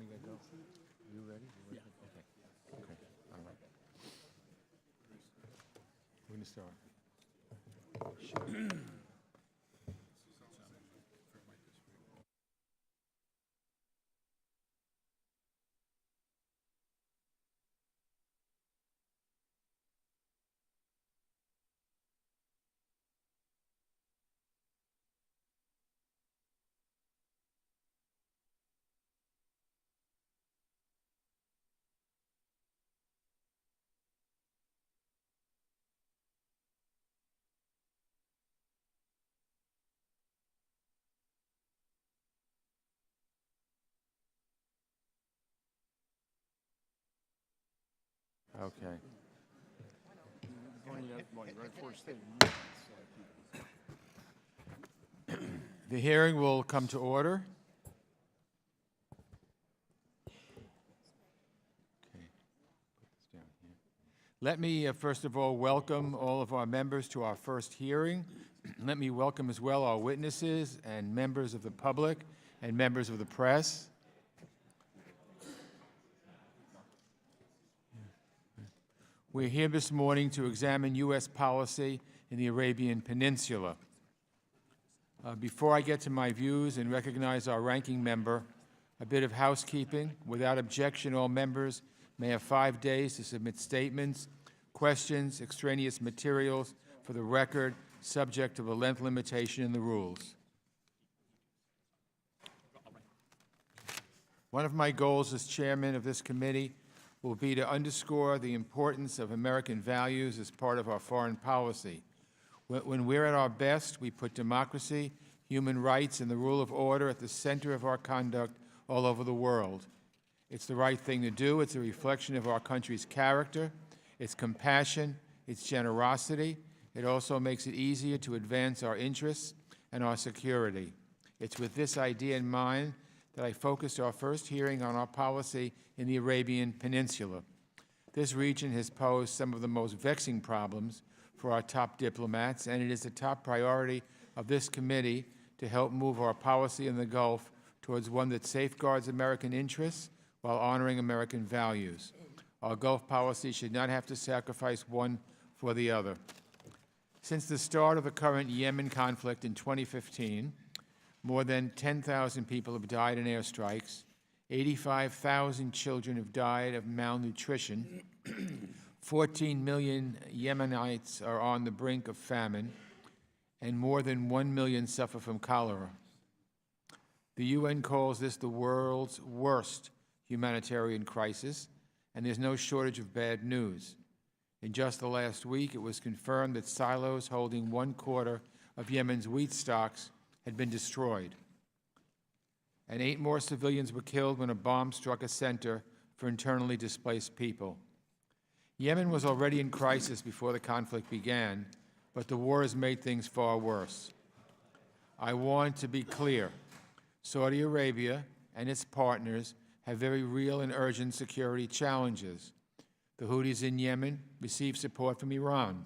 want to get going? Are you ready? Yeah. Okay. Okay. All right. We're going to start. Okay. The hearing will come to order. Okay. Put this down here. Let me, first of all, welcome all of our members to our first hearing. Let me welcome as well our witnesses and members of the public and members of the press. We're here this morning to examine U.S. policy in the Arabian Peninsula. Before I get to my views and recognize our ranking member, a bit of housekeeping. Without objection, all members may have 5 days to submit statements, questions, extraneous materials for the record, subject to the length limitation in the rules. One of my goals as chairman of this committee will be to underscore the importance of American values as part of our foreign policy. When we're at our best, we put democracy, human rights, and the rule of order at the center of our conduct all over the world. It's the right thing to do. It's a reflection of our country's character, its compassion, its generosity. It also makes it easier to advance our interests and our security. It's with this idea in mind that I focused our first hearing on our policy in the Arabian Peninsula. This region has posed some of the most vexing problems for our top diplomats, and it is a top priority of this committee to help move our policy in the Gulf towards one that safeguards American interests while honoring American values. Our Gulf policy should not have to sacrifice one for the other. Since the start of the current Yemen conflict in 2015, more than 10,000 people have died in airstrikes, 85,000 children have died of malnutrition, 14 million Yemenites are on the brink of famine, and more than 1 million suffer from cholera. The UN calls this the world's worst humanitarian crisis, and there's no shortage of bad news. In just the last week, it was confirmed that silos holding 1/4 of Yemen's wheat stocks had been destroyed. And 8 more civilians were killed when a bomb struck a center for internally displaced people. Yemen was already in crisis before the conflict began, but the war has made things far worse. I want to be clear. Saudi Arabia and its partners have very real and urgent security challenges. The Houthis in Yemen receive support from Iran.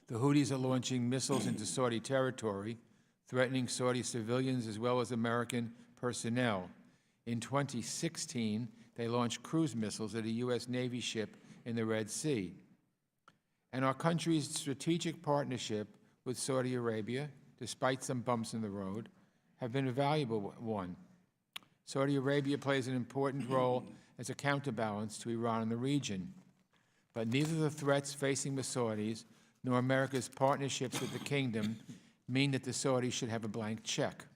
The Houthis are launching missiles into Saudi territory, threatening Saudi civilians as well as American personnel. In 2016, they launched cruise missiles at a U.S. Navy ship in the Red Sea. And our country's strategic partnership with Saudi Arabia, despite some bumps in the road, have been a valuable one. Saudi Arabia plays an important role as a counterbalance to Iran in the region. But neither the threats facing the Saudis nor America's partnerships with the kingdom mean that the Saudis should have a blank check.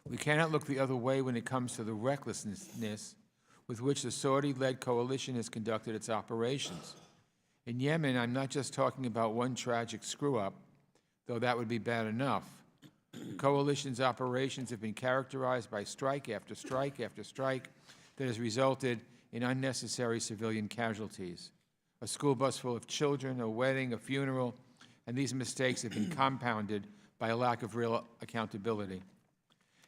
We cannot look the other way when it comes to the recklessness with which the Saudi-led coalition has conducted its operations. In Yemen, I'm not just talking about one tragic screw-up, though that would be bad enough. The coalition's operations have been characterized by strike after strike after strike that has resulted in unnecessary civilian casualties. A school bus full of children, a wedding, a funeral, and these mistakes have been compounded by a lack of real accountability.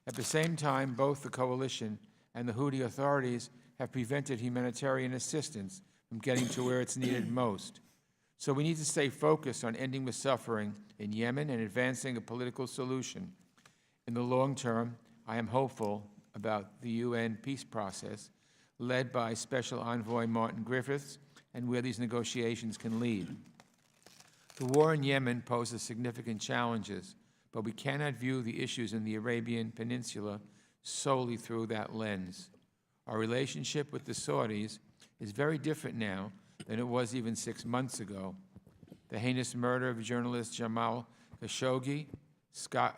At the same time, both the coalition and the Houthi authorities have prevented humanitarian assistance from getting to where it's needed most. So we need to stay focused on ending the suffering in Yemen and advancing a political solution. In the long term, I am hopeful about the UN peace process led by Special Envoy Martin Griffiths and where these negotiations can lead. The war in Yemen poses significant challenges, but we cannot view the issues in the Arabian Peninsula solely through that lens. Our relationship with the Saudis is very different now than it was even 6 months ago. The heinous murder of journalist Jamal Khashoggi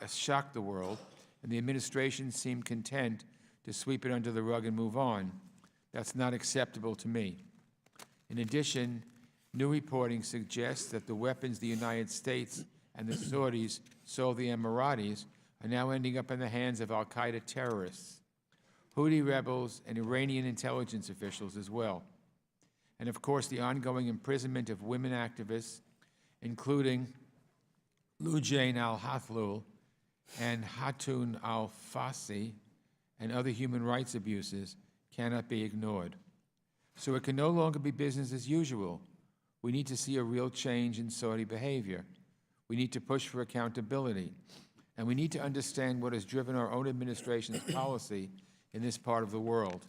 shocked the world, and the administration seemed content to sweep it under the rug and move on. That's not acceptable to me. In addition, new reporting suggests that the weapons the United States and the Saudis sold the Emiratis are now ending up in the hands of al-Qaeda terrorists, Houthi rebels, and Iranian intelligence officials as well. And of course, the ongoing imprisonment of women activists, including Lujain al-Hathlul and Hatun al-Fassi, and other human rights abuses cannot be ignored. So it can no longer be business as usual. We need to see a real change in Saudi behavior. We need to push for accountability. And we need to understand what has driven our own administration's policy in this part of the world.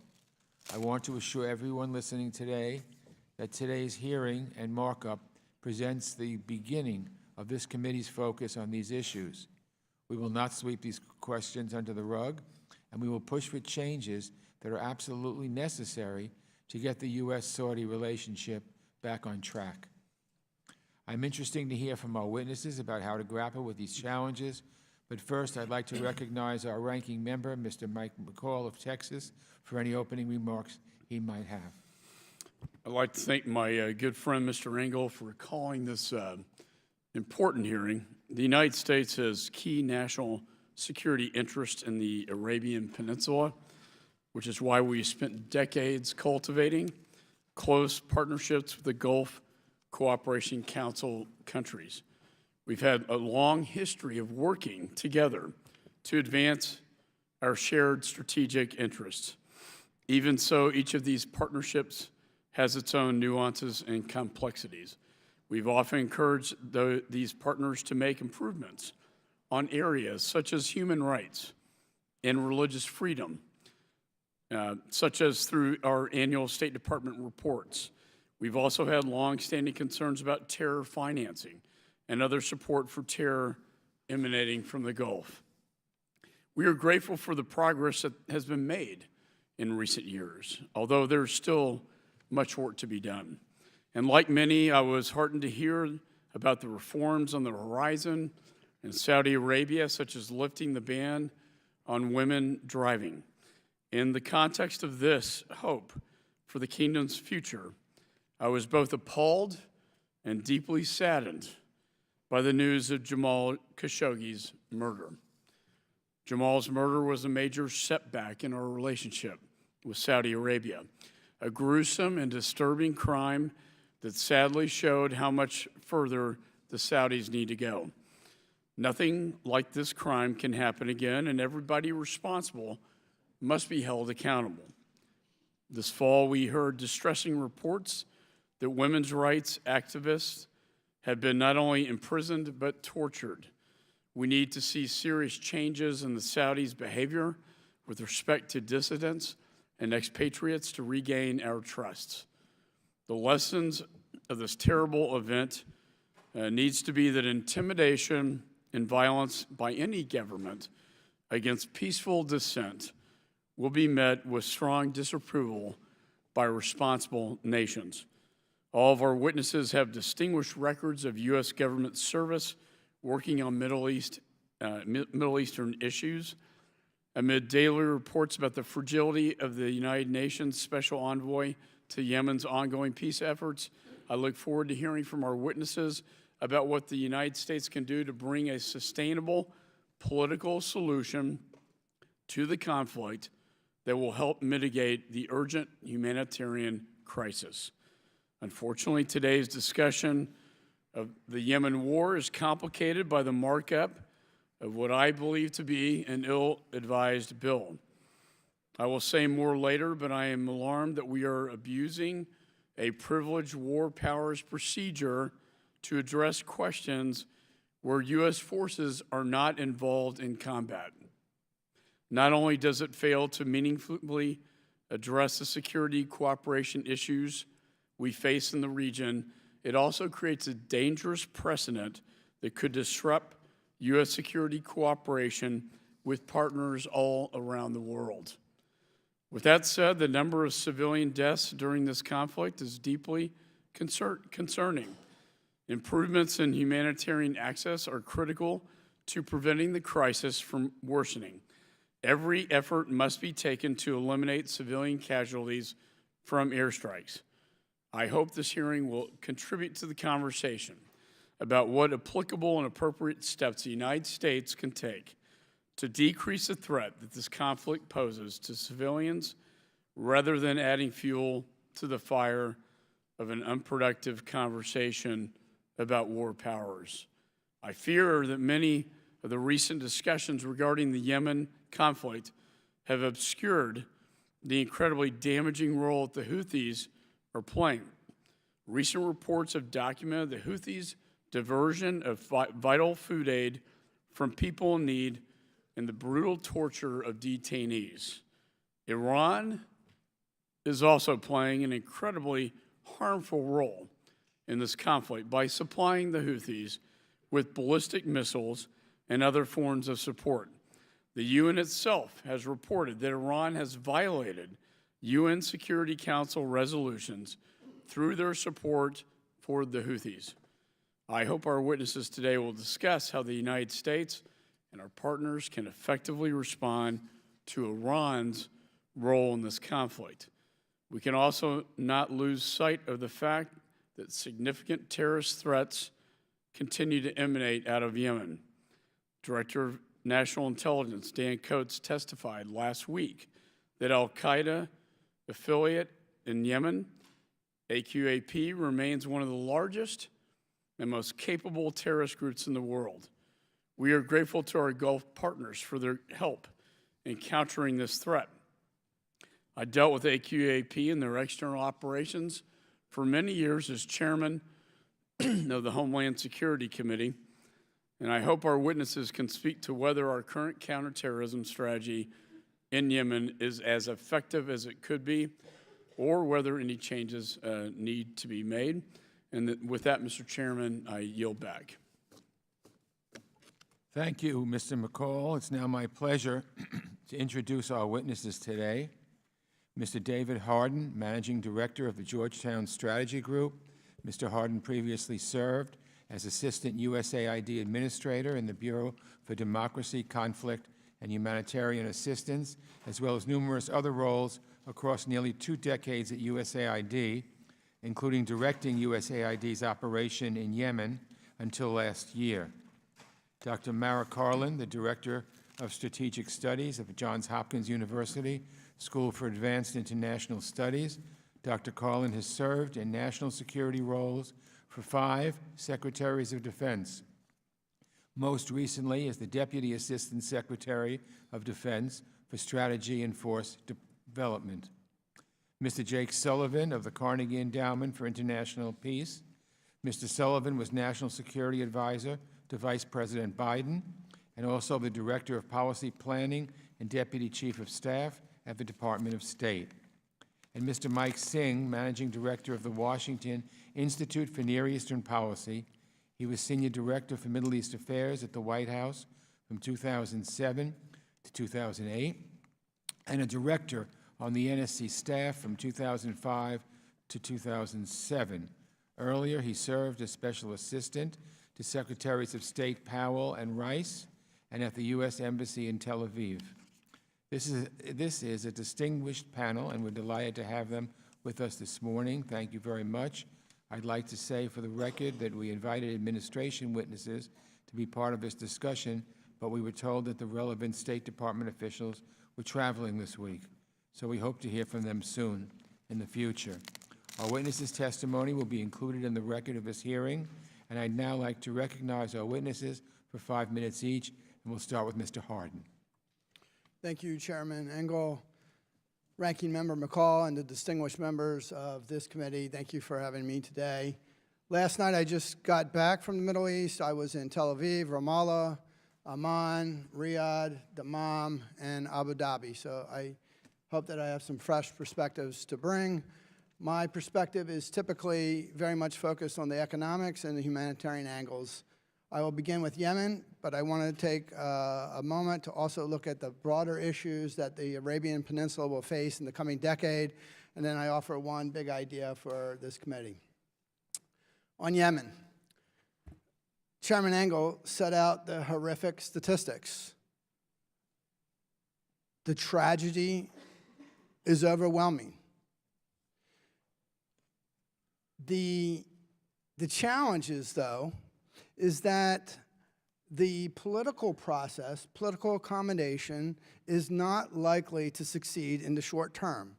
I want to assure everyone listening today that today's hearing and markup presents the beginning of this committee's focus on these issues. We will not sweep these questions under the rug, and we will push for changes that are absolutely necessary to get the U.S.-Saudi relationship back on track. I'm interested to hear from our witnesses about how to grapple with these challenges, but first I'd like to recognize our ranking member, Mr. Mccaul of Texas, for any opening remarks he might have. I'd like to thank my good friend, Mr. Engel, for calling this important hearing. The United States has key national security interest in the Arabian Peninsula, which is why we spent decades cultivating close partnerships with the Gulf Cooperation Council countries. We've had a long history of working together to advance our shared strategic interests. Even so, each of these partnerships has its own nuances and complexities. We've often encouraged these partners to make improvements on areas such as human rights and religious freedom, such as through our annual State Department reports. We've also had long-standing concerns about terror financing and other support for terror emanating from the Gulf. We are grateful for the progress that has been made in recent years, although there's still much work to be done. And like many, I was heartened to hear about the reforms on the horizon in Saudi Arabia, such as lifting the ban on women driving. In the context of this hope for the kingdom's future, I was both appalled and deeply saddened by the news of Jamal Khashoggi's murder. Jamal's murder was a major setback in our relationship with Saudi Arabia, a gruesome and disturbing crime that sadly showed how much further the Saudis need to go. Nothing like this crime can happen again, and everybody responsible must be held accountable. This fall, we heard distressing reports that women's rights activists have been not only imprisoned but tortured. We need to see serious changes in the Saudis' behavior with respect to dissidents and expatriates to regain our trust. The lessons of this terrible event needs to be that intimidation and violence by any government against peaceful dissent will be met with strong disapproval by responsible nations. All of our witnesses have distinguished records of U.S. government service working on Middle Eastern issues. Amid daily reports about the fragility of the United Nations Special Envoy to Yemen's ongoing peace efforts, I look forward to hearing from our witnesses about what the United States can do to bring a sustainable political solution to the conflict that will help mitigate the urgent humanitarian crisis. Unfortunately, today's discussion of the Yemen war is complicated by the markup of what I believe to be an ill-advised bill. I will say more later, but I am alarmed that we are abusing a privileged war powers procedure to address questions where U.S. forces are not involved in combat. Not only does it fail to meaningfully address the security cooperation issues we face in the region, it also creates a dangerous precedent that could disrupt U.S. security cooperation with partners all around the world. With that said, the number of civilian deaths during this conflict is deeply concerning. Improvements in humanitarian access are critical to preventing the crisis from worsening. Every effort must be taken to eliminate civilian casualties from airstrikes. I hope this hearing will contribute to the conversation about what applicable and appropriate steps the United States can take to decrease the threat that this conflict poses to civilians rather than adding fuel to the fire of an unproductive conversation about war powers. I fear that many of the recent discussions regarding the Yemen conflict have obscured the incredibly damaging role that the Houthis are playing. Recent reports have documented the Houthis' diversion of vital food aid from people in need and the brutal torture of detainees. Iran is also playing an incredibly harmful role in this conflict by supplying the Houthis with ballistic missiles and other forms of support. The UN itself has reported that Iran has violated UN Security Council resolutions through their support for the Houthis. I hope our witnesses today will discuss how the United States and our partners can effectively respond to Iran's role in this conflict. We can also not lose sight of the fact that significant terrorist threats continue to emanate out of Yemen. Director of National Intelligence Dan Coates testified last week that al-Qaeda affiliate in Yemen, AQAP, remains one of the largest and most capable terrorist groups in the world. We are grateful to our Gulf partners for their help in countering this threat. I dealt with AQAP and their external operations for many years as chairman of the Homeland Security Committee, and I hope our witnesses can speak to whether our current counterterrorism strategy in Yemen is as effective as it could be, or whether any changes need to be made. And with that, Mr. Chairman, I yield back. Thank you, Mr. Mccaul. It's now my pleasure to introduce our witnesses today. Mr. David Hardin, Managing Director of the Georgetown Strategy Group. Mr. Hardin previously served as Assistant USAID Administrator in the Bureau for Democracy, Conflict, and Humanitarian Assistance, as well as numerous other roles across nearly 2 decades at USAID, including directing USAID's operation in Yemen until last year. Dr. Mara Carlin, the Director of Strategic Studies of Johns Hopkins University School for Advanced International Studies. Dr. Carlin has served in national security roles for 5 Secretaries of Defense, most recently as the Deputy Assistant Secretary of Defense for Strategy and Force Development. Mr. Jake Sullivan of the Carnegie Endowment for International Peace. Mr. Sullivan was National Security Advisor to Vice President Biden and also the Director of Policy Planning and Deputy Chief of Staff at the Department of State. And Mr. Mike Singh, Managing Director of the Washington Institute for Near Eastern Policy. He was Senior Director for Middle East Affairs at the White House from 2007 to 2008, and a Director on the NSC staff from 2005 to 2007. Earlier, he served as Special Assistant to Secretaries of State Powell and Rice, and at the U.S. Embassy in Tel Aviv. This is a distinguished panel, and we're delighted to have them with us this morning. Thank you very much. I'd like to say for the record that we invited administration witnesses to be part of this discussion, but we were told that the relevant State Department officials were traveling this week. So we hope to hear from them soon in the future. Our witnesses' testimony will be included in the record of this hearing, and I'd now like to recognize our witnesses for 5 minutes each, and we'll start with Mr. Hardin. Thank you, Chairman Engel, Ranking Member Mccaul, and the distinguished members of this committee. Thank you for having me today. Last night, I just got back from the Middle East. I was in Tel Aviv, Ramallah, Amman, Riyadh, Dammam, and Abu Dhabi. So I hope that I have some fresh perspectives to bring. My perspective is typically very much focused on the economics and the humanitarian angles. I will begin with Yemen, but I want to take a moment to also look at the broader issues that the Arabian Peninsula will face in the coming decade, and then I offer one big idea for this committee. On Yemen, Chairman Engel set out the horrific statistics. The tragedy is overwhelming. The challenges, though, is that the political process, political accommodation, is not likely to succeed in the short term.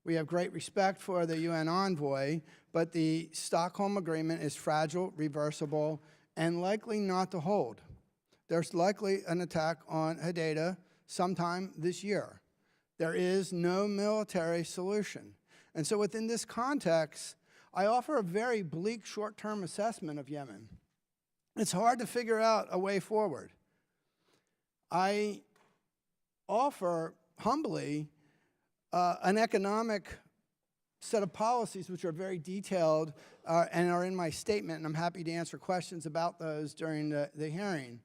We have great respect for the UN envoy, but the Stockholm Agreement is fragile, reversible, and likely not to hold. There's likely an attack on Hodeidah sometime this year. There is no military solution. And so within this context, I offer a very bleak short-term assessment of Yemen. It's hard to figure out a way forward. I offer, humbly, an economic set of policies which are very detailed and are in my statement, and I'm happy to answer questions about those during the hearing.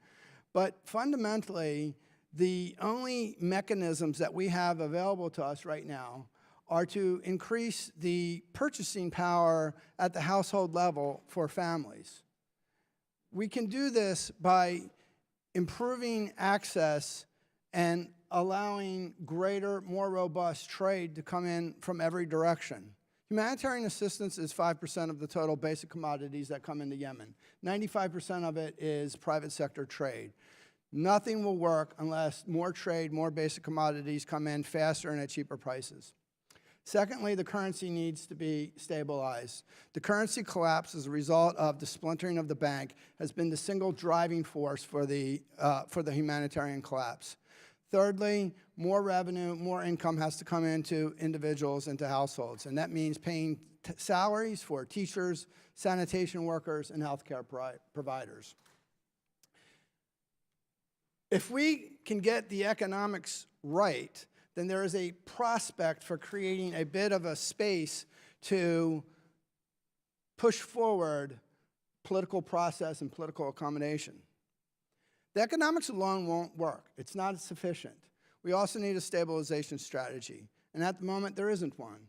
But fundamentally, the only mechanisms that we have available to us right now are to increase the purchasing power at the household level for families. We can do this by improving access and allowing greater, more robust trade to come in from every direction. Humanitarian assistance is 5% of the total basic commodities that come into Yemen. 95% of it is private sector trade. Nothing will work unless more trade, more basic commodities come in faster and at cheaper prices. Secondly, the currency needs to be stabilized. The currency collapse as a result of the splintering of the bank has been the single driving force for the humanitarian collapse. Thirdly, more revenue, more income has to come into individuals, into households, and that means paying salaries for teachers, sanitation workers, and healthcare providers. If we can get the economics right, then there is a prospect for creating a bit of a space to push forward political process and political accommodation. The economics alone won't work. It's not sufficient. We also need a stabilization strategy, and at the moment there isn't one.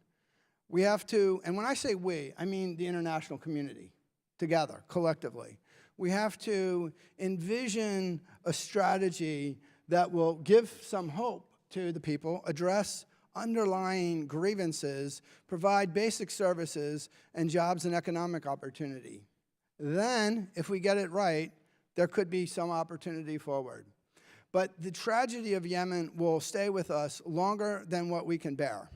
We have to, and when I say we, I mean the international community, together, collectively. We have to envision a strategy that will give some hope to the people, address underlying grievances, provide basic services, and jobs and economic opportunity. Then, if we get it right, there could be some opportunity forward. But the tragedy of Yemen will stay with us longer than what we can bear.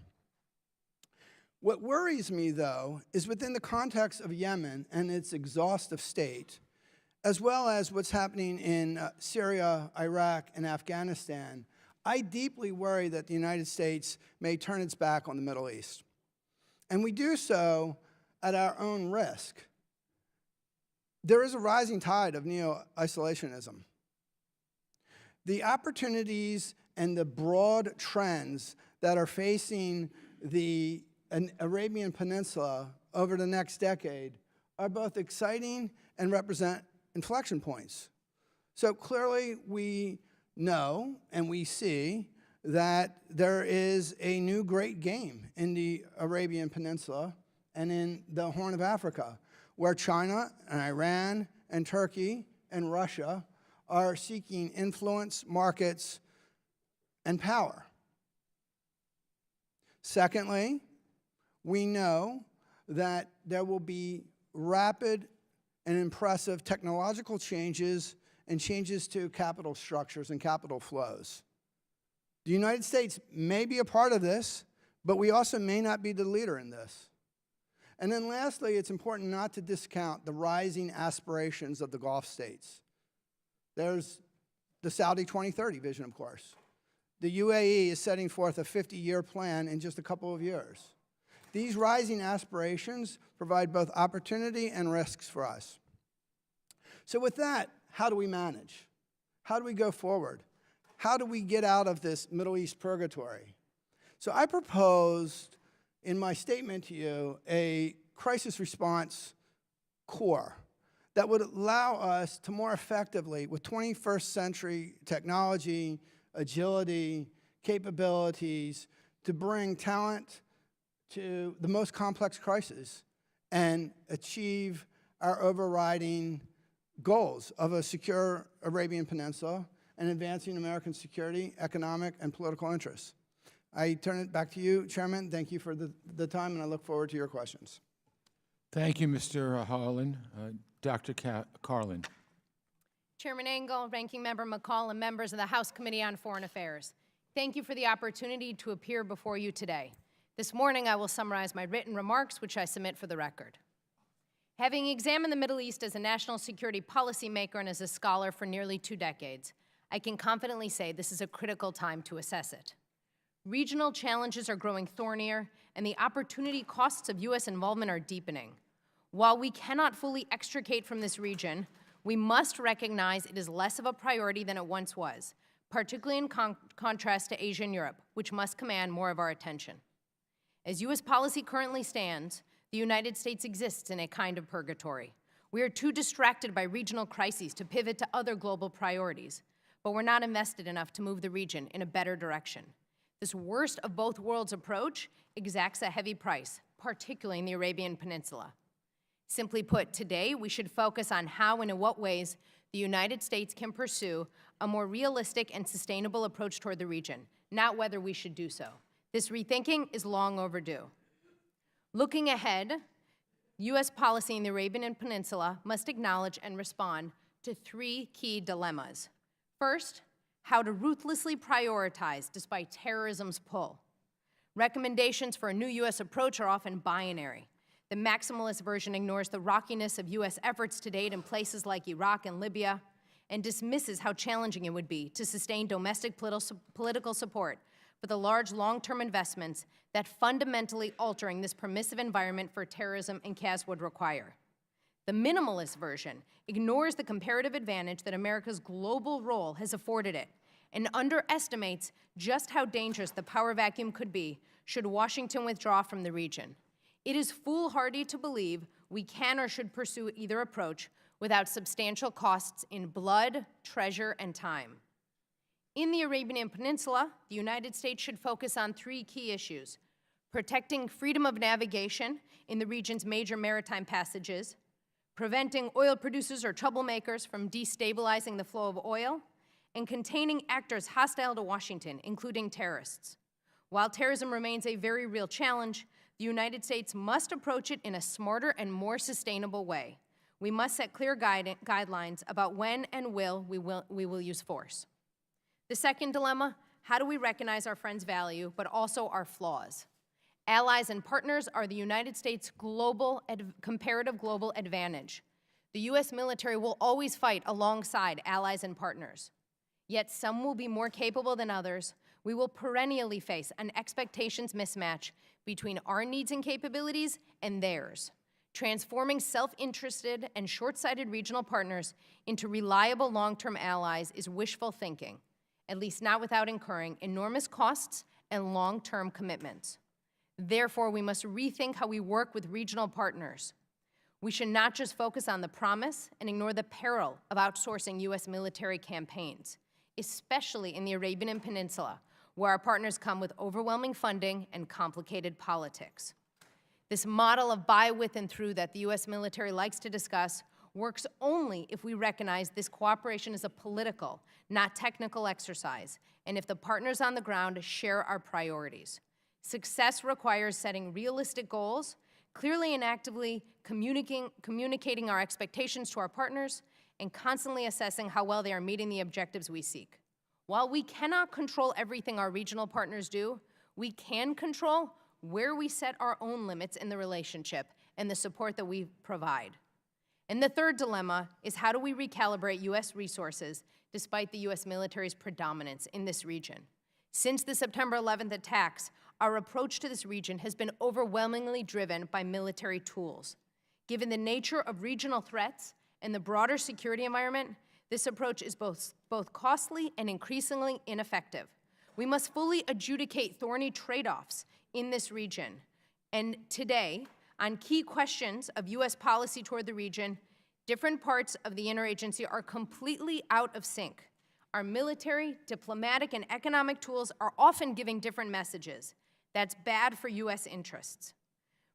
What worries me, though, is within the context of Yemen and its exhaustive state, as well as what's happening in Syria, Iraq, and Afghanistan, I deeply worry that the United States may turn its back on the Middle East. And we do so at our own risk. There is a rising tide of neo-isolationism. The opportunities and the broad trends that are facing the Arabian Peninsula over the next decade are both exciting and represent inflection points. So clearly we know and we see that there is a new great game in the Arabian Peninsula and in the Horn of Africa, where China and Iran and Turkey and Russia are seeking influence, markets, and power. Secondly, we know that there will be rapid and impressive technological changes and changes to capital structures and capital flows. The United States may be a part of this, but we also may not be the leader in this. And then lastly, it's important not to discount the rising aspirations of the Gulf states. There's the Saudi 2030 vision, of course. The UAE is setting forth a 50-year plan in just a couple of years. These rising aspirations provide both opportunity and risks for us. So with that, how do we manage? How do we go forward? How do we get out of this Middle East purgatory? So I proposed in my statement to you a crisis response core that would allow us to more effectively, with 21st century technology, agility, capabilities, to bring talent to the most complex crises and achieve our overriding goals of a secure Arabian Peninsula and advancing American security, economic, and political interests. I turn it back to you, Chairman. Thank you for the time, and I look forward to your questions. Thank you, Mr. Harlan. Dr. Carlin. Chairman Engel, Ranking Member Mccaul, and members of the House Committee on Foreign Affairs, thank you for the opportunity to appear before you today. This morning, I will summarize my written remarks, which I submit for the record. Having examined the Middle East as a national security policymaker and as a scholar for nearly 2 decades, I can confidently say this is a critical time to assess it. Regional challenges are growing thornier, and the opportunity costs of U.S. involvement are deepening. While we cannot fully extricate from this region, we must recognize it is less of a priority than it once was, particularly in contrast to Asia and Europe, which must command more of our attention. As U.S. policy currently stands, the United States exists in a kind of purgatory. We are too distracted by regional crises to pivot to other global priorities, but we're not invested enough to move the region in a better direction. This worst of both worlds approach exacts a heavy price, particularly in the Arabian Peninsula. Simply put, today we should focus on how and in what ways the United States can pursue a more realistic and sustainable approach toward the region, not whether we should do so. This rethinking is long overdue. Looking ahead, U.S. policy in the Arabian Peninsula must acknowledge and respond to 3 key dilemmas. First, how to ruthlessly prioritize despite terrorism's pull. Recommendations for a new U.S. approach are often binary. The maximalist version ignores the rockiness of U.S. efforts to date in places like Iraq and Libya and dismisses how challenging it would be to sustain domestic political support for the large long-term investments that fundamentally altering this permissive environment for terrorism and chaos would require. The minimalist version ignores the comparative advantage that America's global role has afforded it and underestimates just how dangerous the power vacuum could be should Washington withdraw from the region. It is foolhardy to believe we can or should pursue either approach without substantial costs in blood, treasure, and time. In the Arabian Peninsula, the United States should focus on 3 key issues: protecting freedom of navigation in the region's major maritime passages, preventing oil producers or troublemakers from destabilizing the flow of oil, and containing actors hostile to Washington, including terrorists. While terrorism remains a very real challenge, the United States must approach it in a smarter and more sustainable way. We must set clear guidelines about when and we will use force. The second dilemma, how do we recognize our friends' value, but also our flaws? Allies and partners are the United States' comparative global advantage. The U.S. military will always fight alongside allies and partners. Yet some will be more capable than others. We will perennially face an expectations mismatch between our needs and capabilities and theirs. Transforming self-interested and short-sighted regional partners into reliable long-term allies is wishful thinking, at least not without incurring enormous costs and long-term commitments. Therefore, we must rethink how we work with regional partners. We should not just focus on the promise and ignore the peril of outsourcing U.S. military campaigns, especially in the Arabian Peninsula, where our partners come with overwhelming funding and complicated politics. This model of by, with, and through that the U.S. military likes to discuss works only if we recognize this cooperation is a political, not technical exercise, and if the partners on the ground share our priorities. Success requires setting realistic goals, clearly and actively communicating our expectations to our partners, and constantly assessing how well they are meeting the objectives we seek. While we cannot control everything our regional partners do, we can control where we set our own limits in the relationship and the support that we provide. And the third dilemma is how do we recalibrate U.S. resources despite the U.S. military's predominance in this region? Since the September 11th attacks, our approach to this region has been overwhelmingly driven by military tools. Given the nature of regional threats and the broader security environment, This approach is both costly and increasingly ineffective. We must fully adjudicate thorny trade-offs in this region. And today, on key questions of U.S. policy toward the region, different parts of the interagency are completely out of sync. Our military, diplomatic, and economic tools are often giving different messages. That's bad for U.S. interests.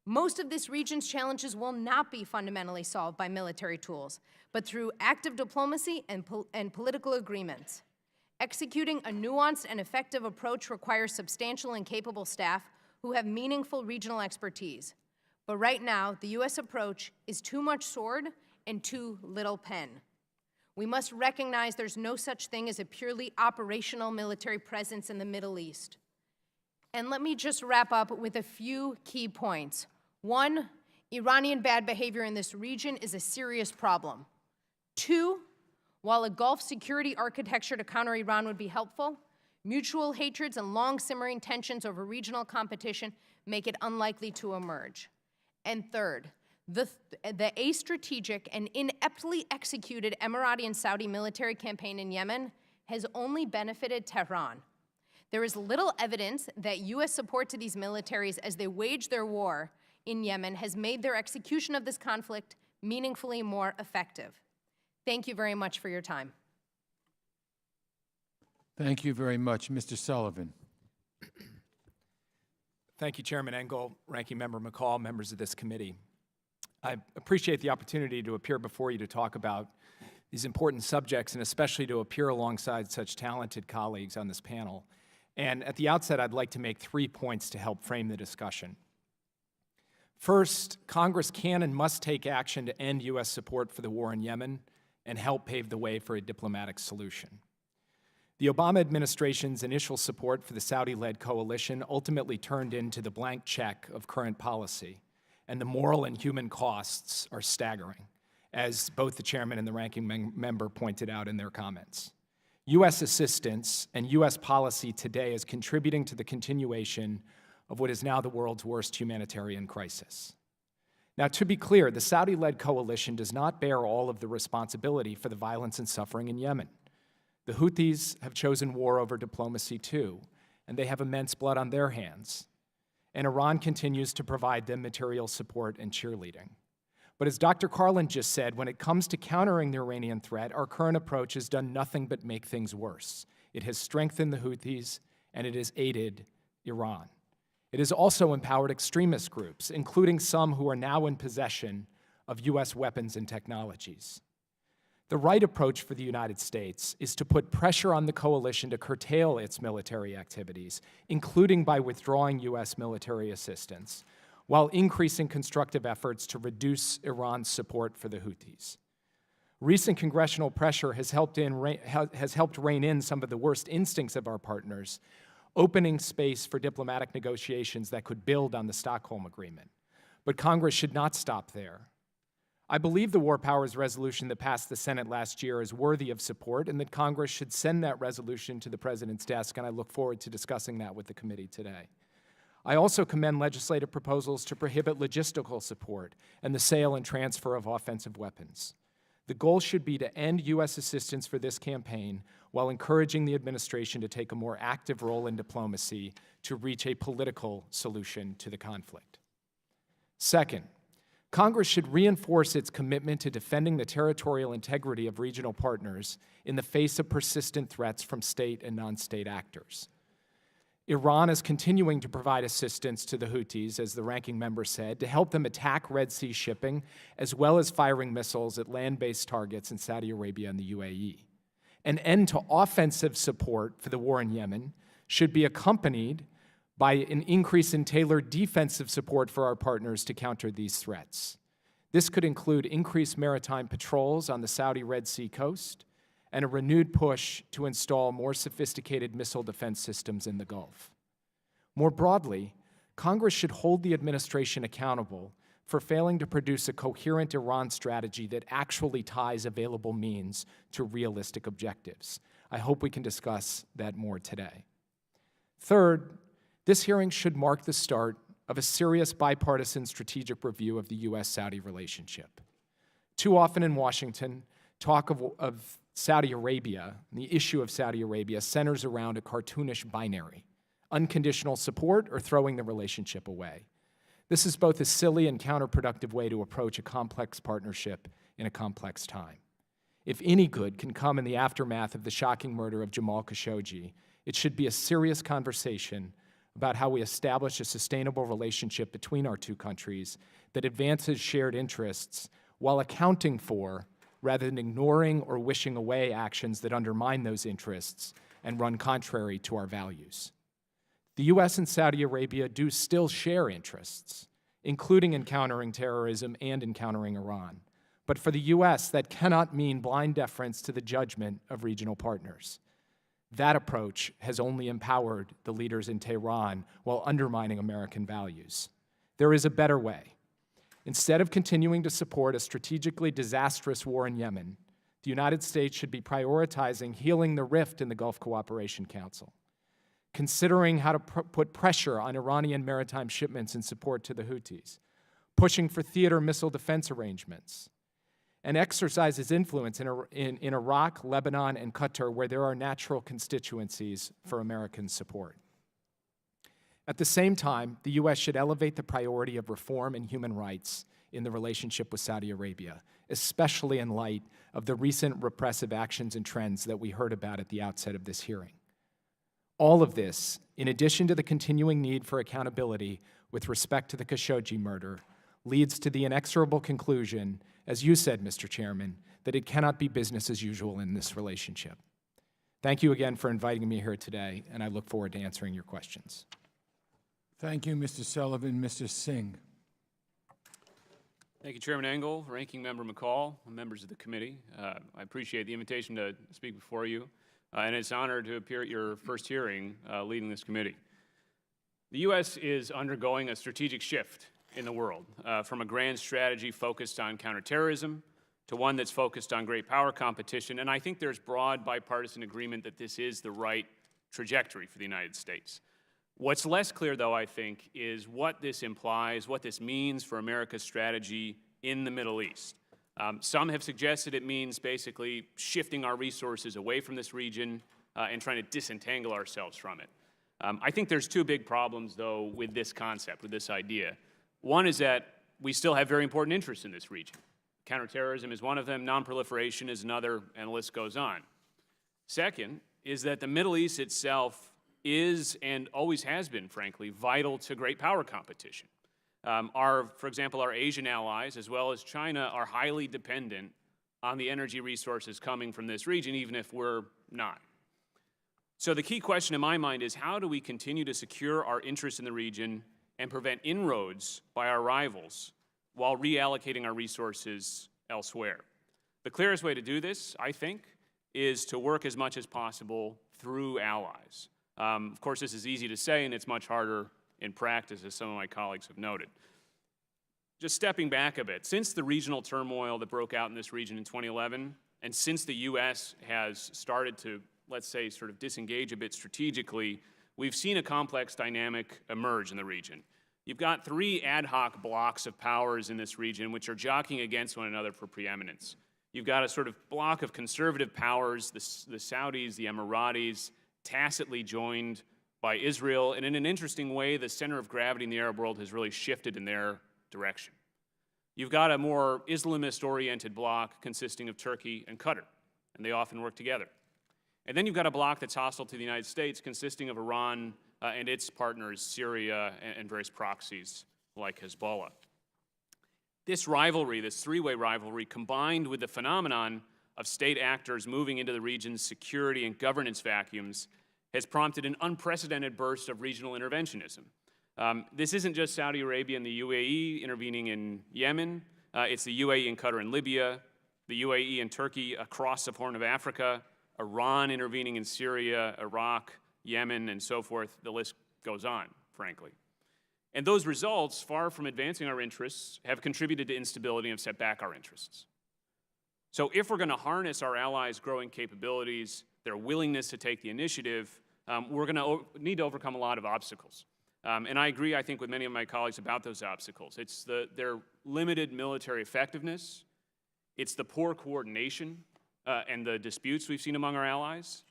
Most of this region's challenges will not be fundamentally solved by military tools, but through active diplomacy and political agreements. Executing a nuanced and effective approach requires substantial and capable staff who have meaningful regional expertise. But right now, the U.S. approach is too much sword and too little pen. We must recognize there's no such thing as a purely operational military presence in the Middle East. And let me just wrap up with a few key points. One, Iranian bad behavior in this region is a serious problem. Two, while a Gulf security architecture to counter Iran would be helpful, mutual hatreds and long-simmering tensions over regional competition make it unlikely to emerge. And third, the astrategic and ineptly executed Emirati and Saudi military campaign in Yemen has only benefited Tehran. There is little evidence that U.S. support to these militaries as they wage their war in Yemen has made their execution of this conflict meaningfully more effective. Thank you very much for your time. Thank you very much. Mr. Sullivan. Thank you, Chairman Engel, Ranking Member Mccaul, members of this committee. I appreciate the opportunity to appear before you to talk about these important subjects, and especially to appear alongside such talented colleagues on this panel. And at the outset, I'd like to make 3 points to help frame the discussion. First, Congress can and must take action to end U.S. support for the war in Yemen and help pave the way for a diplomatic solution. The Obama administration's initial support for the Saudi-led coalition ultimately turned into the blank check of current policy, and the moral and human costs are staggering, as both the chairman and the ranking member pointed out in their comments. U.S. assistance and U.S. policy today is contributing to the continuation of what is now the world's worst humanitarian crisis. Now, to be clear, the Saudi-led coalition does not bear all of the responsibility for the violence and suffering in Yemen. The Houthis have chosen war over diplomacy too, and they have immense blood on their hands. And Iran continues to provide them material support and cheerleading. But as Dr. Carlin just said, when it comes to countering the Iranian threat, our current approach has done nothing but make things worse. It has strengthened the Houthis, and it has aided Iran. It has also empowered extremist groups, including some who are now in possession of U.S. weapons and technologies. The right approach for the United States is to put pressure on the coalition to curtail its military activities, including by withdrawing U.S. military assistance, while increasing constructive efforts to reduce Iran's support for the Houthis. Recent congressional pressure has helped rein in some of the worst instincts of our partners, opening space for diplomatic negotiations that could build on the Stockholm Agreement. But Congress should not stop there. I believe the War Powers Resolution that passed the Senate last year is worthy of support, and that Congress should send that resolution to the President's desk, and I look forward to discussing that with the committee today. I also commend legislative proposals to prohibit logistical support and the sale and transfer of offensive weapons. The goal should be to end U.S. assistance for this campaign while encouraging the administration to take a more active role in diplomacy to reach a political solution to the conflict. Second, Congress should reinforce its commitment to defending the territorial integrity of regional partners in the face of persistent threats from state and non-state actors. Iran is continuing to provide assistance to the Houthis, as the ranking member said, to help them attack Red Sea shipping, as well as firing missiles at land-based targets in Saudi Arabia and the UAE. An end to offensive support for the war in Yemen should be accompanied by an increase in tailored defensive support for our partners to counter these threats. This could include increased maritime patrols on the Saudi Red Sea coast and a renewed push to install more sophisticated missile defense systems in the Gulf. More broadly, Congress should hold the administration accountable for failing to produce a coherent Iran strategy that actually ties available means to realistic objectives. I hope we can discuss that more today. Third, this hearing should mark the start of a serious bipartisan strategic review of the U.S.-Saudi relationship. Too often in Washington, talk of Saudi Arabia, the issue of Saudi Arabia centers around a cartoonish binary, unconditional support or throwing the relationship away. This is both a silly and counterproductive way to approach a complex partnership in a complex time. If any good can come in the aftermath of the shocking murder of Jamal Khashoggi, it should be a serious conversation about how we establish a sustainable relationship between our two countries that advances shared interests while accounting for, rather than ignoring or wishing away, actions that undermine those interests and run contrary to our values. The U.S. and Saudi Arabia do still share interests, including in countering terrorism and in countering Iran. But for the U.S., that cannot mean blind deference to the judgment of regional partners. That approach has only empowered the leaders in Tehran while undermining American values. There is a better way. Instead of continuing to support a strategically disastrous war in Yemen, the United States should be prioritizing healing the rift in the Gulf Cooperation Council, considering how to put pressure on Iranian maritime shipments in support to the Houthis, pushing for theater missile defense arrangements, and exercises influence in Iraq, Lebanon, and Qatar, where there are natural constituencies for American support. At the same time, the U.S. should elevate the priority of reform and human rights in the relationship with Saudi Arabia, especially in light of the recent repressive actions and trends that we heard about at the outset of this hearing. All of this, in addition to the continuing need for accountability with respect to the Khashoggi murder, leads to the inexorable conclusion, as you said, Mr. Chairman, that it cannot be business as usual in this relationship. Thank you again for inviting me here today, and I look forward to answering your questions. Thank you, Mr. Sullivan. Mr. Singh. Thank you, Chairman Engel, Ranking Member McCall, and members of the committee. I appreciate the invitation to speak before you, and it's an honor to appear at your first hearing leading this committee. The U.S. is undergoing a strategic shift in the world, from a grand strategy focused on counterterrorism to one that's focused on great power competition, and I think there's broad bipartisan agreement that this is the right trajectory for the United States. What's less clear, though, I think, is what this implies, what this means for America's strategy in the Middle East. Some have suggested it means basically shifting our resources away from this region and trying to disentangle ourselves from it. I think there's two big problems, though, with this concept, with this idea. One is that we still have very important interests in this region. Counterterrorism is one of them, non-proliferation is another, and the list goes on. Second is that the Middle East itself is, and always has been, frankly, vital to great power competition. For example, our Asian allies, as well as China, are highly dependent on the energy resources coming from this region, even if we're not. So the key question in my mind is, how do we continue to secure our interests in the region and prevent inroads by our rivals while reallocating our resources elsewhere? The clearest way to do this, I think, is to work as much as possible through allies. Of course, this is easy to say, and it's much harder in practice, as some of my colleagues have noted. Just stepping back a bit, since the regional turmoil that broke out in this region in 2011, and since the U.S. has started to, let's say, sort of disengage a bit strategically, we've seen a complex dynamic emerge in the region. You've got three ad hoc blocks of powers in this region which are jockeying against one another for preeminence. You've got a sort of block of conservative powers, the Saudis, the Emiratis, tacitly joined by Israel, and in an interesting way, the center of gravity in the Arab world has really shifted in their direction. You've got a more Islamist-oriented bloc consisting of Turkey and Qatar, and they often work together. And then you've got a bloc that's hostile to the United States, consisting of Iran and its partners, Syria, and various proxies like Hezbollah. This rivalry, this three-way rivalry, combined with the phenomenon of state actors moving into the region's security and governance vacuums, has prompted an unprecedented burst of regional interventionism. This isn't just Saudi Arabia and the UAE intervening in Yemen. It's the UAE and Qatar in Libya, the UAE and Turkey across the Horn of Africa, Iran intervening in Syria, Iraq, Yemen, and so forth. The list goes on, frankly. And those results, far from advancing our interests, have contributed to instability and have set back our interests. So if we're going to harness our allies' growing capabilities, their willingness to take the initiative, we're going to need to overcome a lot of obstacles. And I agree, I think, with many of my colleagues about those obstacles. It's their limited military effectiveness. It's the poor coordination and the disputes we've seen among our allies.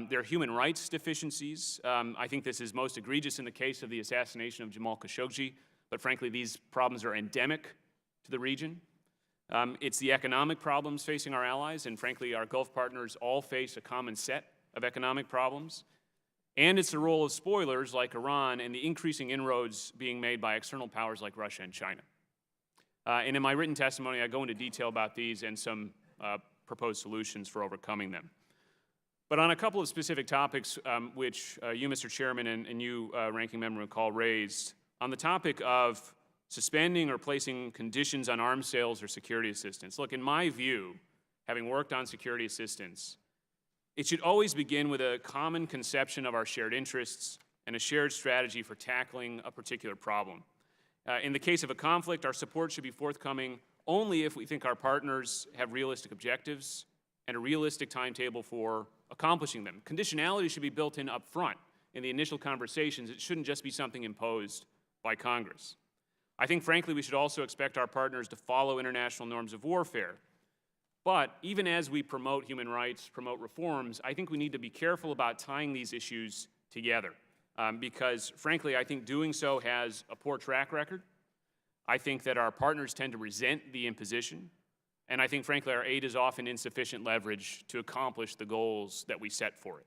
There are human rights deficiencies. I think this is most egregious in the case of the assassination of Jamal Khashoggi, but frankly, these problems are endemic to the region. It's the economic problems facing our allies, and frankly, our Gulf partners all face a common set of economic problems. And it's the role of spoilers like Iran and the increasing inroads being made by external powers like Russia and China. And in my written testimony, I go into detail about these and some proposed solutions for overcoming them. But on a couple of specific topics which you, Mr. Chairman, and you, Ranking Member Mccaul, raised, on the topic of suspending or placing conditions on arms sales or security assistance. Look, in my view, having worked on security assistance, it should always begin with a common conception of our shared interests and a shared strategy for tackling a particular problem. In the case of a conflict, our support should be forthcoming only if we think our partners have realistic objectives and a realistic timetable for accomplishing them. Conditionality should be built in up front in the initial conversations. It shouldn't just be something imposed by Congress. I think, frankly, we should also expect our partners to follow international norms of warfare. But even as we promote human rights, promote reforms, I think we need to be careful about tying these issues together because, frankly, I think doing so has a poor track record. I think that our partners tend to resent the imposition. And I think, frankly, our aid is often insufficient leverage to accomplish the goals that we set for it.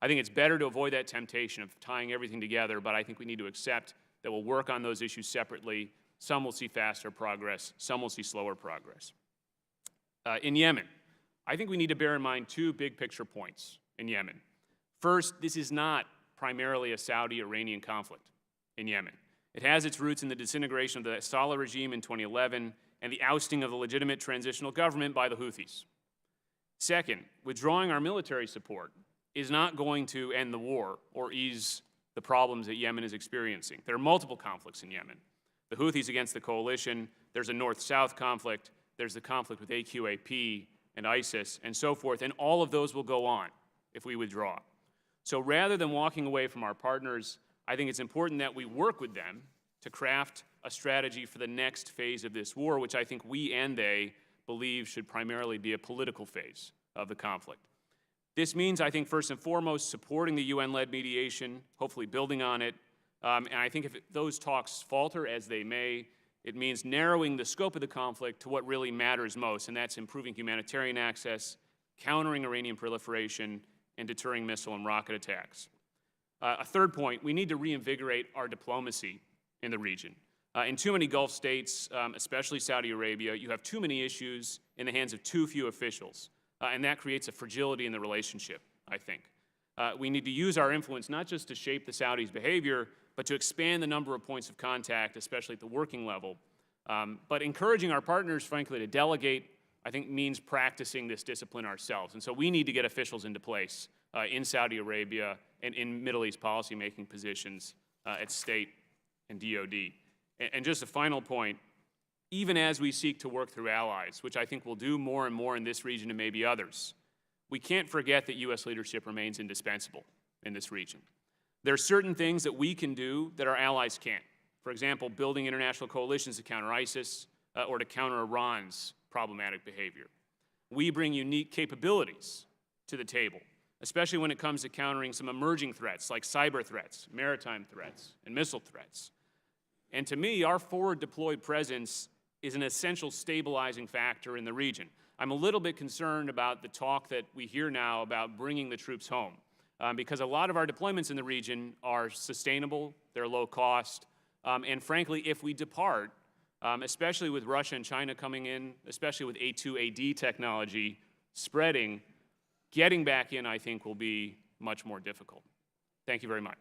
I think it's better to avoid that temptation of tying everything together, but I think we need to accept that we'll work on those issues separately. Some will see faster progress, some will see slower progress. In Yemen, I think we need to bear in mind two big picture points in Yemen. First, this is not primarily a Saudi-Iranian conflict in Yemen. It has its roots in the disintegration of the Saleh regime in 2011 and the ousting of the legitimate transitional government by the Houthis. Second, withdrawing our military support is not going to end the war or ease the problems that Yemen is experiencing. There are multiple conflicts in Yemen. The Houthis against the coalition, there's a north-south conflict, there's the conflict with AQAP and ISIS, and so forth, and all of those will go on if we withdraw. So rather than walking away from our partners, I think it's important that we work with them to craft a strategy for the next phase of this war, which I think we and they believe should primarily be a political phase of the conflict. This means, I think, first and foremost, supporting the UN-led mediation, hopefully building on it, and I think if those talks falter, as they may, it means narrowing the scope of the conflict to what really matters most, and that's improving humanitarian access, countering Iranian proliferation, and deterring missile and rocket attacks. A third point, we need to reinvigorate our diplomacy in the region. In too many Gulf states, especially Saudi Arabia, you have too many issues in the hands of too few officials, and that creates a fragility in the relationship, I think. We need to use our influence not just to shape the Saudis' behavior, but to expand the number of points of contact, especially at the working level. But encouraging our partners, frankly, to delegate, I think, means practicing this discipline ourselves. And so we need to get officials into place in Saudi Arabia and in Middle East policymaking positions at state and DOD. And just a final point, even as we seek to work through allies, which I think we'll do more and more in this region and maybe others, we can't forget that U.S. leadership remains indispensable in this region. There are certain things that we can do that our allies can't. For example, building international coalitions to counter ISIS or to counter Iran's problematic behavior. We bring unique capabilities to the table, especially when it comes to countering some emerging threats like cyber threats, maritime threats, and missile threats. And to me, our forward deployed presence is an essential stabilizing factor in the region. I'm a little bit concerned about the talk that we hear now about bringing the troops home. Because a lot of our deployments in the region are sustainable, they're low cost, and frankly, if we depart, especially with Russia and China coming in, especially with A2AD technology spreading, getting back in, I think, will be much more difficult. Thank you very much.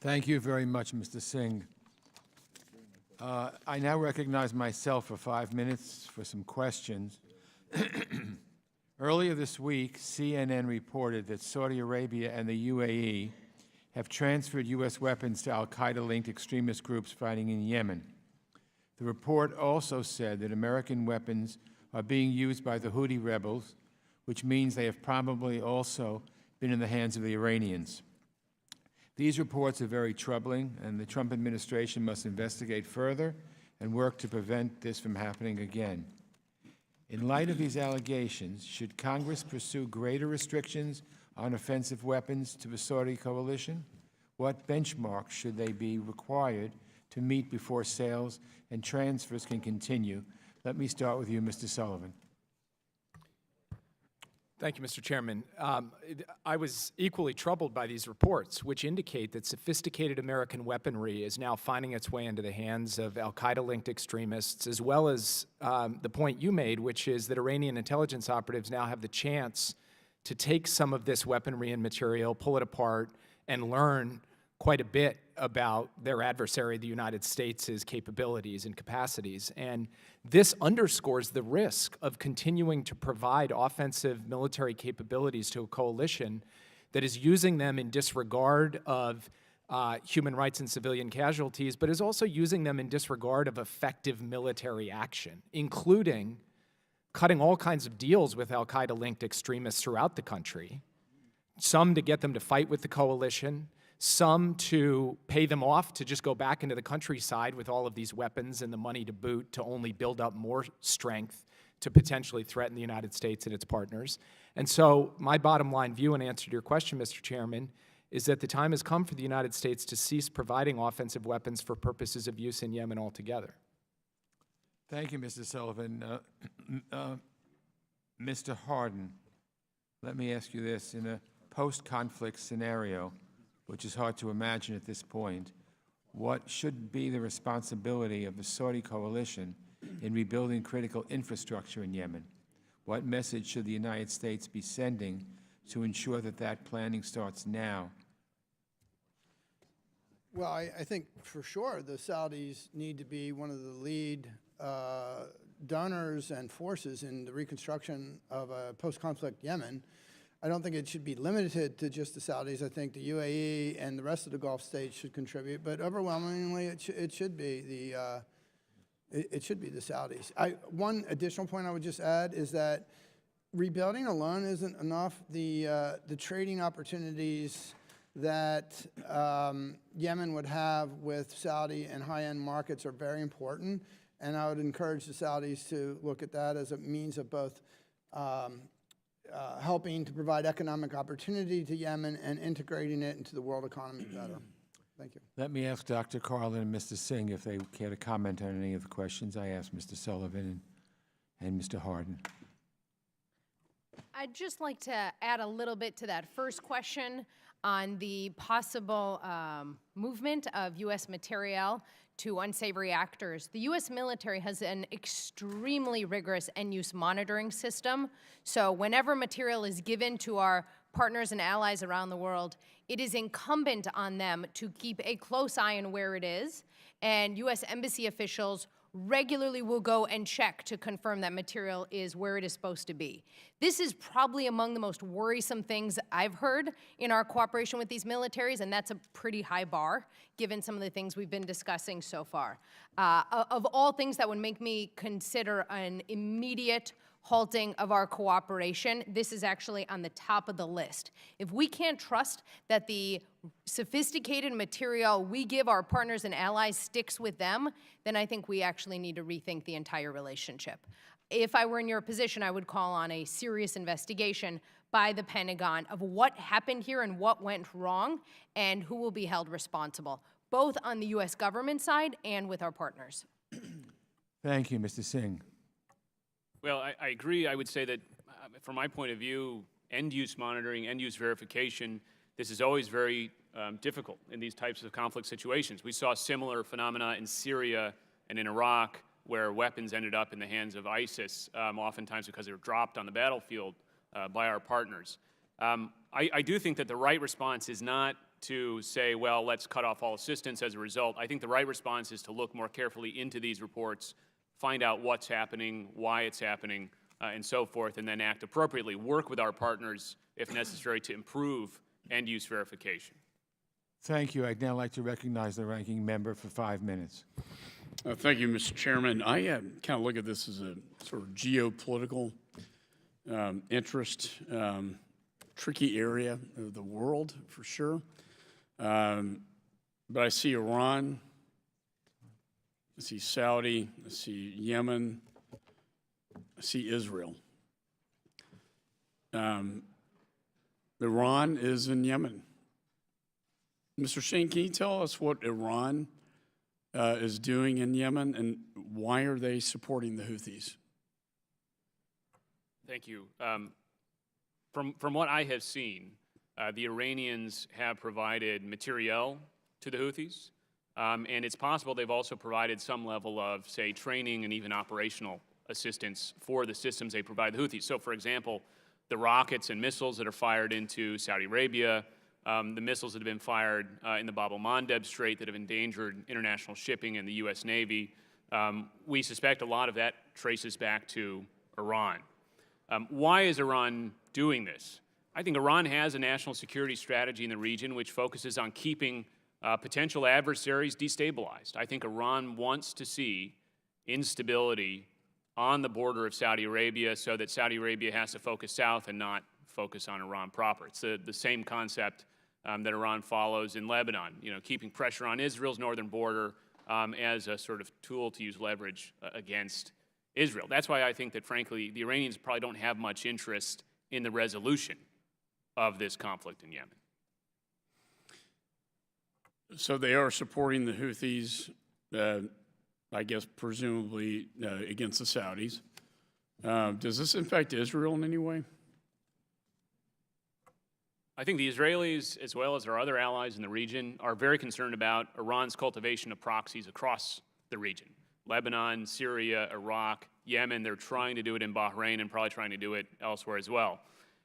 Thank you very much, Mr. Singh. I now recognize myself for 5 minutes for some questions. Earlier this week, CNN reported that Saudi Arabia and the UAE have transferred U.S. weapons to al-Qaeda-linked extremist groups fighting in Yemen. The report also said that American weapons are being used by the Houthi rebels, which means they have probably also been in the hands of the Iranians. These reports are very troubling, and the Trump administration must investigate further and work to prevent this from happening again. In light of these allegations, should Congress pursue greater restrictions on offensive weapons to the Saudi coalition? What benchmarks should they be required to meet before sales and transfers can continue? Let me start with you, Mr. Sullivan. Thank you, Mr. Chairman. I was equally troubled by these reports, which indicate that sophisticated American weaponry is now finding its way into the hands of al-Qaeda-linked extremists, as well as the point you made, which is that Iranian intelligence operatives now have the chance to take some of this weaponry and material, pull it apart, and learn quite a bit about their adversary, the United States' capabilities and capacities. And this underscores the risk of continuing to provide offensive military capabilities to a coalition that is using them in disregard of human rights and civilian casualties, but is also using them in disregard of effective military action, including cutting all kinds of deals with al-Qaeda-linked extremists throughout the country, some to get them to fight with the coalition, some to pay them off to just go back into the countryside with all of these weapons and the money to boot to only build up more strength to potentially threaten the United States and its partners. And so my bottom line view in answer to your question, Mr. Chairman, is that the time has come for the United States to cease providing offensive weapons for purposes of use in Yemen altogether. Thank you, Mr. Sullivan. Mr. Hardin, let me ask you this. In a post-conflict scenario, which is hard to imagine at this point, what should be the responsibility of the Saudi coalition in rebuilding critical infrastructure in Yemen? What message should the United States be sending to ensure that that planning starts now? Well, I think for sure the Saudis need to be one of the lead donors and forces in the reconstruction of a post-conflict Yemen. I don't think it should be limited to just the Saudis. I think the UAE and the rest of the Gulf states should contribute, but overwhelmingly it should be the Saudis. One additional point I would just add is that rebuilding alone isn't enough. The trading opportunities that Yemen would have with Saudi and high-end markets are very important, and I would encourage the Saudis to look at that as a means of both helping to provide economic opportunity to Yemen and integrating it into the world economy better. Thank you. Let me ask Dr. Carlin and Mr. Singh if they care to comment on any of the questions I asked Mr. Sullivan and Mr. Hardin. I'd just like to add a little bit to that first question on the possible movement of U.S. materiel to unsavory actors. The U.S. military has an extremely rigorous end-use monitoring system. So whenever material is given to our partners and allies around the world, it is incumbent on them to keep a close eye on where it is. And U.S. embassy officials regularly will go and check to confirm that material is where it is supposed to be. This is probably among the most worrisome things I've heard in our cooperation with these militaries, and that's a pretty high bar, given some of the things we've been discussing so far. Of all things that would make me consider an immediate halting of our cooperation, this is actually on the top of the list. If we can't trust that the sophisticated material we give our partners and allies sticks with them, then I think we actually need to rethink the entire relationship. If I were in your position, I would call on a serious investigation by the Pentagon of what happened here and what went wrong and who will be held responsible, both on the U.S. government side and with our partners. Thank you, Mr. Singh. Well, I agree. I would say that from my point of view, end-use monitoring, end-use verification, this is always very difficult in these types of conflict situations. We saw similar phenomena in Syria and in Iraq where weapons ended up in the hands of ISIS, oftentimes because they were dropped on the battlefield by our partners. I do think that the right response is not to say, well, let's cut off all assistance as a result. I think the right response is to look more carefully into these reports, find out what's happening, why it's happening, and so forth, and then act appropriately. Work with our partners, if necessary, to improve end-use verification. Thank you. I'd now like to recognize the ranking member for 5 minutes. Thank you, Mr. Chairman. I kind of look at this as a sort of geopolitical interest, tricky area of the world, for sure. But I see Iran, I see Saudi, I see Yemen, see Israel. Iran is in Yemen. Mr. Singh, can you tell us what Iran is doing in Yemen, and why are they supporting the Houthis? Thank you. From what I have seen, the Iranians have provided materiel to the Houthis, and it's possible they've also provided some level of, say, training and even operational assistance for the systems they provide the Houthis. So, for example, the rockets and missiles that are fired into Saudi Arabia, the missiles that have been fired in the Bab el-Mandeb Strait that have endangered international shipping and the U.S. Navy, we suspect a lot of that traces back to Iran. Why is Iran doing this? I think Iran has a national security strategy in the region which focuses on keeping potential adversaries destabilized. I think Iran wants to see instability on the border of Saudi Arabia so that Saudi Arabia has to focus south and not focus on Iran proper. It's the same concept that Iran follows in Lebanon, keeping pressure on Israel's northern border as a sort of tool to use leverage against Israel. That's why I think that, frankly, the Iranians probably don't have much interest in the resolution of this conflict in Yemen. So they are supporting the Houthis, I guess, presumably against the Saudis. Does this affect Israel in any way? I think the Israelis, as well as our other allies in the region, are very concerned about Iran's cultivation of proxies across the region. Lebanon, Syria, Iraq, Yemen, they're trying to do it in Bahrain and probably trying to do it elsewhere as well.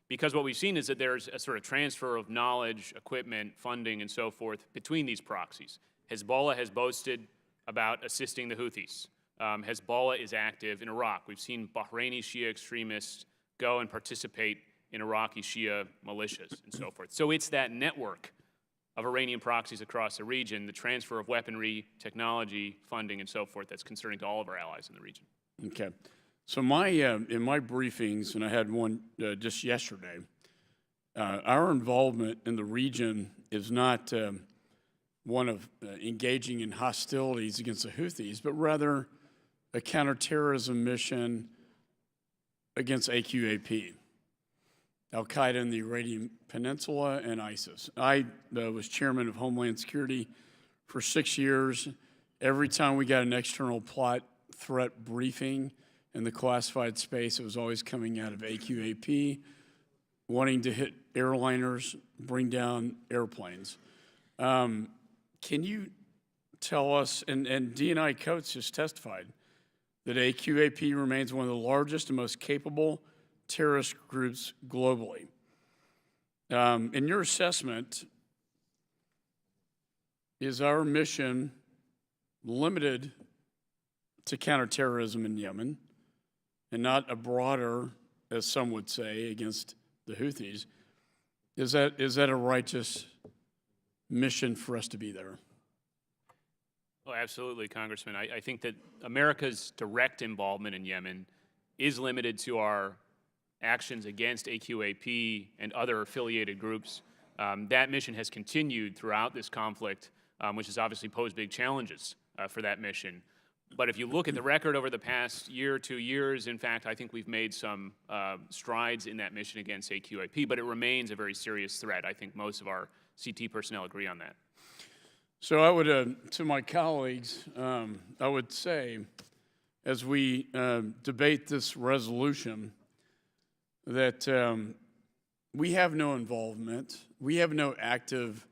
Because what we've seen is that there's a sort of transfer of knowledge, equipment, funding, and so forth between these proxies. Hezbollah has boasted about assisting the Houthis. Hezbollah is active in Iraq. We've seen Bahraini Shia extremists go and participate in Iraqi Shia militias and so forth. So it's that network of Iranian proxies across the region, the transfer of weaponry, technology, funding, and so forth that's concerning to all of our allies in the region. Okay. So in my briefings, and I had one just yesterday, our involvement in the region is not one of engaging in hostilities against the Houthis, but rather a counterterrorism mission against AQAP, Al-Qaeda in the Arabian Peninsula, and ISIS. I was chairman of Homeland Security for 6 years. Every time we got an external plot threat briefing in the classified space, it was always coming out of AQAP, wanting to hit airliners, bring down airplanes. Can you tell us, and DNI Coates just testified, that AQAP remains one of the largest and most capable terrorist groups globally. In your assessment, is our mission limited to counterterrorism in Yemen and not a broader, as some would say, against the Houthis? Is that a righteous mission for us to be there? Well, absolutely, Congressman. I think that America's direct involvement in Yemen is limited to our actions against AQAP and other affiliated groups. That mission has continued throughout this conflict, which has obviously posed big challenges for that mission. But if you look at the record over the past year, 2 years, in fact, I think we've made some strides in that mission against AQAP, but it remains a very serious threat. I think most of our CT personnel agree on that. So I would, to my colleagues, I would say, as we debate this resolution, that we have no involvement, we have no active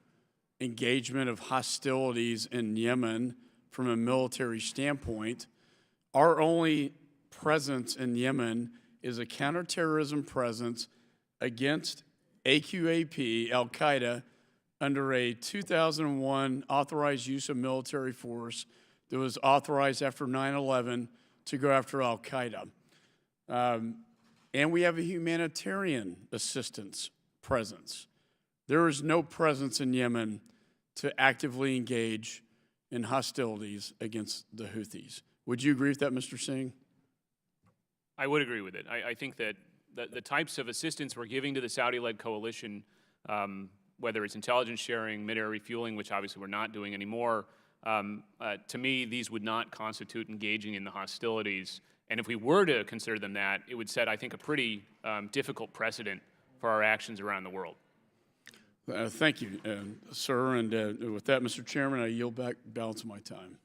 engagement of hostilities in Yemen from a military standpoint. Our only presence in Yemen is a counterterrorism presence against AQAP, Al-Qaeda, under a 2001 authorized use of military force that was authorized after 9/11 to go after Al-Qaeda. And we have a humanitarian assistance presence. There is no presence in Yemen to actively engage in hostilities against the Houthis. Would you agree with that, Mr. Singh? I would agree with it. I think that the types of assistance we're giving to the Saudi-led coalition, whether it's intelligence sharing, mid-air refueling, which obviously we're not doing anymore, to me, these would not constitute engaging in the hostilities. And if we were to consider them that, it would set, I think, a pretty difficult precedent for our actions around the world. Thank you, sir. And with that, Mr. Chairman, I yield back the balance of my time.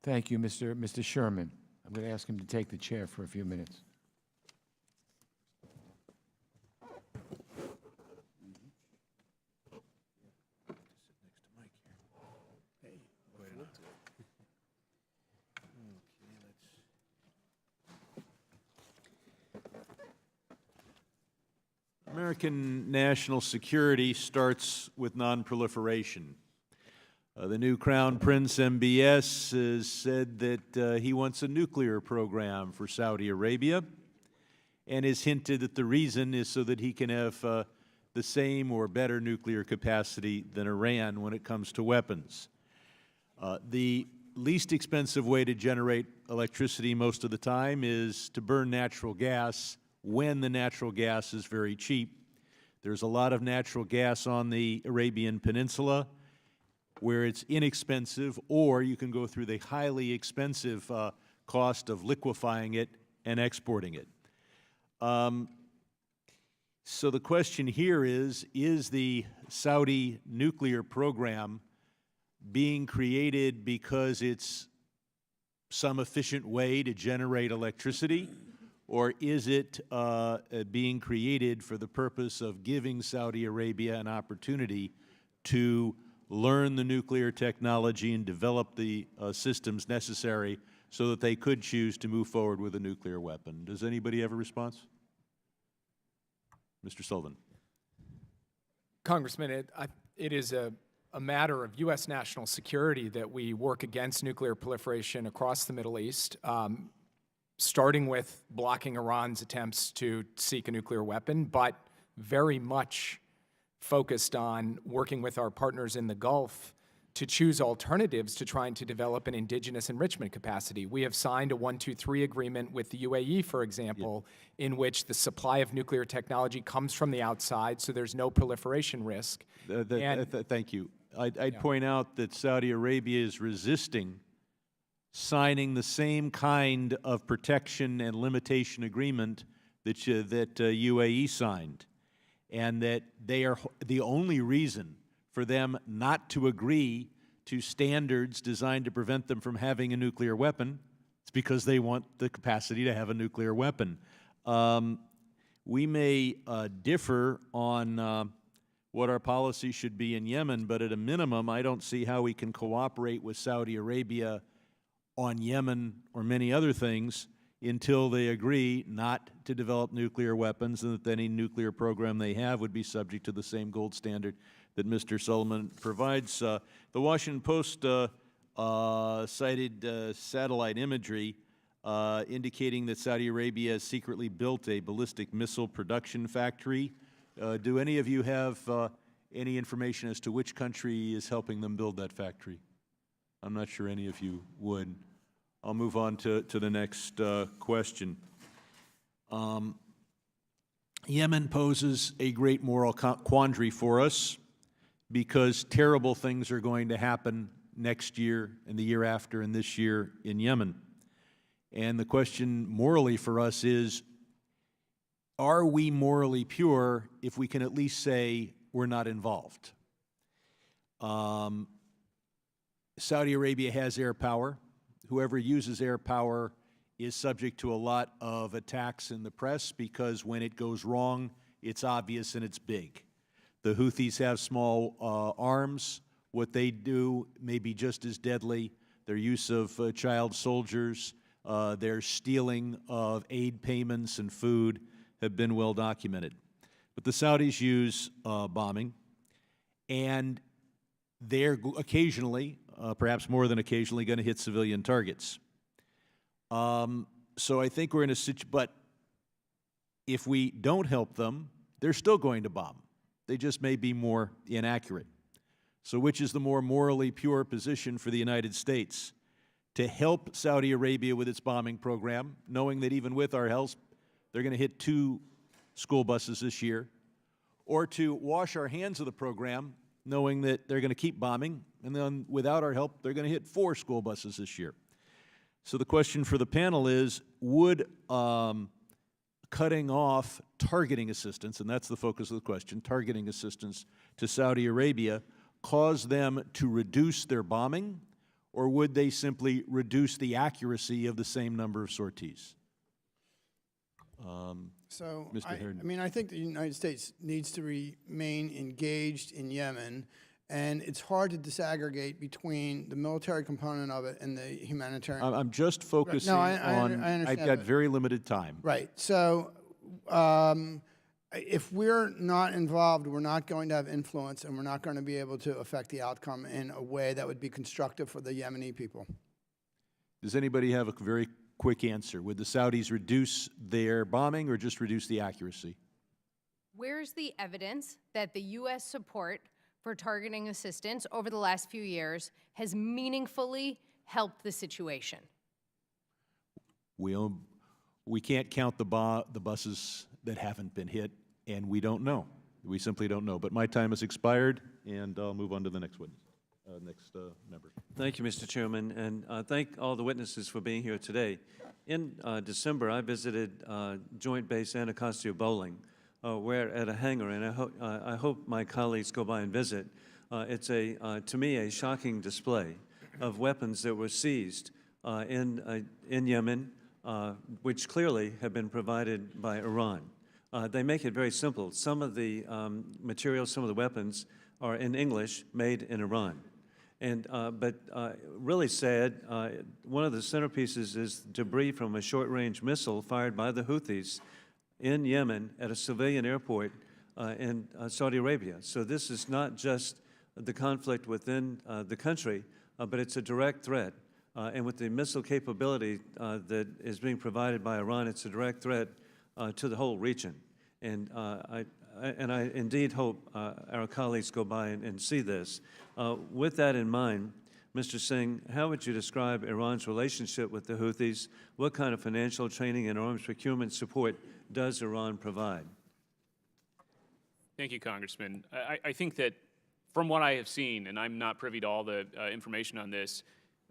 Thank you, Mr. Sherman. I'm going to ask him to take the chair for a few minutes. American national security starts with non-proliferation. The new Crown Prince MBS has said that he wants a nuclear program for Saudi Arabia and has hinted that the reason is so that he can have the same or better nuclear capacity than Iran when it comes to weapons. The least expensive way to generate electricity most of the time is to burn natural gas when the natural gas is very cheap. There's a lot of natural gas on the Arabian Peninsula where it's inexpensive, or you can go through the highly expensive cost of liquefying it and exporting it. So the question here is the Saudi nuclear program being created because it's some efficient way to generate electricity, or is it being created for the purpose of giving Saudi Arabia an opportunity to learn the nuclear technology and develop the systems necessary so that they could choose to move forward with a nuclear weapon? Does anybody have a response? Mr. Sullivan. Congressman, it is a matter of U.S. national security that we work against nuclear proliferation across the Middle East, starting with blocking Iran's attempts to seek a nuclear weapon, but very much focused on working with our partners in the Gulf to choose alternatives to trying to develop an indigenous enrichment capacity. We have signed a 1-2-3 agreement with the UAE, for example, in which the supply of nuclear technology comes from the outside, so there's no proliferation risk. Thank you. I'd point out that Saudi Arabia is resisting signing the same kind of protection and limitation agreement that UAE signed, and that they are the only reason for them not to agree to standards designed to prevent them from having a nuclear weapon. It's because they want the capacity to have a nuclear weapon. We may differ on what our policy should be in Yemen, but at a minimum, I don't see how we can cooperate with Saudi Arabia on Yemen or many other things until they agree not to develop nuclear weapons, and that any nuclear program they have would be subject to the same gold standard that Mr. Sullivan provides. The Washington Post cited satellite imagery indicating that Saudi Arabia has secretly built a ballistic missile production factory. Do any of you have any information as to which country is helping them build that factory? I'm not sure any of you would. I'll move on to the next question. Yemen poses a great moral quandary for us because terrible things are going to happen next year and the year after and this year in Yemen. And the question morally for us is, are we morally pure if we can at least say we're not involved? Saudi Arabia has air power. Whoever uses air power is subject to a lot of attacks in the press because when it goes wrong, it's obvious and it's big. The Houthis have small arms. What they do may be just as deadly. Their use of child soldiers, their stealing of aid payments and food have been well documented. But the Saudis use bombing, and they're occasionally, perhaps more than occasionally, going to hit civilian targets. So I think we're in a situation, but if we don't help them, they're still going to bomb. They just may be more inaccurate. So which is the more morally pure position for the United States? To help Saudi Arabia with its bombing program, knowing that even with our help, they're going to hit 2 school buses this year, or to wash our hands of the program knowing that they're going to keep bombing, and then without our help, they're going to hit 4 school buses this year. So the question for the panel is, would cutting off targeting assistance, and that's the focus of the question, targeting assistance to Saudi Arabia, cause them to reduce their bombing, or would they simply reduce the accuracy of the same number of sorties? So, Mr. Harden. I mean, I think the United States needs to remain engaged in Yemen, and it's hard to disaggregate between the military component of it and the humanitarian. I'm just focusing No, I on, understand I've got that. very limited time. Right. So, if we're not involved, we're not going to have influence, and we're not going to be able to affect the outcome in a way that would be constructive for the Yemeni people. Does anybody have a very quick answer? Would the Saudis reduce their bombing or just reduce the accuracy? Where's the evidence that the U.S. support for targeting assistance over the last few years has meaningfully helped the situation? We can't count the buses that haven't been hit, and we don't know. We simply don't know. But my time has expired, and I'll move on to the next witness. Next member. Thank you, Mr. Chairman, and thank all the witnesses for being here today. In December, I visited Joint Base Anacostia Bowling. We're at a hangar, and I hope my colleagues go by and visit. It's to me, a shocking display of weapons that were seized in Yemen, which clearly have been provided by Iran. They make it very simple. Some of the materials, some of the weapons are in English, made in Iran. But really sad, one of the centerpieces is debris from a short-range missile fired by the Houthis in Yemen at a civilian airport in Saudi Arabia. So this is not just the conflict within the country, but it's a direct threat. And with the missile capability that is being provided by Iran, it's a direct threat to the whole region. And I indeed hope our colleagues go by and see this. With that in mind, Mr. Singh, how would you describe Iran's relationship with the Houthis? What kind of financial training and arms procurement support does Iran provide? Thank you, Congressman. I think that from what I have seen, and I'm not privy to all the information on this,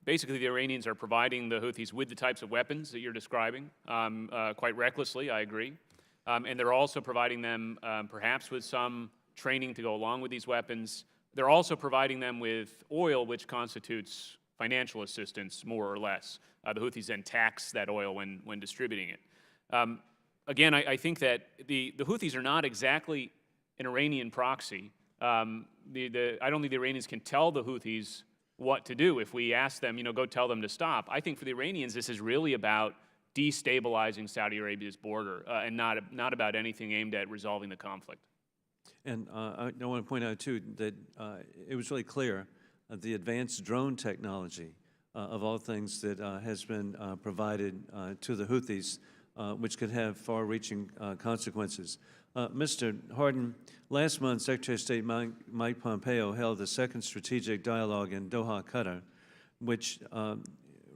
basically the Iranians are providing the Houthis with the types of weapons that you're describing, quite recklessly, I agree. And they're also providing them perhaps with some training to go along with these weapons. They're also providing them with oil, which constitutes financial assistance, more or less. The Houthis then tax that oil when distributing it. Again, I think that the Houthis are not exactly an Iranian proxy. I don't think the Iranians can tell the Houthis what to do. If we ask them, go tell them to stop. I think for the Iranians, this is really about destabilizing Saudi Arabia's border and not about anything aimed at resolving the conflict. And I want to point out, too, that it was really clear the advanced drone technology, of all things, that has been provided to the Houthis, which could have far-reaching consequences. Mr. Harden, last month, Secretary of State Mike Pompeo held the second strategic dialogue in Doha, Qatar, which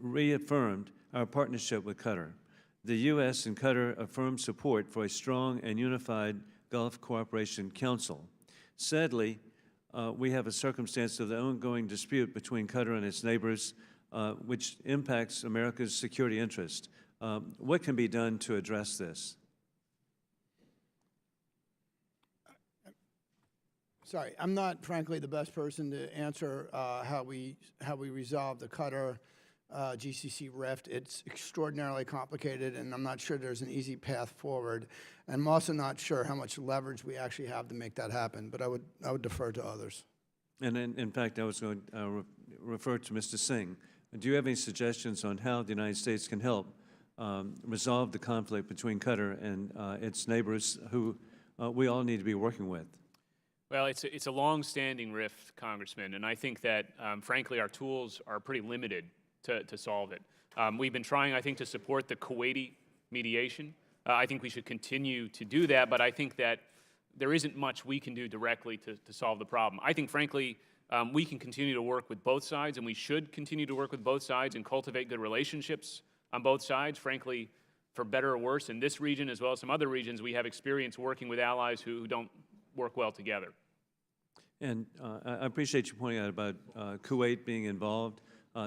reaffirmed our partnership with Qatar. The U.S. and Qatar affirmed support for a strong and unified Gulf Cooperation Council. Sadly, we have a circumstance of the ongoing dispute between Qatar and its neighbors, which impacts America's security interest. What can be done to address this? Sorry, I'm not, frankly, the best person to answer how we resolve the Qatar GCC rift. It's extraordinarily complicated, and I'm not sure there's an easy path forward. And I'm also not sure how much leverage we actually have to make that happen, but I would defer to others. And in fact, I was going to refer to Mr. Singh. Do you have any suggestions on how the United States can help resolve the conflict between Qatar and its neighbors who we all need to be working with? Well, it's a long-standing rift, Congressman, and I think that, frankly, our tools are pretty limited to solve it. We've been trying, I think, to support the Kuwaiti mediation. I think we should continue to do that, but I think that there isn't much we can do directly to solve the problem. I think, frankly, we can continue to work with both sides, and we should continue to work with both sides and cultivate good relationships on both sides. Frankly, for better or worse, in this region as well as some other regions, we have experience working with allies who don't work well together. And I appreciate you pointing out about Kuwait being involved.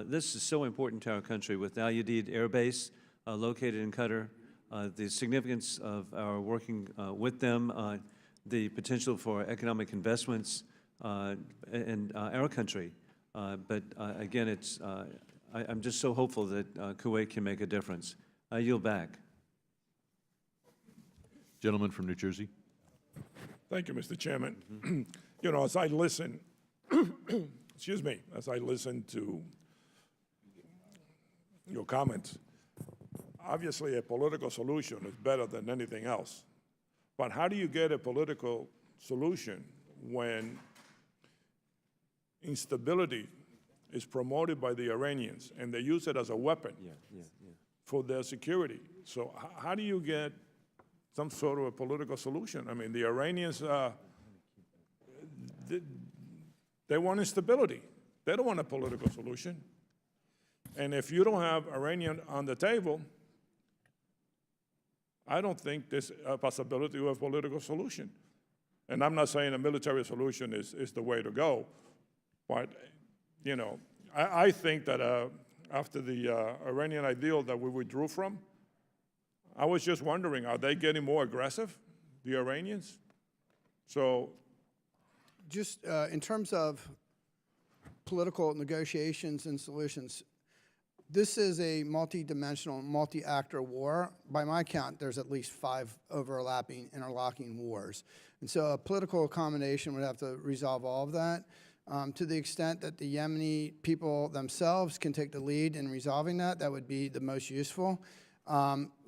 This is so important to our country with the Al-Udeid Air Base located in Qatar, the significance of our working with them, the potential for economic investments in our country. But again, I'm just so hopeful that Kuwait can make a difference. I yield back. Gentleman from New Jersey. Thank you, Mr. Chairman. You know, as I listen, excuse me, as I listen to your comments, obviously a political solution is better than anything else. But how do you get a political solution when instability is promoted by the Iranians and they use it as a weapon for their security? So how do you get some sort of a political solution? I mean, the Iranians, they want instability. They don't want a political solution. And if you don't have Iranian on the table, I don't think there's a possibility of a political solution. And I'm not saying a military solution is the way to go, but, you know, I think that after the Iranian ideal that we withdrew from, I was just wondering, are they getting more aggressive, the Iranians? So, Just in terms of political negotiations and solutions, this is a multi-dimensional, multi-actor war. By my count, there's at least 5 overlapping, interlocking wars. And so a political accommodation would have to resolve all of that. To the extent that the Yemeni people themselves can take the lead in resolving that, that would be the most useful.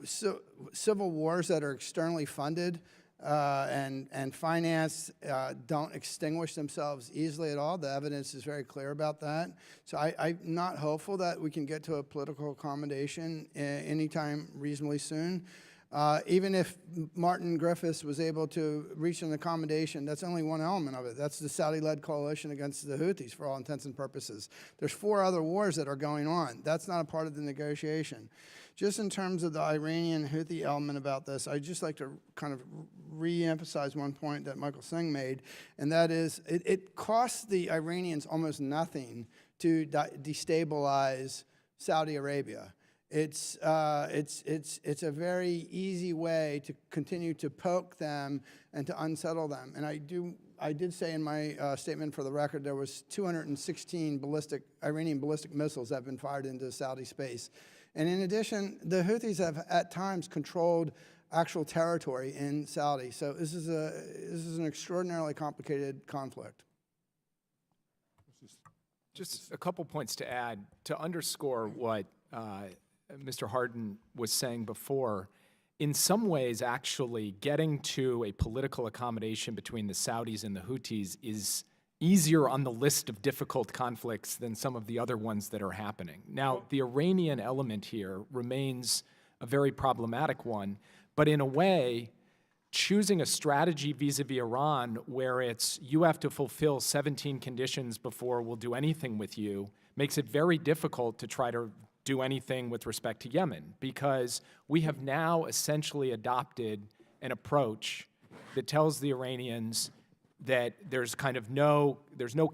So civil wars that are externally funded and financed don't extinguish themselves easily at all. The evidence is very clear about that. So I'm not hopeful that we can get to a political accommodation anytime reasonably soon. Even if Martin Griffiths was able to reach an accommodation, that's only one element of it. That's the Saudi-led coalition against the Houthis for all intents and purposes. There's 4 other wars that are going on. That's not a part of the negotiation. Just in terms of the Iranian Houthi element about this, I'd just like to kind of re-emphasize one point that Michael Singh made, and that is it costs the Iranians almost nothing to destabilize Saudi Arabia. It's a very easy way to continue to poke them and to unsettle them. And I did say in my statement for the record there was 216 Iranian ballistic missiles that have been fired into Saudi space. And in addition, the Houthis have at times controlled actual territory in Saudi. So this is an extraordinarily complicated conflict. Just a couple points to add to underscore what Mr. Hardin was saying before. In some ways, actually, getting to a political accommodation between the Saudis and the Houthis is easier on the list of difficult conflicts than some of the other ones that are happening. Now, the Iranian element here remains a very problematic one, but in a way, choosing a strategy vis-a-vis Iran where it's you have to fulfill 17 conditions before we'll do anything with you makes it very difficult to try to do anything with respect to Yemen, because we have now essentially adopted an approach that tells the Iranians that there's kind of no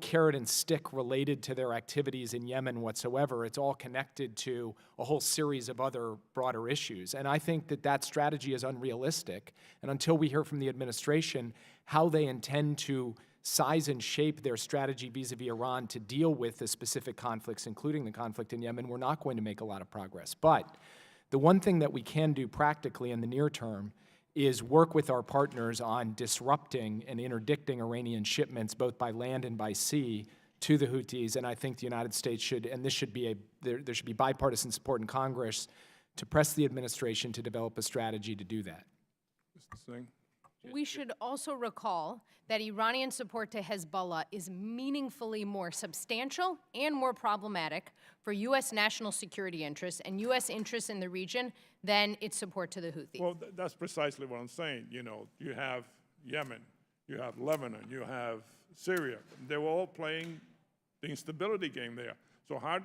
carrot and stick related to their activities in Yemen whatsoever. It's all connected to a whole series of other broader issues. And I think that that strategy is unrealistic. And until we hear from the administration how they intend to size and shape their strategy vis-a-vis Iran to deal with the specific conflicts, including the conflict in Yemen, we're not going to make a lot of progress. But the one thing that we can do practically in the near term is work with our partners on disrupting and interdicting Iranian shipments, both by land and by sea, to the Houthis. And I think the United States should, and this should be there should be bipartisan support in Congress to press the administration to develop a strategy to do that. Mr. Singh? We should also recall that Iranian support to Hezbollah is meaningfully more substantial and more problematic for U.S. national security interests and U.S. interests in the region than its support to the Houthis. Well, that's precisely what I'm saying. You know, you have Yemen, you have Lebanon, you have Syria. They were all playing the instability game there. So how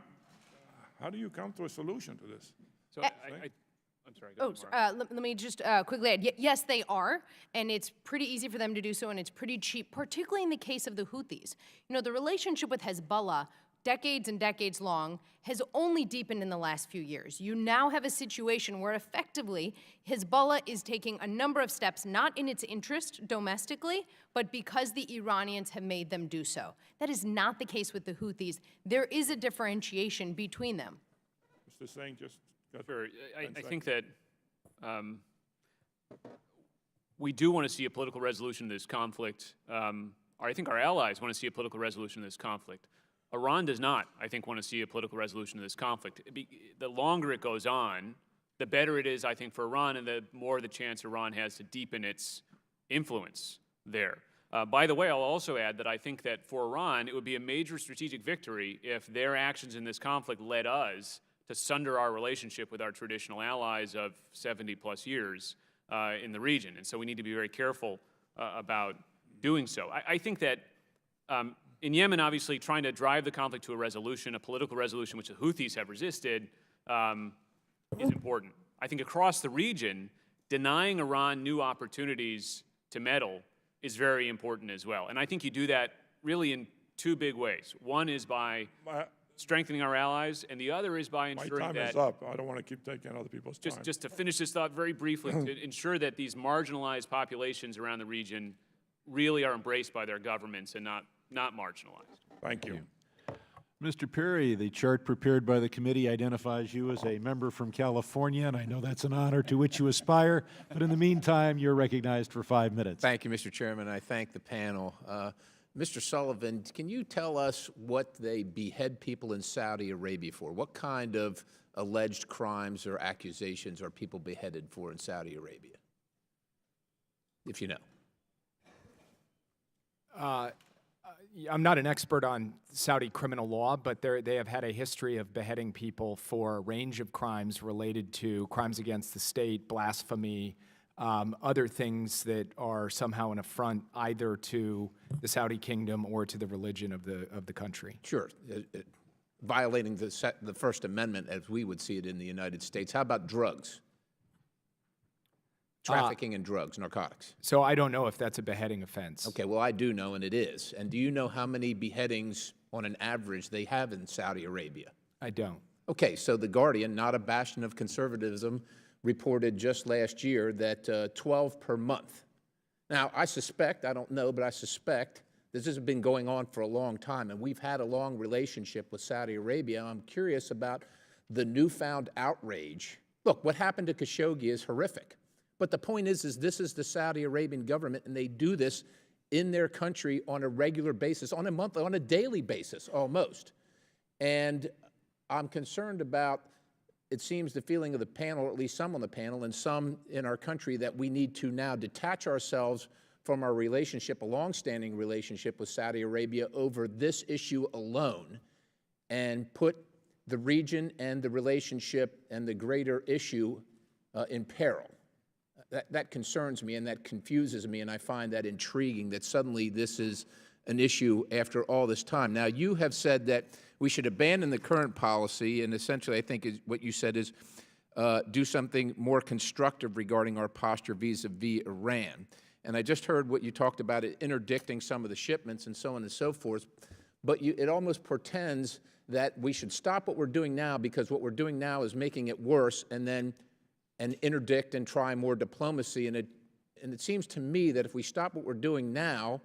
do you come to a solution to this? So I'm sorry. Go Oh, ahead, Maura. let me just quickly add. Yes, they are, and it's pretty easy for them to do so, and it's pretty cheap, particularly in the case of the Houthis. You know, the relationship with Hezbollah, decades and decades long, has only deepened in the last few years. You now have a situation where effectively Hezbollah is taking a number of steps, not in its interest domestically, but because the Iranians have made them do so. That is not the case with the Houthis. There is a differentiation between them. Mr. Singh, just got Sure. 10 I think that we do want to see a political resolution to this conflict. I think our allies want to see a political resolution to this conflict. Iran does not, I think, want to see a political resolution to this conflict. The longer it goes on, the better it is, I think, for Iran, and the more the chance Iran has to deepen its influence there. By the way, I'll also add that I think that for Iran, it would be a major strategic victory if their actions in this conflict led us to sunder our relationship with our traditional allies of 70-plus years in the region. And so we need to be very careful about doing so. I think that in Yemen, obviously, trying to drive the conflict to a resolution, a political resolution, which the Houthis have resisted, is important. I think across the region, denying Iran new opportunities to meddle is very important as well. And I think you do that really in two big ways. One is by strengthening our allies, and the other is by ensuring my time that— is up. I don't want to keep taking other people's time. Just to finish this thought very briefly, to ensure that these marginalized populations around the region really are embraced by their governments and not marginalized. Thank you. Mr. Perry, the chart prepared by the committee identifies you as a member from California, and I know that's an honor to which you aspire. But in the meantime, you're recognized for 5 minutes. Thank you, Mr. Chairman. I thank the panel. Mr. Sullivan, can you tell us what they behead people in Saudi Arabia for? What kind of alleged crimes or accusations are people beheaded for in Saudi Arabia, if you know? I'm not an expert on Saudi criminal law, but they have had a history of beheading people for a range of crimes related to crimes against the state, blasphemy, other things that are somehow an affront either to the Saudi kingdom or to the religion of the country. Sure. Violating the First Amendment as we would see it in the United States. How about drugs? Trafficking in drugs, narcotics. So I don't know if that's a beheading offense. Okay, well, I do know, and it is. And do you know how many beheadings on an average they have in Saudi Arabia? I don't. Okay, so The Guardian, not a bastion of conservatism, reported just last year that 12 per month. Now, I suspect, I don't know, but I suspect this has been going on for a long time, and we've had a long relationship with Saudi Arabia. I'm curious about the newfound outrage. Look, what happened to Khashoggi is horrific. But the point is this is the Saudi Arabian government, and they do this in their country on a regular basis, on a daily basis almost. And I'm concerned about, it seems, the feeling of the panel, or at least some on the panel and some in our country, that we need to now detach ourselves from our relationship, a longstanding relationship with Saudi Arabia, over this issue alone, and put the region and the relationship and the greater issue in peril. That concerns me and that confuses me, and I find that intriguing that suddenly this is an issue after all this time. Now, you have said that we should abandon the current policy, and essentially I think what you said is do something more constructive regarding our posture vis-a-vis Iran. And I just heard what you talked about, interdicting some of the shipments and so on and so forth, but it almost portends that we should stop what we're doing now, because what we're doing now is making it worse, and interdict and try more diplomacy. And it seems to me that if we stop what we're doing now,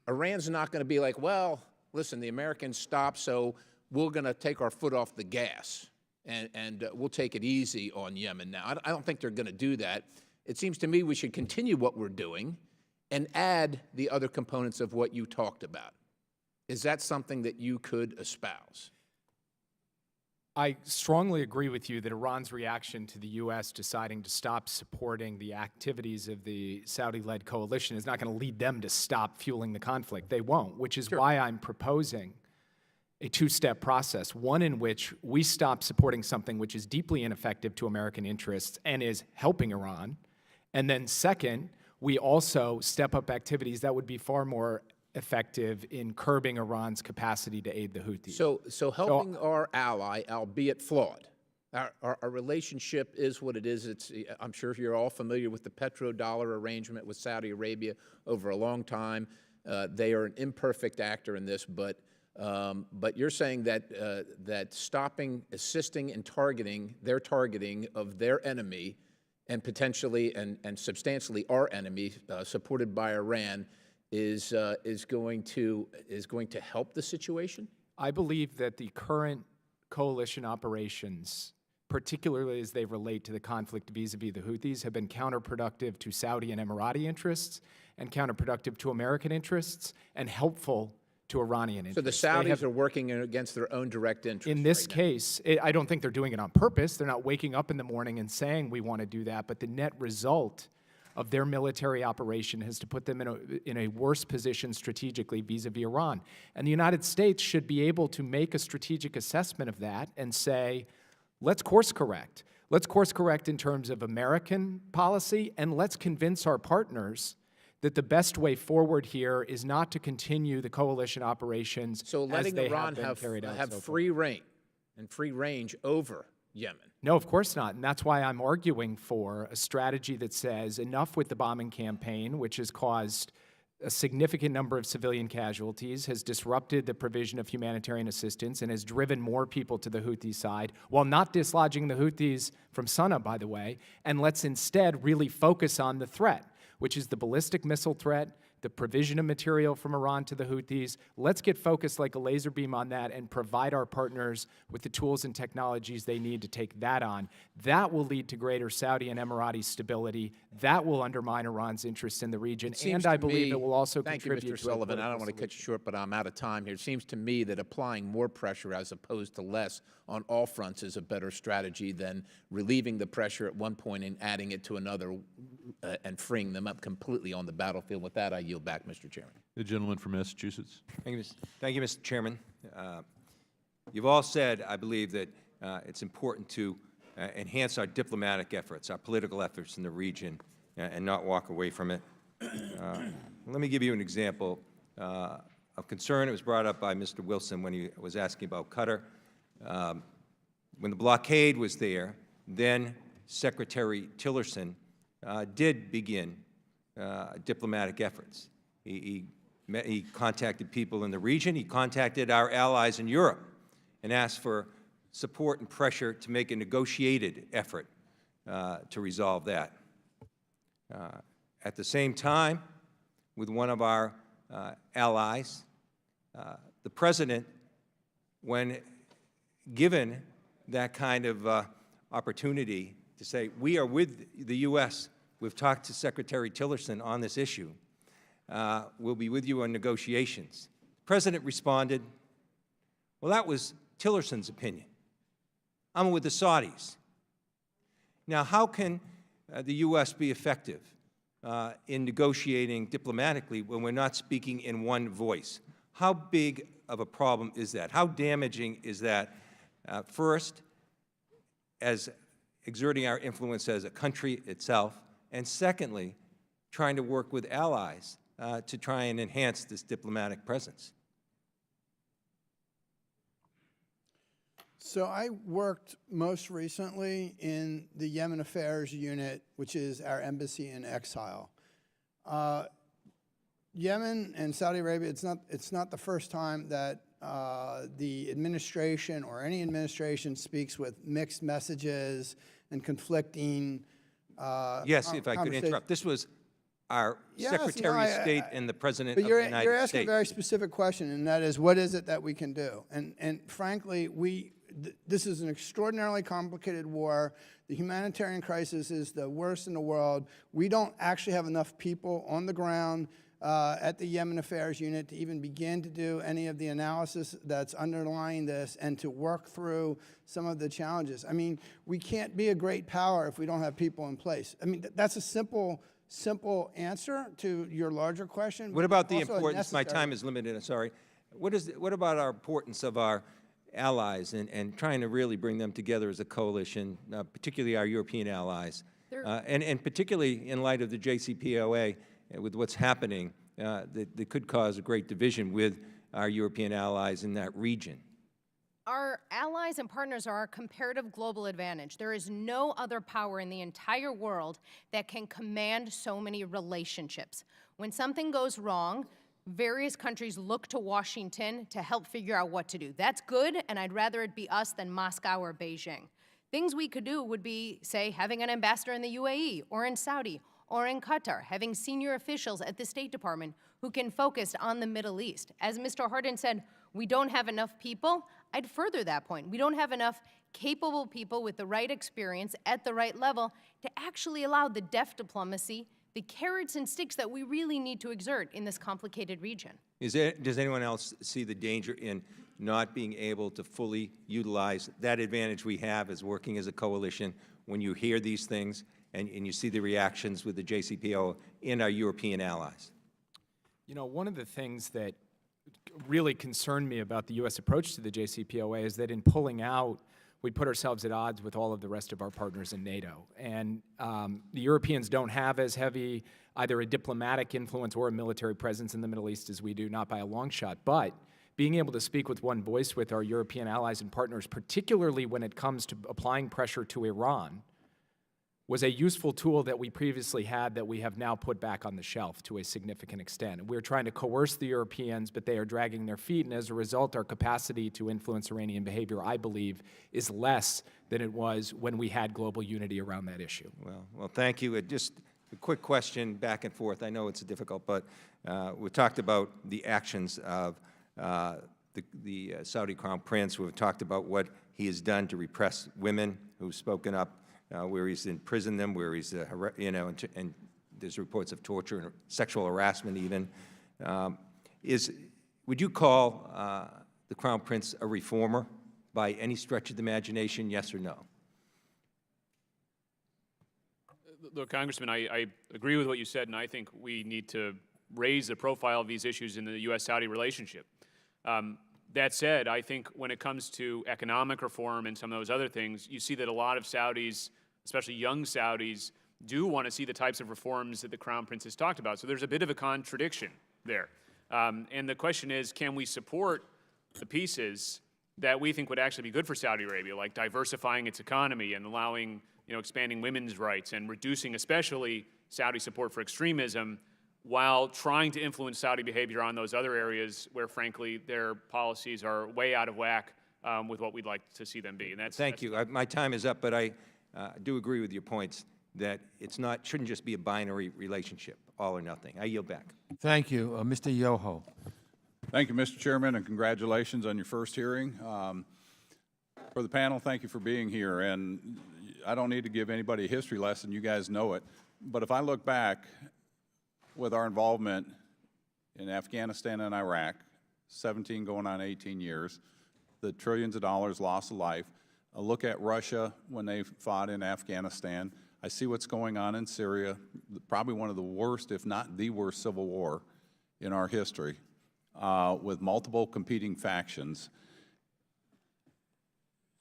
Iran's not going to be like, well, listen, the Americans stopped, so we're going to take our foot off the gas, and we'll take it easy on Yemen now. I don't think they're going to do that. It seems to me we should continue what we're doing and add the other components of what you talked about. Is that something that you could espouse? I strongly agree with you that Iran's reaction to the U.S. deciding to stop supporting the activities of the Saudi-led coalition is not going to lead them to stop fueling the conflict. They won't, which is why I'm proposing a two-step process, one in which we stop supporting something which is deeply ineffective to American interests and is helping Iran, and then second, we also step up activities that would be far more effective in curbing Iran's capacity to aid the Houthis. So helping our ally, albeit flawed, Our relationship is what it is. I'm sure you're all familiar with the petrodollar arrangement with Saudi Arabia over a long time. They are an imperfect actor in this, but you're saying that stopping, assisting, and targeting their targeting of their enemy, and potentially and substantially our enemy, supported by Iran, is going to help the situation? I believe that the current coalition operations, particularly as they relate to the conflict vis-a-vis the Houthis, have been counterproductive to Saudi and Emirati interests and counterproductive to American interests and helpful to Iranian interests. So the Saudis are working against their own direct interests. In this case, I don't think they're doing it on purpose. They're not waking up in the morning and saying we want to do that, but the net result of their military operation has to put them in a worse position strategically vis-a-vis Iran. And the United States should be able to make a strategic assessment of that and say, let's course correct. Let's course correct in terms of American policy, and let's convince our partners that the best way forward here is not to continue the coalition operations So letting as they Iran have carried out have so far. free reign and free range over Yemen. No, of course not. And that's why I'm arguing for a strategy that says enough with the bombing campaign, which has caused a significant number of civilian casualties, has disrupted the provision of humanitarian assistance, and has driven more people to the Houthi side, while not dislodging the Houthis from Sana'a, by the way. And let's instead really focus on the threat, which is the ballistic missile threat, the provision of material from Iran to the Houthis. Let's get focused like a laser beam on that and provide our partners with the tools and technologies they need to take that on. That will lead to greater Saudi and Emirati stability. That will undermine Iran's interest in the region. And I believe it will also contribute Thank you, Mr. to a Sullivan. I don't political want to cut you solution. short, but I'm out of time here. It seems to me that applying more pressure as opposed to less on all fronts is a better strategy than relieving the pressure at one point and adding it to another and freeing them up completely on the battlefield. With that, I yield back, Mr. Chairman. The gentleman from Massachusetts. Thank you, Mr. Chairman. You've all said, I believe, that it's important to enhance our diplomatic efforts, our political efforts in the region, and not walk away from it. Let me give you an example of concern. It was brought up by Mr. Wilson when he was asking about Qatar. When the blockade was there, then Secretary Tillerson did begin diplomatic efforts. He contacted people in the region. He contacted our allies in Europe and asked for support and pressure to make a negotiated effort to resolve that. At the same time, with one of our allies, the President, when given that kind of opportunity to say, we are with the U.S., we've talked to Secretary Tillerson on this issue, we'll be with you on negotiations. The President responded, well, that was Tillerson's opinion. I'm with the Saudis. Now, how can the U.S. be effective in negotiating diplomatically when we're not speaking in one voice? How big of a problem is that? How damaging is that? First, as exerting our influence as a country itself, and secondly, trying to work with allies to try and enhance this diplomatic presence. So I worked most recently in the Yemen Affairs Unit, which is our embassy in exile. Yemen and Saudi Arabia, it's not the first time that the administration or any administration speaks with mixed messages and conflicting Yes, if I could interrupt. This was our Secretary of State and the President of the United States. But you're asking a very specific question, and that is, what is it that we can do? And frankly, this is an extraordinarily complicated war. The humanitarian crisis is the worst in the world. We don't actually have enough people on the ground at the Yemen Affairs Unit to even begin to do any of the analysis that's underlying this and to work through some of the challenges. I mean, we can't be a great power if we don't have people in place. I mean, that's a simple answer to your larger question. What about the importance? My time is limited, I'm sorry. What about our importance of our allies and trying to really bring them together as a coalition, particularly our European allies, and particularly in light of the JCPOA, with what's happening, that could cause a great division with our European allies in that region? Our allies and partners are our comparative global advantage. There is no other power in the entire world that can command so many relationships. When something goes wrong, various countries look to Washington to help figure out what to do. That's good, and I'd rather it be us than Moscow or Beijing. Things we could do would be, say, having an ambassador in the UAE or in Saudi or in Qatar, having senior officials at the State Department who can focus on the Middle East. As Mr. Hardin said, we don't have enough people. I'd further that point. We don't have enough capable people with the right experience at the right level to actually allow the deft diplomacy, the carrots and sticks that we really need to exert in this complicated region. Does anyone else see the danger in not being able to fully utilize that advantage we have as working as a coalition when you hear these things and you see the reactions with the JCPOA in our European allies? You know, one of the things that really concerned me about the U.S. approach to the JCPOA is that in pulling out, we put ourselves at odds with all of the rest of our partners in NATO. And the Europeans don't have as heavy either a diplomatic influence or a military presence in the Middle East as we do, not by a long shot. But being able to speak with one voice with our European allies and partners, particularly when it comes to applying pressure to Iran, was a useful tool that we previously had that we have now put back on the shelf to a significant extent. We're trying to coerce the Europeans, but they are dragging their feet, and as a result, our capacity to influence Iranian behavior, I believe, is less than it was when we had global unity around that issue. Well, thank you. Just a quick question back and forth. I know it's difficult, but we talked about the actions of the Saudi Crown Prince. We've talked about what he has done to repress women who've spoken up, where he's imprisoned them, where he's, and there's reports of torture and sexual harassment even. Would you call the Crown Prince a reformer by any stretch of the imagination, yes or no? Look, Congressman, I agree with what you said, and I think we need to raise the profile of these issues in the U.S.-Saudi relationship. That said, I think when it comes to economic reform and some of those other things, you see that a lot of Saudis, especially young Saudis, do want to see the types of reforms that the Crown Prince has talked about. So there's a bit of a contradiction there. And the question is, can we support the pieces that we think would actually be good for Saudi Arabia, like diversifying its economy and allowing, expanding women's rights and reducing especially Saudi support for extremism, while trying to influence Saudi behavior on those other areas where, frankly, their policies are way out of whack with what we'd like to see them be. And Thank you. My time is up, but I do agree with your points that shouldn't just be a binary relationship, all or nothing. I yield back. Thank you. Mr. Yoho. Thank you, Mr. Chairman, and congratulations on your first hearing. For the panel, thank you for being here. And I don't need to give anybody a history lesson. You guys know it. But if I look back with our involvement in Afghanistan and Iraq, 17 going on 18 years, the trillions of dollars lost of life. I look at Russia when they fought in Afghanistan. I see what's going on in Syria, probably one of the worst, if not the worst, civil war in our history, with multiple competing factions.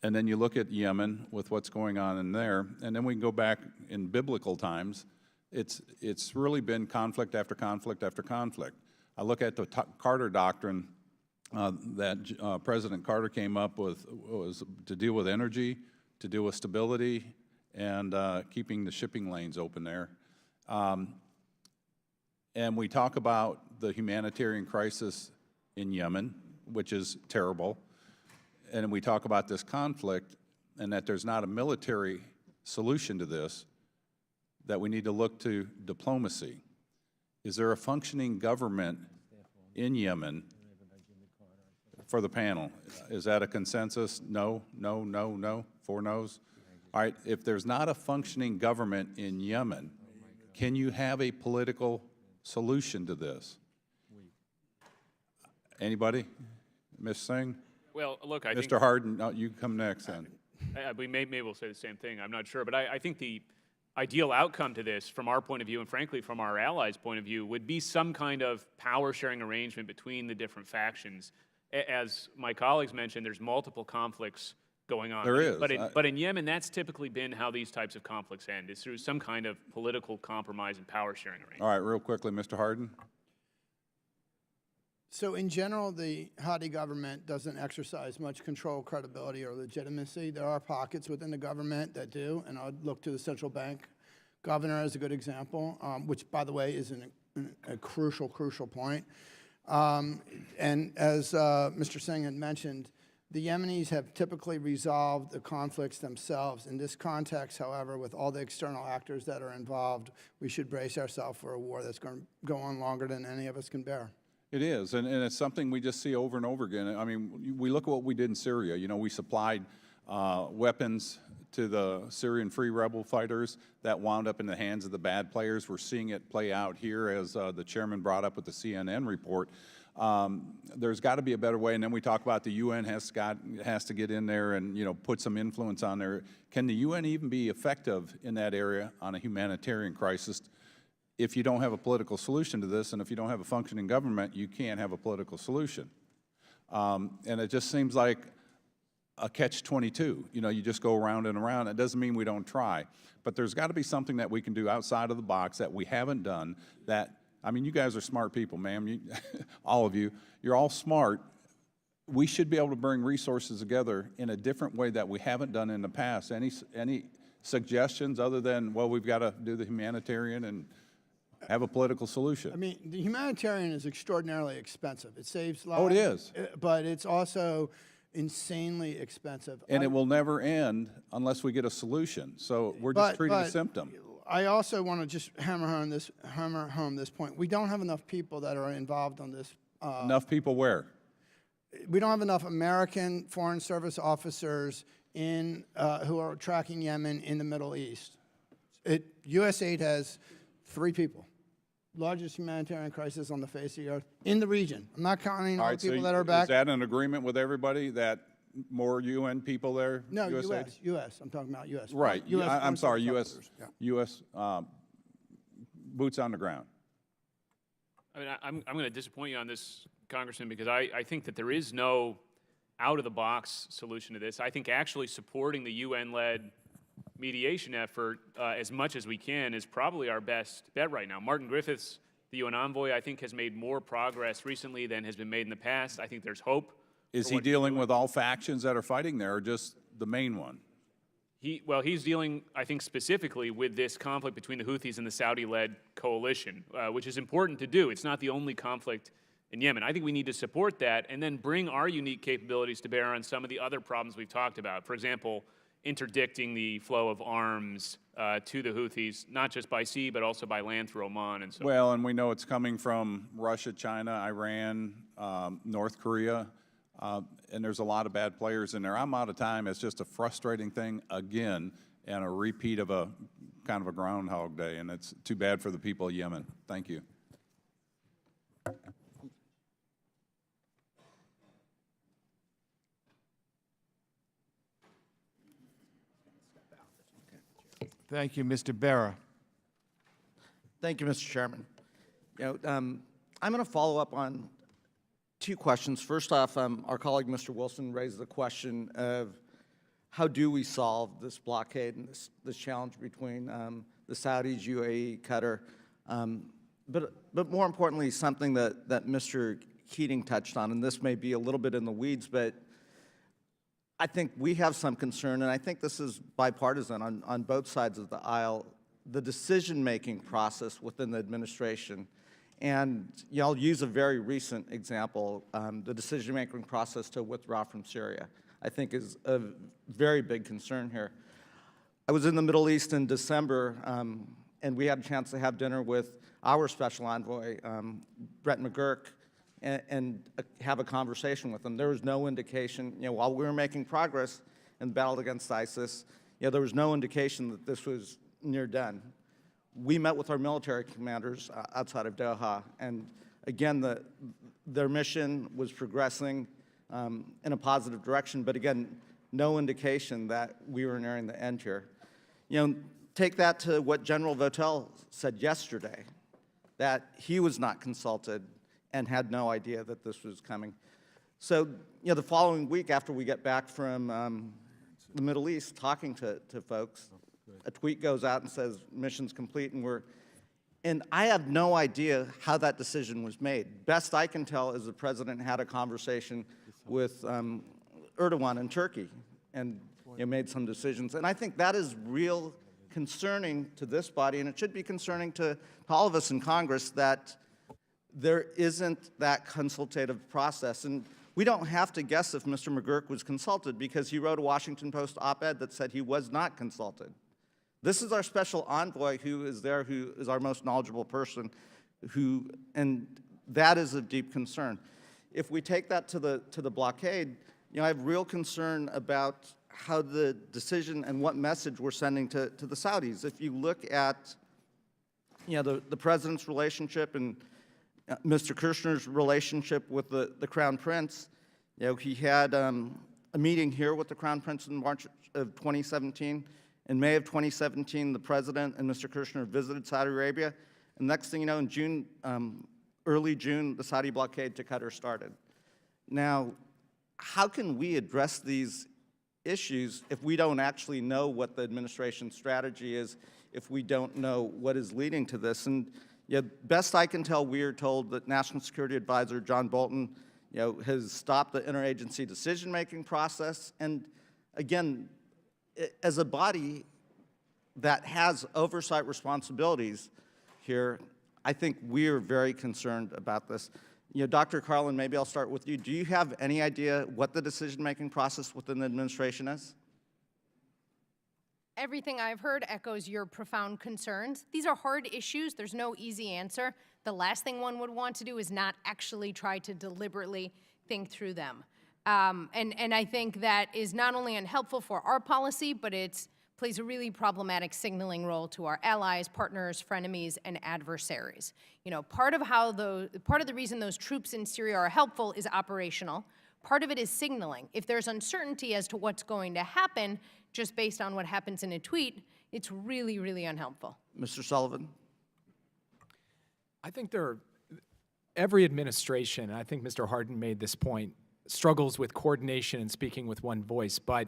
And then you look at Yemen with what's going on in there, and then we can go back in biblical times. It's really been conflict after conflict after conflict. I look at the Carter Doctrine that President Carter came up with, was to deal with energy, to deal with stability, and keeping the shipping lanes open there. And we talk about the humanitarian crisis in Yemen, which is terrible. And we talk about this conflict and that there's not a military solution to this, that we need to look to diplomacy. Is there a functioning government in Yemen? For the panel, is that a consensus? No, no, no, no, 4 no's? All right, if there's not a functioning government in Yemen, can you have a political solution to this? Anybody? Ms. Singh? Well, look, I think— Mr. Hardin, no, you come next then. maybe we'll say the same thing. I'm not sure. But I think the ideal outcome to this, from our point of view, and frankly from our allies' point of view, would be some kind of power-sharing arrangement between the different factions. As my colleagues mentioned, there's multiple conflicts going on. There is. But in Yemen, that's typically been how these types of conflicts end, is through some kind of political compromise and power-sharing arrangement. All right, real quickly, Mr. Hardin. So in general, the Houthi government doesn't exercise much control, credibility, or legitimacy. There are pockets within the government that do, and I'd look to the central bank governor as a good example, which, by the way, is a crucial point. And as Mr. Singh had mentioned, the Yemenis have typically resolved the conflicts themselves. In this context, however, with all the external actors that are involved, we should brace ourselves for a war that's going to go on longer than any of us can bear. It is, and it's something we just see over and over again. I mean, we look at what we did in Syria. You know, we supplied weapons to the Syrian Free Rebel fighters that wound up in the hands of the bad players. We're seeing it play out here, as the chairman brought up with the CNN report. There's got to be a better way, and then we talk about the UN has to get in there and, you know, put some influence on there. Can the UN even be effective in that area on a humanitarian crisis? If you don't have a political solution to this, and if you don't have a functioning government, you can't have a political solution. And it just seems like a catch-22. You know, you just go around and around. It doesn't mean we don't try. But there's got to be something that we can do outside of the box that we haven't done that, I mean, you guys are smart people, ma'am. All of you. You're all smart. We should be able to bring resources together in a different way that we haven't done in the past. Any suggestions other than, well, we've got to do the humanitarian and have a political solution? I mean, the humanitarian is extraordinarily expensive. It saves lives. Oh, it is. But it's also insanely expensive. And it will never end unless we get a solution. So we're just treating a symptom. I also want to just hammer home this point. We don't have enough people that are involved on this. Enough people where? We don't have enough American Foreign Service officers who are tracking Yemen in the Middle East. USAID has 3 people. Largest humanitarian crisis on the face of the earth in the region. I'm not counting all the people that are back. Is that an agreement with everybody that more UN people there? No, USAID? U.S. I'm talking about U.S. Right. I'm sorry, U.S. Yeah. Boots on the ground. I mean, I'm going to disappoint you on this, Congressman, because I think that there is no out-of-the-box solution to this. I think actually supporting the UN-led mediation effort as much as we can is probably our best bet right now. Martin Griffiths, the UN envoy, I think has made more progress recently than has been made in the past. I think there's hope. Is he dealing with all factions that are fighting there or just the main one? He's dealing, I think, specifically with this conflict between the Houthis and the Saudi-led coalition, which is important to do. It's not the only conflict in Yemen. I think we need to support that and then bring our unique capabilities to bear on some of the other problems we've talked about. For example, interdicting the flow of arms to the Houthis, not just by sea, but also by land through Oman and so on. Well, and we know it's coming from Russia, China, Iran, North Korea, and there's a lot of bad players in there. I'm out of time. It's just a frustrating thing again, and a repeat of a kind of a Groundhog Day, and it's too bad for the people of Yemen. Thank you. Thank you, Mr. Bera. Thank you, Mr. Chairman. I'm going to follow up on 2 questions. First off, our colleague, Mr. Wilson, raised the question of how do we solve this blockade and this challenge between the Saudis, UAE, Qatar, but more importantly, something that Mr. Keating touched on, and this may be a little bit in the weeds, but I think we have some concern, and I think this is bipartisan on both sides of the aisle, the decision-making process within the administration. And I'll use a very recent example, the decision-making process to withdraw from Syria, I think is a very big concern here. I was in the Middle East in December, and we had a chance to have dinner with our special envoy, Brett McGurk, and have a conversation with them. There was no indication, while we were making progress in the battle against ISIS, there was no indication that this was near done. We met with our military commanders outside of Doha, and again, their mission was progressing in a positive direction, but again, no indication that we were nearing the end here. Take that to what General Votel said yesterday, that he was not consulted and had no idea that this was coming. So, the following week after we get back from the Middle East talking to folks, a tweet goes out and says mission's complete, and we're And I have no idea how that decision was made. Best I can tell is the president had a conversation with Erdogan in Turkey and made some decisions. And I think that is real concerning to this body, and it should be concerning to all of us in Congress that there isn't that consultative process. And we don't have to guess if Mr. McGurk was consulted because he wrote a Washington Post op-ed that said he was not consulted. This is our special envoy who is there, who is our most knowledgeable person, and that is of deep concern. If we take that to the blockade, I have real concern about how the decision and what message we're sending to the Saudis. If you look at the president's relationship and Mr. Kirchner's relationship with the Crown Prince, he had a meeting here with the Crown Prince in March of 2017. In May of 2017, the president and Mr. Kirchner visited Saudi Arabia. And next thing you know, in June, early June, the Saudi blockade to Qatar started. Now, how can we address these issues if we don't actually know what the administration's strategy is, if we don't know what is leading to this? And best I can tell, we are told that National Security Advisor John Bolton has stopped the interagency decision-making process. And again, as a body that has oversight responsibilities here, I think we're very concerned about this. Dr. Carlin, maybe I'll start with you. Do you have any idea what the decision-making process within the administration is? Everything I've heard echoes your profound concerns. These are hard issues. There's no easy answer. The last thing one would want to do is not actually try to deliberately think through them. And I think that is not only unhelpful for our policy, but it plays a really problematic signaling role to our allies, partners, frenemies, and adversaries. Part of the reason those troops in Syria are helpful is operational. Part of it is signaling. If there's uncertainty as to what's going to happen, just based on what happens in a tweet, it's really, really unhelpful. Mr. Sullivan? I think every administration, and I think Mr. Hardin made this point, struggles with coordination and speaking with one voice, but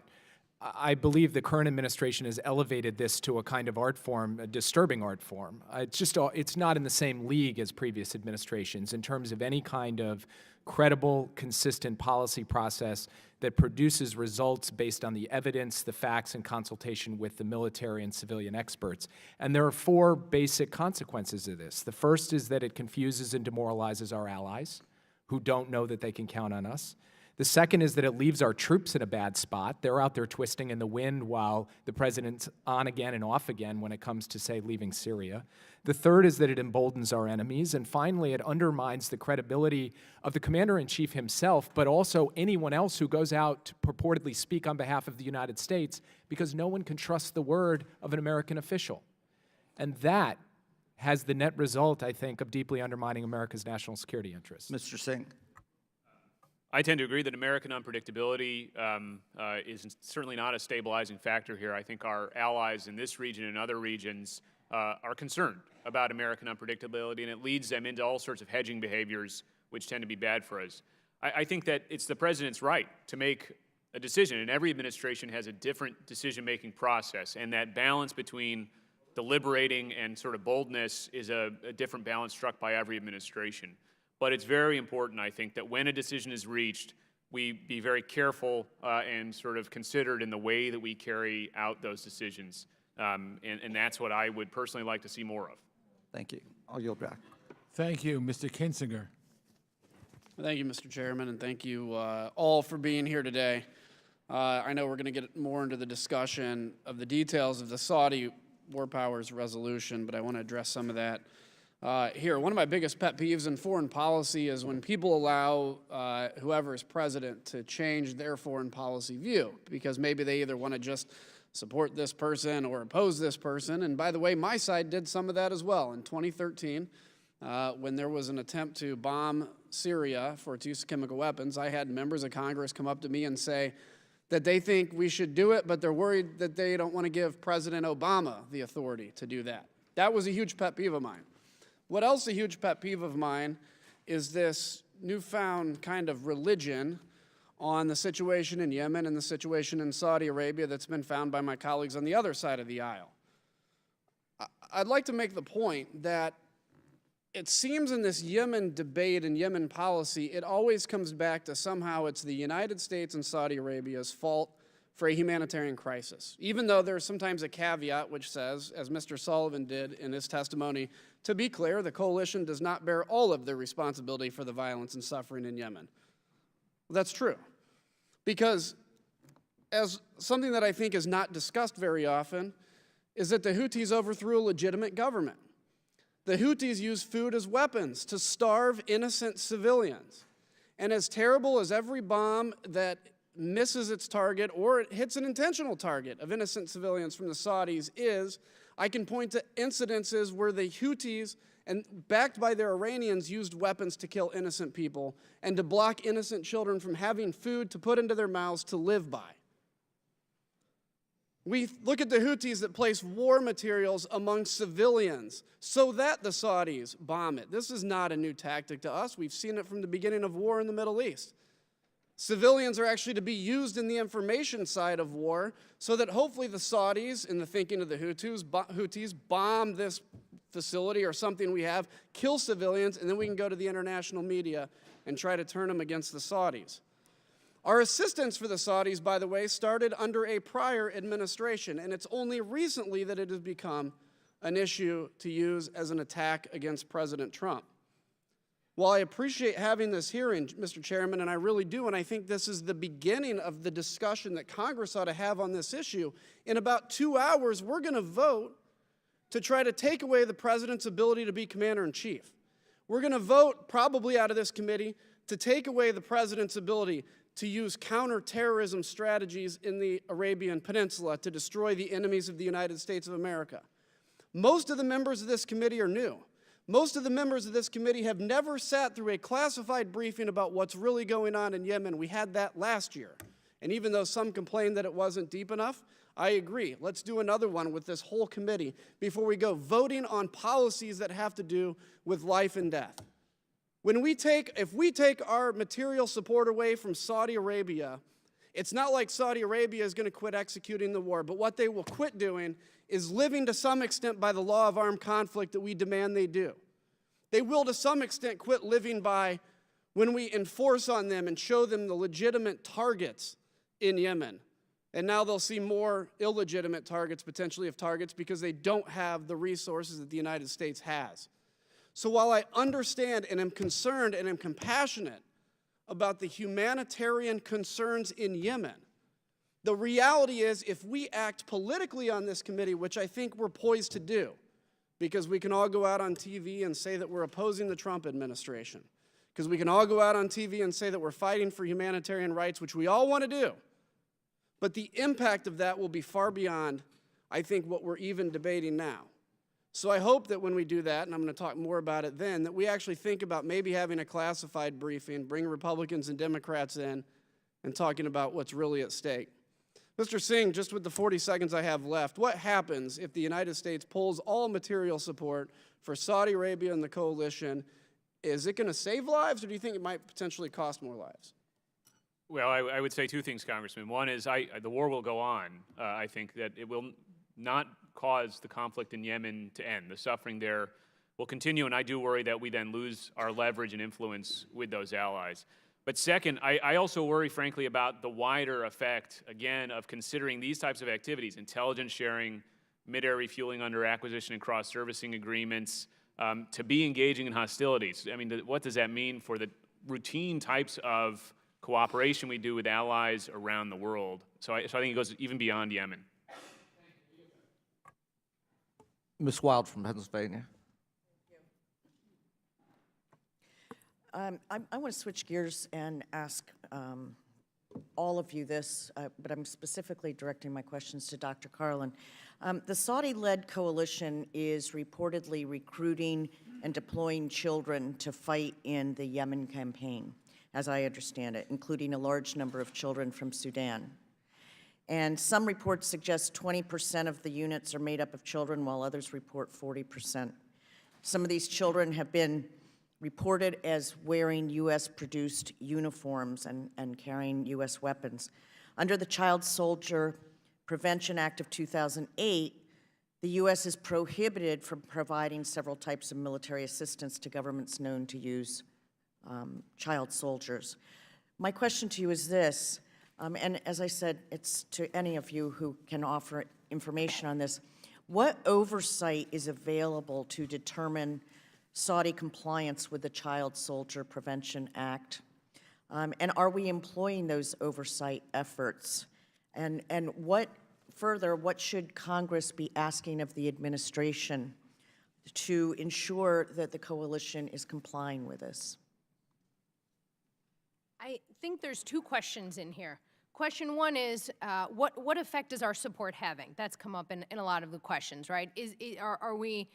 I believe the current administration has elevated this to a kind of art form, a disturbing art form. It's not in the same league as previous administrations in terms of any kind of credible, consistent policy process that produces results based on the evidence, the facts, and consultation with the military and civilian experts. And there are four basic consequences of this. The first is that it confuses and demoralizes our allies who don't know that they can count on us. The second is that it leaves our troops in a bad spot. They're out there twisting in the wind while the president's on again and off again when it comes to, say, leaving Syria. The third is that it emboldens our enemies. And finally, it undermines the credibility of the commander-in-chief himself, but also anyone else who goes out to purportedly speak on behalf of the United States, because no one can trust the word of an American official. And that has the net result, I think, of deeply undermining America's national security interests. Mr. Singh? I tend to agree that American unpredictability is certainly not a stabilizing factor here. I think our allies in this region and other regions are concerned about American unpredictability, and it leads them into all sorts of hedging behaviors which tend to be bad for us. I think that it's the president's right to make a decision, and every administration has a different decision-making process, and that balance between deliberating and sort of boldness is a different balance struck by every administration. But it's very important, I think, that when a decision is reached, we be very careful and sort of considered in the way that we carry out those decisions. And that's what I would personally like to see more of. Thank you. I'll yield back. Thank you, Mr. Kinzinger. Thank you, Mr. Chairman, and thank you all for being here today. I know we're going to get more into the discussion of the details of the Saudi War Powers resolution, but I want to address some of that here. One of my biggest pet peeves in foreign policy is when people allow whoever is president to change their foreign policy view, because maybe they either want to just support this person or oppose this person. And by the way, my side did some of that as well. In 2013, when there was an attempt to bomb Syria for its use of chemical weapons, I had members of Congress come up to me and say that they think we should do it, but they're worried that they don't want to give President Obama the authority to do that. That was a huge pet peeve of mine. What else a huge pet peeve of mine is this newfound kind of religion on the situation in Yemen and the situation in Saudi Arabia that's been found by my colleagues on the other side of the aisle. I'd like to make the point that it seems in this Yemen debate and Yemen policy, it always comes back to somehow it's the United States and Saudi Arabia's fault for a humanitarian crisis, even though there's sometimes a caveat which says, as Mr. Sullivan did in his testimony, to be clear, the coalition does not bear all of the responsibility for the violence and suffering in Yemen. Well, that's true, because as something that I think is not discussed very often is that the Houthis overthrew a legitimate government. The Houthis use food as weapons to starve innocent civilians. And as terrible as every bomb that misses its target or it hits an intentional target of innocent civilians from the Saudis is, I can point to incidences where the Houthis, and backed by their Iranians, used weapons to kill innocent people and to block innocent children from having food to put into their mouths to live by. We look at the Houthis that place war materials among civilians so that the Saudis bomb it. This is not a new tactic to us. We've seen it from the beginning of war in the Middle East. Civilians are actually to be used in the information side of war so that hopefully the Saudis, in the thinking of the Houthis, bomb this facility or something we have, kill civilians, and then we can go to the international media and try to turn them against the Saudis. Our assistance for the Saudis, by the way, started under a prior administration, and it's only recently that it has become an issue to use as an attack against President Trump. While I appreciate having this hearing, Mr. Chairman, and I really do, and I think this is the beginning of the discussion that Congress ought to have on this issue, in about 2 hours, we're going to vote to try to take away the president's ability to be commander-in-chief. We're going to vote, probably out of this committee, to take away the president's ability to use counterterrorism strategies in the Arabian Peninsula to destroy the enemies of the United States of America. Most of the members of this committee are new. Most of the members of this committee have never sat through a classified briefing about what's really going on in Yemen. We had that last year. And even though some complained that it wasn't deep enough, I agree. Let's do another one with this whole committee before we go voting on policies that have to do with life and death. If we take our material support away from Saudi Arabia, it's not like Saudi Arabia is going to quit executing the war, but what they will quit doing is living to some extent by the law of armed conflict that we demand they do. They will to some extent quit living by when we enforce on them and show them the legitimate targets in Yemen. And now they'll see more illegitimate targets, potentially of targets, because they don't have the resources that the United States has. So while I understand and am concerned and am compassionate about the humanitarian concerns in Yemen, the reality is if we act politically on this committee, which I think we're poised to do, because we can all go out on TV and say that we're opposing the Trump administration, because we can all go out on TV and say that we're fighting for humanitarian rights, which we all want to do, but the impact of that will be far beyond, I think, what we're even debating now. So I hope that when we do that, and I'm going to talk more about it then, that we actually think about maybe having a classified briefing, bring Republicans and Democrats in, and talking about what's really at stake. Mr. Singh, just with the 40 seconds I have left, what happens if the United States pulls all material support for Saudi Arabia and the coalition? Is it going to save lives, or do you think it might potentially cost more lives? Well, I would say two things, Congressman. One is the war will go on. I think that it will not cause the conflict in Yemen to end. The suffering there will continue, and I do worry that we then lose our leverage and influence with those allies. But second, I also worry, frankly, about the wider effect, again, of considering these types of activities, intelligence sharing, mid-air refueling under acquisition and cross-servicing agreements, to be engaging in hostilities. I mean, what does that mean for the routine types of cooperation we do with allies around the world? So I think it goes even beyond Yemen. Ms. Wild from Pennsylvania. I want to switch gears and ask all of you this, but I'm specifically directing my questions to Dr. Carlin. The Saudi-led coalition is reportedly recruiting and deploying children to fight in the Yemen campaign, as I understand it, including a large number of children from Sudan. And some reports suggest 20% of the units are made up of children, while others report 40%. Some of these children have been reported as wearing U.S.-produced uniforms and carrying U.S. weapons. Under the Child Soldier Prevention Act of 2008, The U.S. is prohibited from providing several types of military assistance to governments known to use child soldiers. My question to you is this, and as I said, it's to any of you who can offer information on this. What oversight is available to determine Saudi compliance with the Child Soldier Prevention Act? And are we employing those oversight efforts? And what should Congress be asking of the administration to ensure that the coalition is complying with this? I think there's two questions in here. Question one is, what effect is our support having? That's come up in a lot of the questions, right? Are we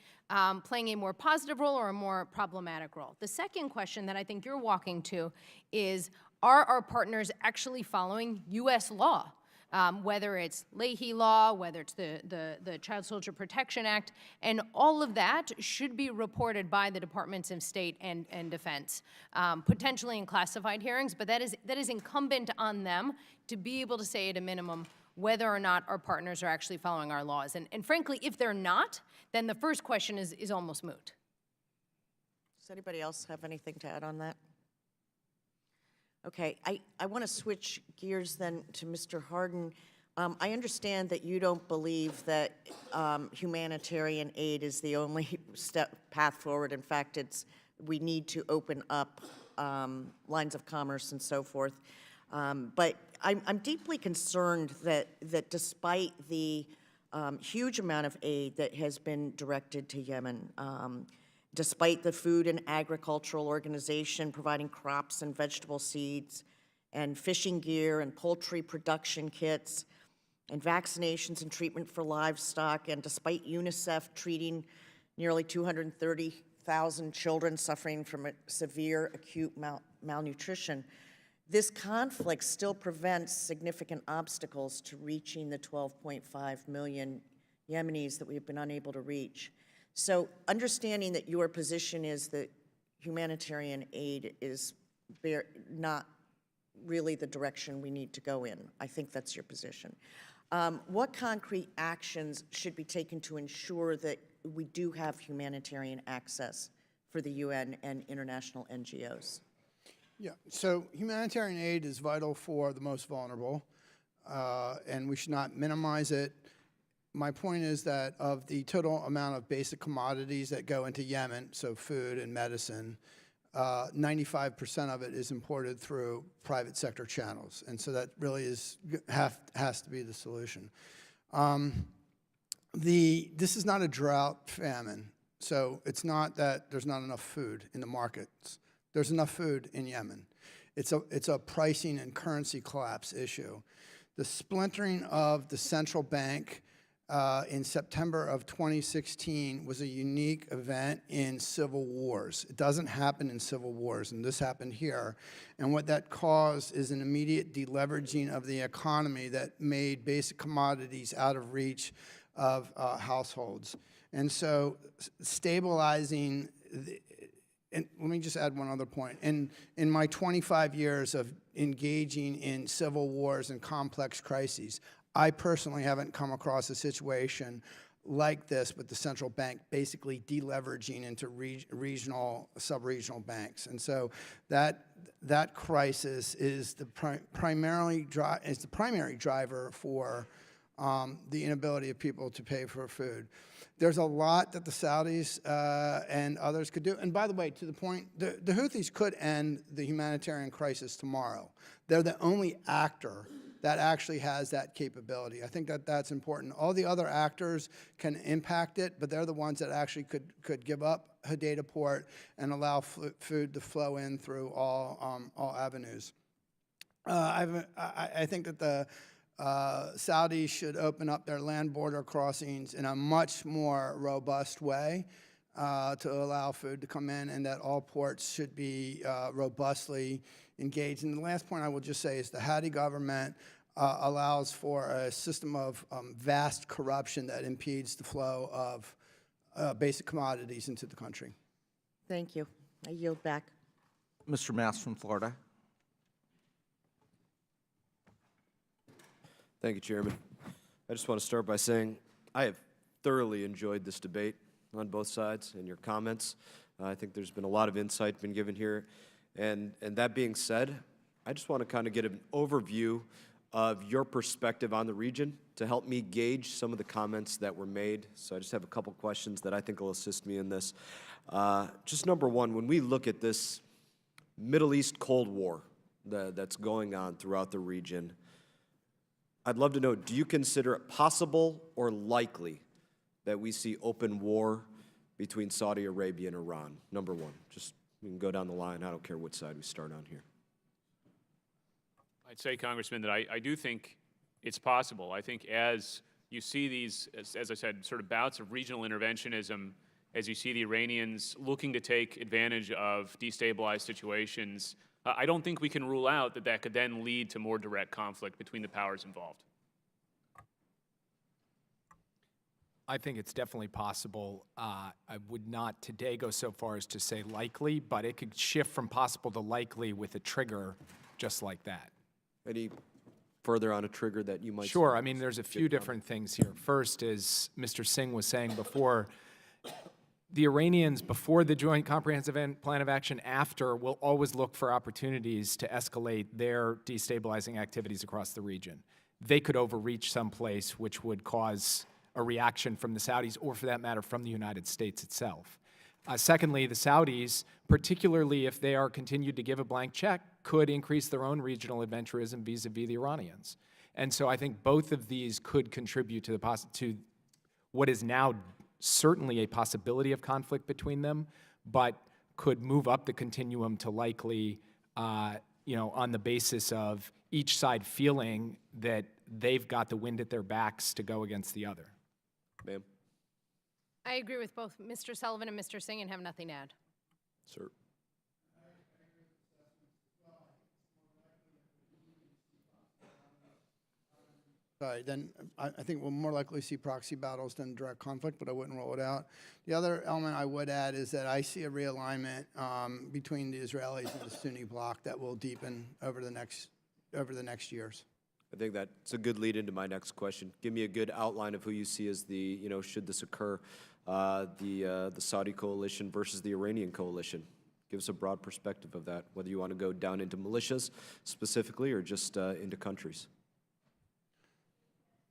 playing a more positive role or a more problematic role? The second question that I think you're walking to is, are our partners actually following U.S. law? Whether it's Leahy law, whether it's the Child Soldier Protection Act, and all of that should be reported by the Departments of State and Defense, potentially in classified hearings, but that is incumbent on them to be able to say at a minimum whether or not our partners are actually following our laws. And frankly, if they're not, then the first question is almost moot. Does anybody else have anything to add on that? Okay, I want to switch gears then to Mr. Hardin. I understand that you don't believe that humanitarian aid is the only path forward. In fact, we need to open up lines of commerce and so forth. But I'm deeply concerned that despite the huge amount of aid that has been directed to Yemen, despite the Food and Agricultural Organization providing crops and vegetable seeds and fishing gear and poultry production kits and vaccinations and treatment for livestock, and despite UNICEF treating nearly 230,000 children suffering from a severe acute malnutrition, this conflict still prevents significant obstacles to reaching the 12.5 million Yemenis that we've been unable to reach. So understanding that your position is that humanitarian aid is not really the direction we need to go in, I think that's your position. What concrete actions should be taken to ensure that we do have humanitarian access for the UN and international NGOs? Yeah, so humanitarian aid is vital for the most vulnerable, and we should not minimize it. My point is that of the total amount of basic commodities that go into Yemen, so food and medicine, 95% of it is imported through private sector channels. And so that really has to be the solution. This is not a drought famine. So it's not that there's not enough food in the markets. There's enough food in Yemen. It's a pricing and currency collapse issue. The splintering of the central bank in September of 2016 was a unique event in civil wars. It doesn't happen in civil wars, and this happened here. And what that caused is an immediate deleveraging of the economy that made basic commodities out of reach of households. And so stabilizing, and let me just add one other point. In my 25 years of engaging in civil wars and complex crises, I personally haven't come across a situation like this with the central bank basically deleveraging into regional, sub-regional banks. And so that crisis is the primary driver for the inability of people to pay for food. There's a lot that the Saudis and others could do. And by the way, to the point, the Houthis could end the humanitarian crisis tomorrow. They're the only actor that actually has that capability. I think that that's important. All the other actors can impact it, but they're the ones that actually could give up Hodeidah port and allow food to flow in through all avenues. I think that the Saudis should open up their land border crossings in a much more robust way to allow food to come in, and that all ports should be robustly engaged. And the last point I will just say is the Houthi government allows for a system of vast corruption that impedes the flow of basic commodities into the country. Thank you. I yield back. Mr. Mass from Florida. Thank you, Chairman. I just want to start by saying I have thoroughly enjoyed this debate on both sides and your comments. I think there's been a lot of insight been given here. And that being said, I just want to kind of get an overview of your perspective on the region to help me gauge some of the comments that were made. So I just have a couple questions that I think will assist me in this. Just number one, when we look at this Middle East Cold War that's going on throughout the region, I'd love to know, do you consider it possible or likely that we see open war between Saudi Arabia and Iran? Number one, just we can go down the line. I don't care what side we start on here. I'd say, Congressman, that I do think it's possible. I think as you see these, as I said, sort of bouts of regional interventionism, as you see the Iranians looking to take advantage of destabilized situations, I don't think we can rule out that that could then lead to more direct conflict between the powers involved. I think it's definitely possible. I would not today go so far as to say likely, but it could shift from possible to likely with a trigger just like that. Any further on a trigger that you might? Sure. I mean, there's a few different things here. First, as Mr. Singh was saying before, the Iranians, before the Joint Comprehensive Plan of Action, after, will always look for opportunities to escalate their destabilizing activities across the region. They could overreach someplace which would cause a reaction from the Saudis, or for that matter, from the United States itself. Secondly, the Saudis, particularly if they are continued to give a blank check, could increase their own regional adventurism vis-a-vis the Iranians. And so I think both of these could contribute to what is now certainly a possibility of conflict between them, but could move up the continuum to likely, on the basis of each side feeling that they've got the wind at their backs to go against the other. Ma'am? I agree with both Mr. Sullivan and Mr. Singh and have nothing to add. Sir. Sorry, then I think we'll more likely see proxy battles than direct conflict, but I wouldn't rule it out. The other element I would add is that I see a realignment between the Israelis and the Sunni bloc that will deepen over the next years. I think that's a good lead into my next question. Give me a good outline of who you see as the, should this occur, the Saudi coalition versus the Iranian coalition. Give us a broad perspective of that, whether you want to go down into militias specifically or just into countries.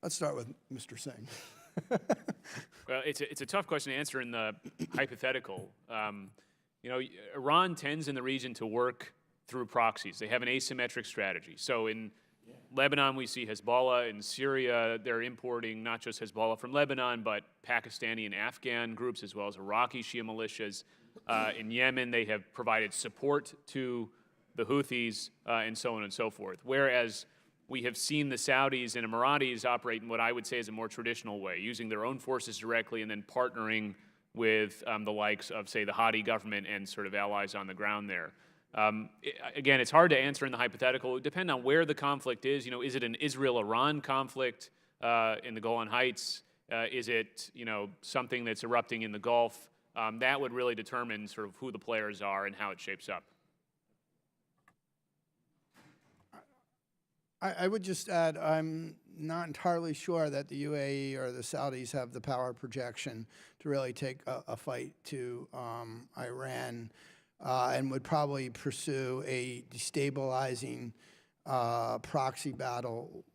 Let's start with Mr. Singh. Well, it's a tough question to answer in the hypothetical. Iran tends in the region to work through proxies. They have an asymmetric strategy. So in Lebanon, we see Hezbollah. In Syria, they're importing not just Hezbollah from Lebanon, but Pakistani and Afghan groups, as well as Iraqi Shia militias. In Yemen, they have provided support to the Houthis, and so on and so forth. Whereas we have seen the Saudis and Emiratis operate in what I would say is a more traditional way, using their own forces directly and then partnering with the likes of, say, the Houthi government and sort of allies on the ground there. Again, it's hard to answer in the hypothetical. It would depend on where the conflict is. Is it an Israel-Iran conflict in the Golan Heights? Is it, something that's erupting in the Gulf? That would really determine sort of who the players are and how it shapes up. I would just add, I'm not entirely sure that the UAE or the Saudis have the power projection to really take a fight to Iran. And would probably pursue a destabilizing proxy battle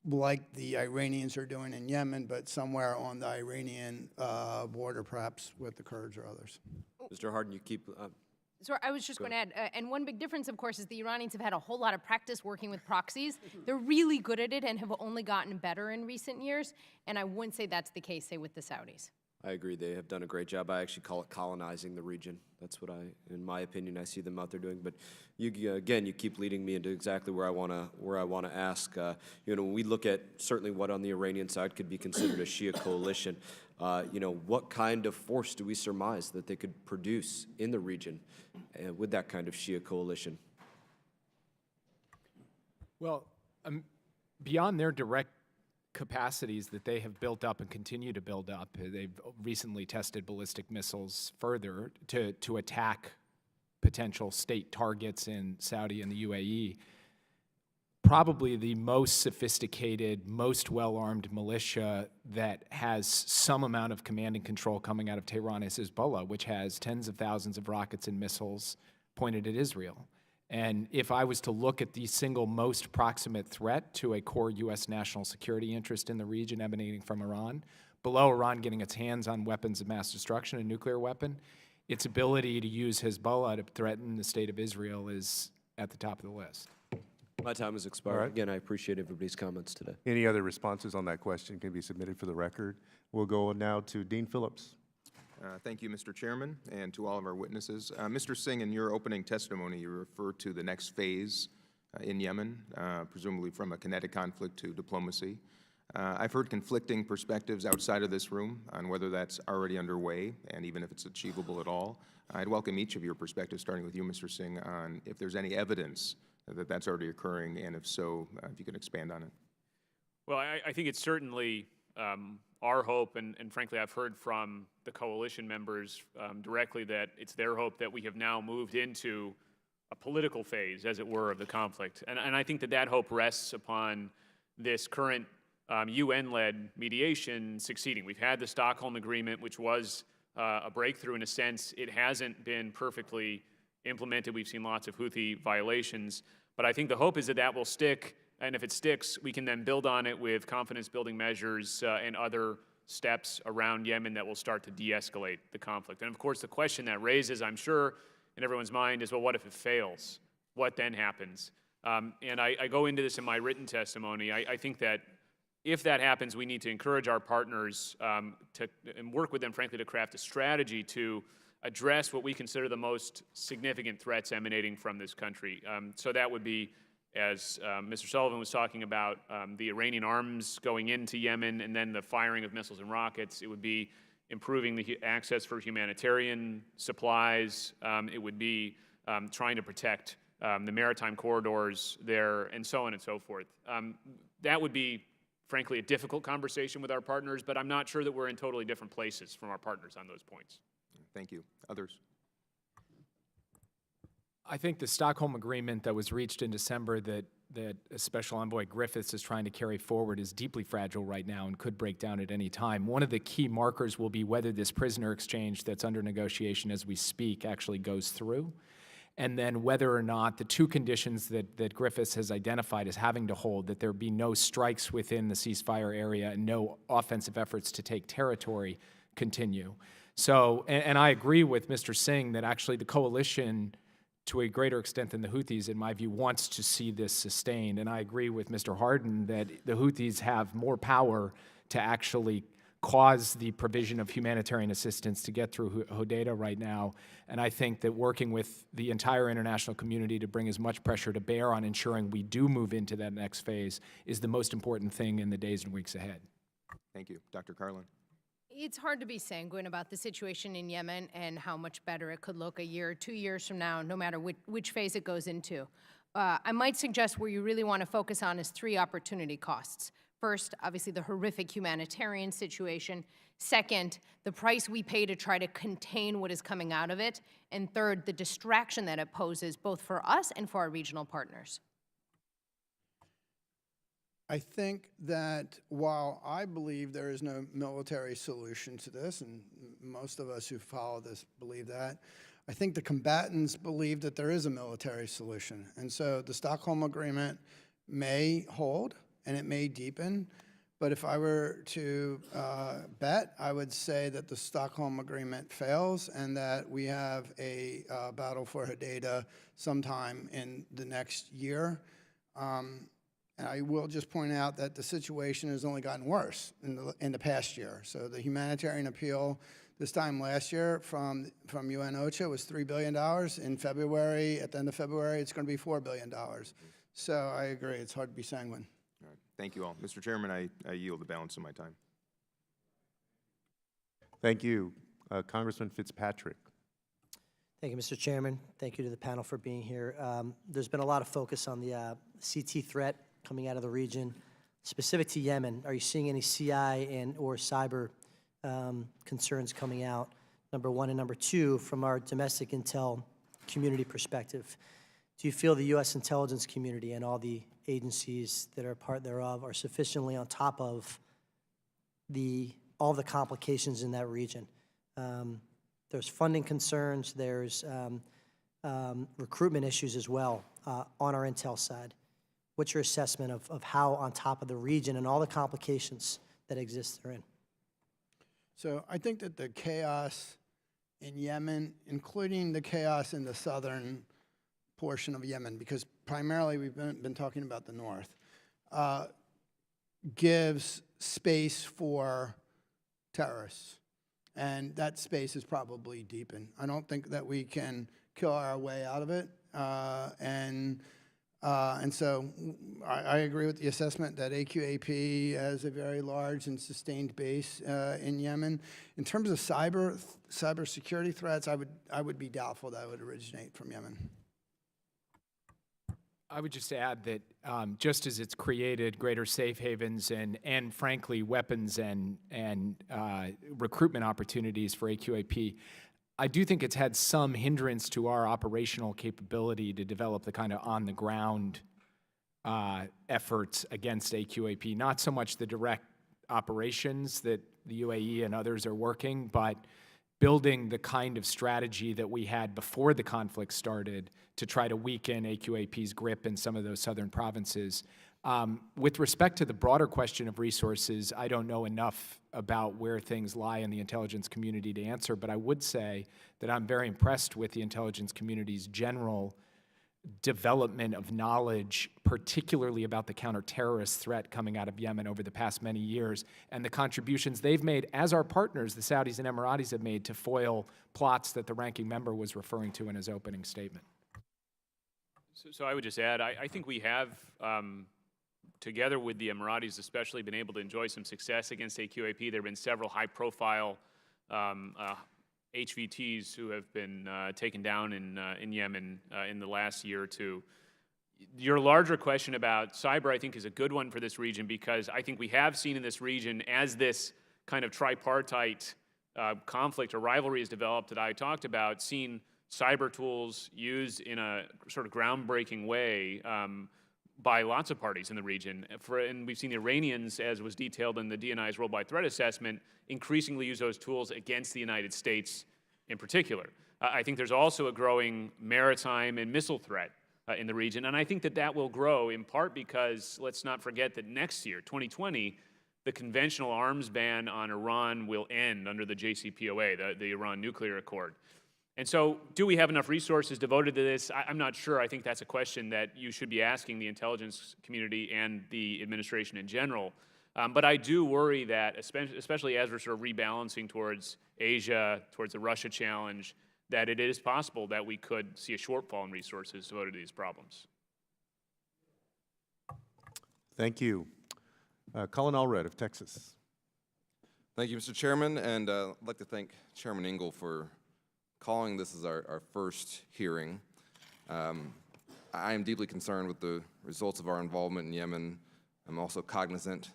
like the Iranians are doing in Yemen, but somewhere on the Iranian border, perhaps with the Kurds or others. Mr. Hardin, you keep... So I was just going to add, and one big difference, of course, is the Iranians have had a whole lot of practice working with proxies. They're really good at it and have only gotten better in recent years, and I wouldn't say that's the case, say, with the Saudis. I agree. They have done a great job. I actually call it colonizing the region. That's what in my opinion, I see them out there doing. But again, you keep leading me into exactly where I want to ask. When we look at certainly what on the Iranian side could be considered a Shia coalition, what kind of force do we surmise that they could produce in the region with that kind of Shia coalition? Well, beyond their direct capacities that they have built up and continue to build up, they've recently tested ballistic missiles further to attack potential state targets in Saudi and the UAE. probably the most sophisticated, most well-armed militia that has some amount of command and control coming out of Tehran is Hezbollah, which has tens of thousands of rockets and missiles pointed at Israel. And if I was to look at the single most proximate threat to a core U.S. national security interest in the region emanating from Iran, below Iran getting its hands on weapons of mass destruction, a nuclear weapon, its ability to use Hezbollah to threaten the state of Israel is at the top of the list. My time has expired. All right. Again, I appreciate everybody's comments today. Any other responses on that question can be submitted for the record. We'll go now to Dean Phillips. Thank you, Mr. Chairman, and to all of our witnesses. Mr. Singh, in your opening testimony, you referred to the next phase in Yemen, presumably from a kinetic conflict to diplomacy. I've heard conflicting perspectives outside of this room on whether that's already underway and even if it's achievable at all. I'd welcome each of your perspectives, starting with you, Mr. Singh, on if there's any evidence that that's already occurring, and if so, if you could expand on it. Well, I think it's certainly our hope, and frankly, I've heard from the coalition members directly that it's their hope that we have now moved into a political phase, as it were, of the conflict. And I think that that hope rests upon this current UN-led mediation succeeding. We've had the Stockholm Agreement, which was a breakthrough in a sense. It hasn't been perfectly implemented. We've seen lots of Houthi violations. But I think the hope is that that will stick, and if it sticks, we can then build on it with confidence-building measures and other steps around Yemen that will start to de-escalate the conflict. And of course, the question that raises, I'm sure, in everyone's mind is, well, what if it fails? What then happens? And I go into this in my written testimony. I think that if that happens, we need to encourage our partners and work with them, frankly, to craft a strategy to address what we consider the most significant threats emanating from this country. So that would be, as Mr. Sullivan was talking about, the Iranian arms going into Yemen and then the firing of missiles and rockets. It would be improving the access for humanitarian supplies. It would be trying to protect the maritime corridors there, and so on and so forth. That would be, frankly, a difficult conversation with our partners, but I'm not sure that we're in totally different places from our partners on those points. Thank you. Others? I think the Stockholm Agreement that was reached in December that Special Envoy Griffiths is trying to carry forward is deeply fragile right now and could break down at any time. One of the key markers will be whether this prisoner exchange that's under negotiation as we speak actually goes through, and then whether or not the two conditions that Griffiths has identified as having to hold, that there be no strikes within the ceasefire area and no offensive efforts to take territory, continue. So, and I agree with Mr. Singh that actually the coalition, to a greater extent than the Houthis, in my view, wants to see this sustained. And I agree with Mr. Hardin that the Houthis have more power to actually cause the provision of humanitarian assistance to get through Hodeidah right now. And I think that working with the entire international community to bring as much pressure to bear on ensuring we do move into that next phase is the most important thing in the days and weeks ahead. Thank you. Dr. Carlin. It's hard to be sanguine about the situation in Yemen and how much better it could look a year or 2 years from now, no matter which phase it goes into. I might suggest where you really want to focus on is 3 opportunity costs. First, obviously, the horrific humanitarian situation. Second, the price we pay to try to contain what is coming out of it. And third, the distraction that it poses both for us and for our regional partners. I think that while I believe there is no military solution to this, and most of us who follow this believe that, I think the combatants believe that there is a military solution. And so the Stockholm Agreement may hold and it may deepen, but if I were to bet, I would say that the Stockholm Agreement fails and that we have a battle for Hodeidah sometime in the next year. And I will just point out that the situation has only gotten worse in the past year. So the humanitarian appeal this time last year from UN OCHA was $3 billion. In February, at the end of February, it's going to be $4 billion. So I agree, it's hard to be sanguine. All right. Thank you all. Mr. Chairman, I yield the balance of my time. Thank you. Congressman Fitzpatrick. Thank you, Mr. Chairman. Thank you to the panel for being here. There's been a lot of focus on the CT threat coming out of the region. Specific to Yemen, are you seeing any CI and or cyber concerns coming out, number one? And number two, from our domestic intel community perspective, do you feel the U.S. intelligence community and all the agencies that are part thereof are sufficiently on top of all the complications in that region. There's funding concerns, there's recruitment issues as well on our intel side. What's your assessment of how on top of the region and all the complications that exist therein? So I think that the chaos in Yemen, including the chaos in the southern portion of Yemen, because primarily we've been talking about the north, gives space for terrorists. And that space is probably deepened. I don't think that we can kill our way out of it. And so I agree with the assessment that AQAP has a very large and sustained base in Yemen. In terms of cybersecurity threats, I would be doubtful that would originate from Yemen. I would just add that just as it's created greater safe havens and frankly, weapons and recruitment opportunities for AQAP, I do think it's had some hindrance to our operational capability to develop the kind of on-the-ground efforts against AQAP. Not so much the direct operations that the UAE and others are working, but building the kind of strategy that we had before the conflict started to try to weaken AQAP's grip in some of those southern provinces. With respect to the broader question of resources, I don't know enough about where things lie in the intelligence community to answer, but I would say that I'm very impressed with the intelligence community's general development of knowledge, particularly about the counter-terrorist threat coming out of Yemen over the past many years, and the contributions they've made, as our partners, the Saudis and Emiratis, have made to foil plots that the ranking member was referring to in his opening statement. So I would just add, I think we have, together with the Emiratis especially, been able to enjoy some success against AQAP. There have been several high-profile HVTs who have been taken down in Yemen in the last year or two. Your larger question about cyber, I think, is a good one for this region, because I think we have seen in this region, as this kind of tripartite conflict or rivalry has developed that I talked about, seen cyber tools used in a sort of groundbreaking way by lots of parties in the region. And we've seen the Iranians, as was detailed in the DNI's worldwide threat assessment, increasingly use those tools against the United States in particular. I think there's also a growing maritime and missile threat in the region, and I think that that will grow in part because, let's not forget that next year, 2020, the conventional arms ban on Iran will end under the JCPOA, the Iran Nuclear Accord. And so, do we have enough resources devoted to this? I'm not sure. I think that's a question that you should be asking the intelligence community and the administration in general. But I do worry that, especially as we're sort of rebalancing towards Asia, towards the Russia challenge, that it is possible that we could see a shortfall in resources devoted to these problems. Thank you. Colin Allred of Texas. Thank you, Mr. Chairman, and I'd like to thank Chairman Engel for calling this as our first hearing. I am deeply concerned with the results of our involvement in Yemen. I'm also cognizant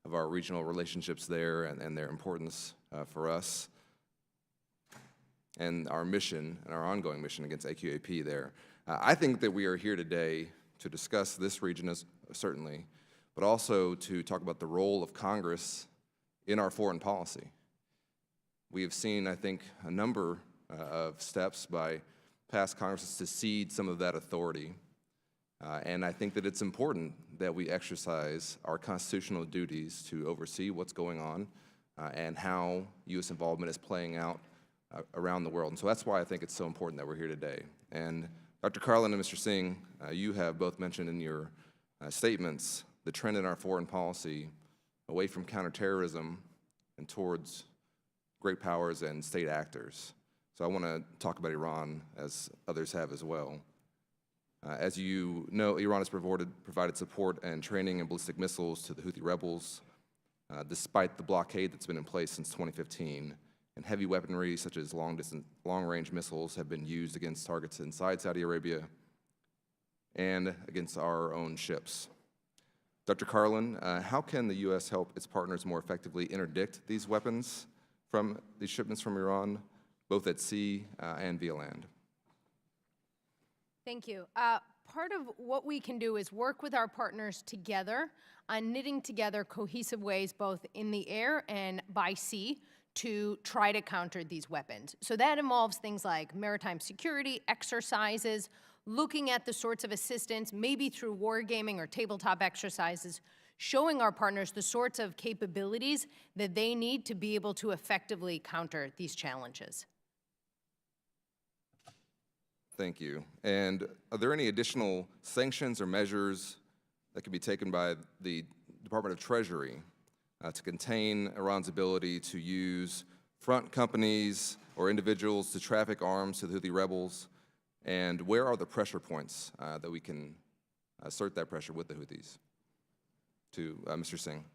of our regional relationships there and their importance for us and our mission and our ongoing mission against AQAP there. I think that we are here today to discuss this region, certainly, but also to talk about the role of Congress in our foreign policy. We have seen, I think, a number of steps by past Congresses to cede some of that authority. And I think that it's important that we exercise our constitutional duties to oversee what's going on and how U.S. involvement is playing out around the world. And so that's why I think it's so important that we're here today. And Dr. Carlin and Mr. Singh, you have both mentioned in your statements the trend in our foreign policy away from counterterrorism and towards great powers and state actors. So I want to talk about Iran, as others have as well. As you know, Iran has provided support and training and ballistic missiles to the Houthi rebels, despite the blockade that's been in place since 2015. And heavy weaponry, such as long-range missiles, have been used against targets inside Saudi Arabia and against our own ships. Dr. Carlin, how can the U.S. help its partners more effectively interdict these weapons from these shipments from Iran, both at sea and via land? Thank you. part of what we can do is work with our partners together on knitting together cohesive ways, both in the air and by sea, to try to counter these weapons. So that involves things like maritime security, exercises, looking at the sorts of assistance, maybe through wargaming or tabletop exercises, showing our partners the sorts of capabilities that they need to be able to effectively counter these challenges. Thank you. And are there any additional sanctions or measures that can be taken by the Department of Treasury to contain Iran's ability to use front companies or individuals to traffic arms to the Houthi rebels? And where are the pressure points that we can assert that pressure with the Houthis? To Mr. Singh.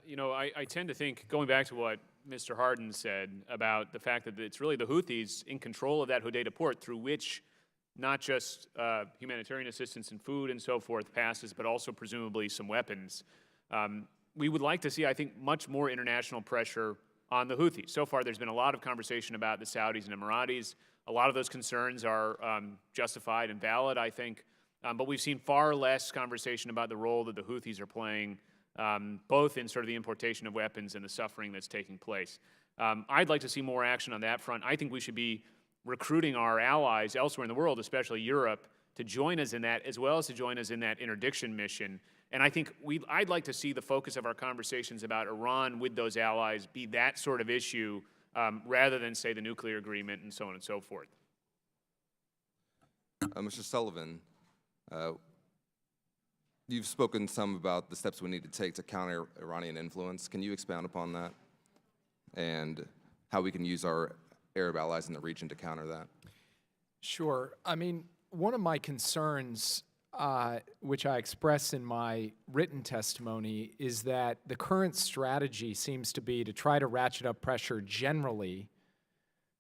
You know, I tend to think, going back to what Mr. Hardin said about the fact that it's really the Houthis in control of that Hodeidah port through which not just humanitarian assistance and food and so forth passes, but also presumably some weapons. We would like to see, I think, much more international pressure on the Houthis. So far, there's been a lot of conversation about the Saudis and Emiratis. A lot of those concerns are justified and valid, I think. But we've seen far less conversation about the role that the Houthis are playing, both in sort of the importation of weapons and the suffering that's taking place. I'd like to see more action on that front. I think we should be recruiting our allies elsewhere in the world, especially Europe, to join us in that, as well as to join us in that interdiction mission. And I think I'd like to see the focus of our conversations about Iran with those allies be that sort of issue, rather than, say, the nuclear agreement and so on and so forth. Mr. Sullivan, you've spoken some about the steps we need to take to counter Iranian influence. Can you expound upon that and how we can use our Arab allies in the region to counter that? Sure. I mean, one of my concerns, which I express in my written testimony, is that the current strategy seems to be to try to ratchet up pressure generally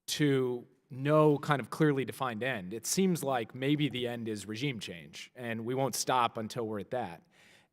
to no kind of clearly defined end. It seems like maybe the end is regime change, and we won't stop until we're at that.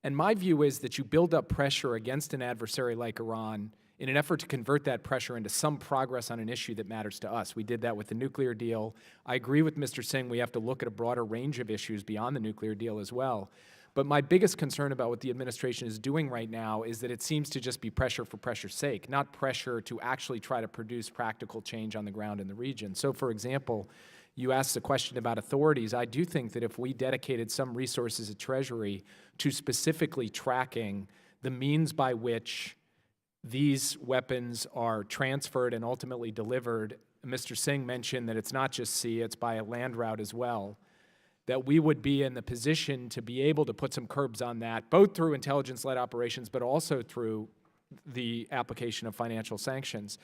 And my view is that you build up pressure against an adversary like Iran in an effort to convert that pressure into some progress on an issue that matters to us. We did that with the nuclear deal. I agree with Mr. Singh, we have to look at a broader range of issues beyond the nuclear deal as well. But my biggest concern about what the administration is doing right now is that it seems to just be pressure for pressure's sake, not pressure to actually try to produce practical change on the ground in the region. So, for example, you asked a question about authorities. I do think that if we dedicated some resources at Treasury to specifically tracking the means by which these weapons are transferred and ultimately delivered, Mr. Singh mentioned that it's not just sea, it's by a land route as well, that we would be in the position to be able to put some curbs on that, both through intelligence-led operations, but also through the application of financial sanctions.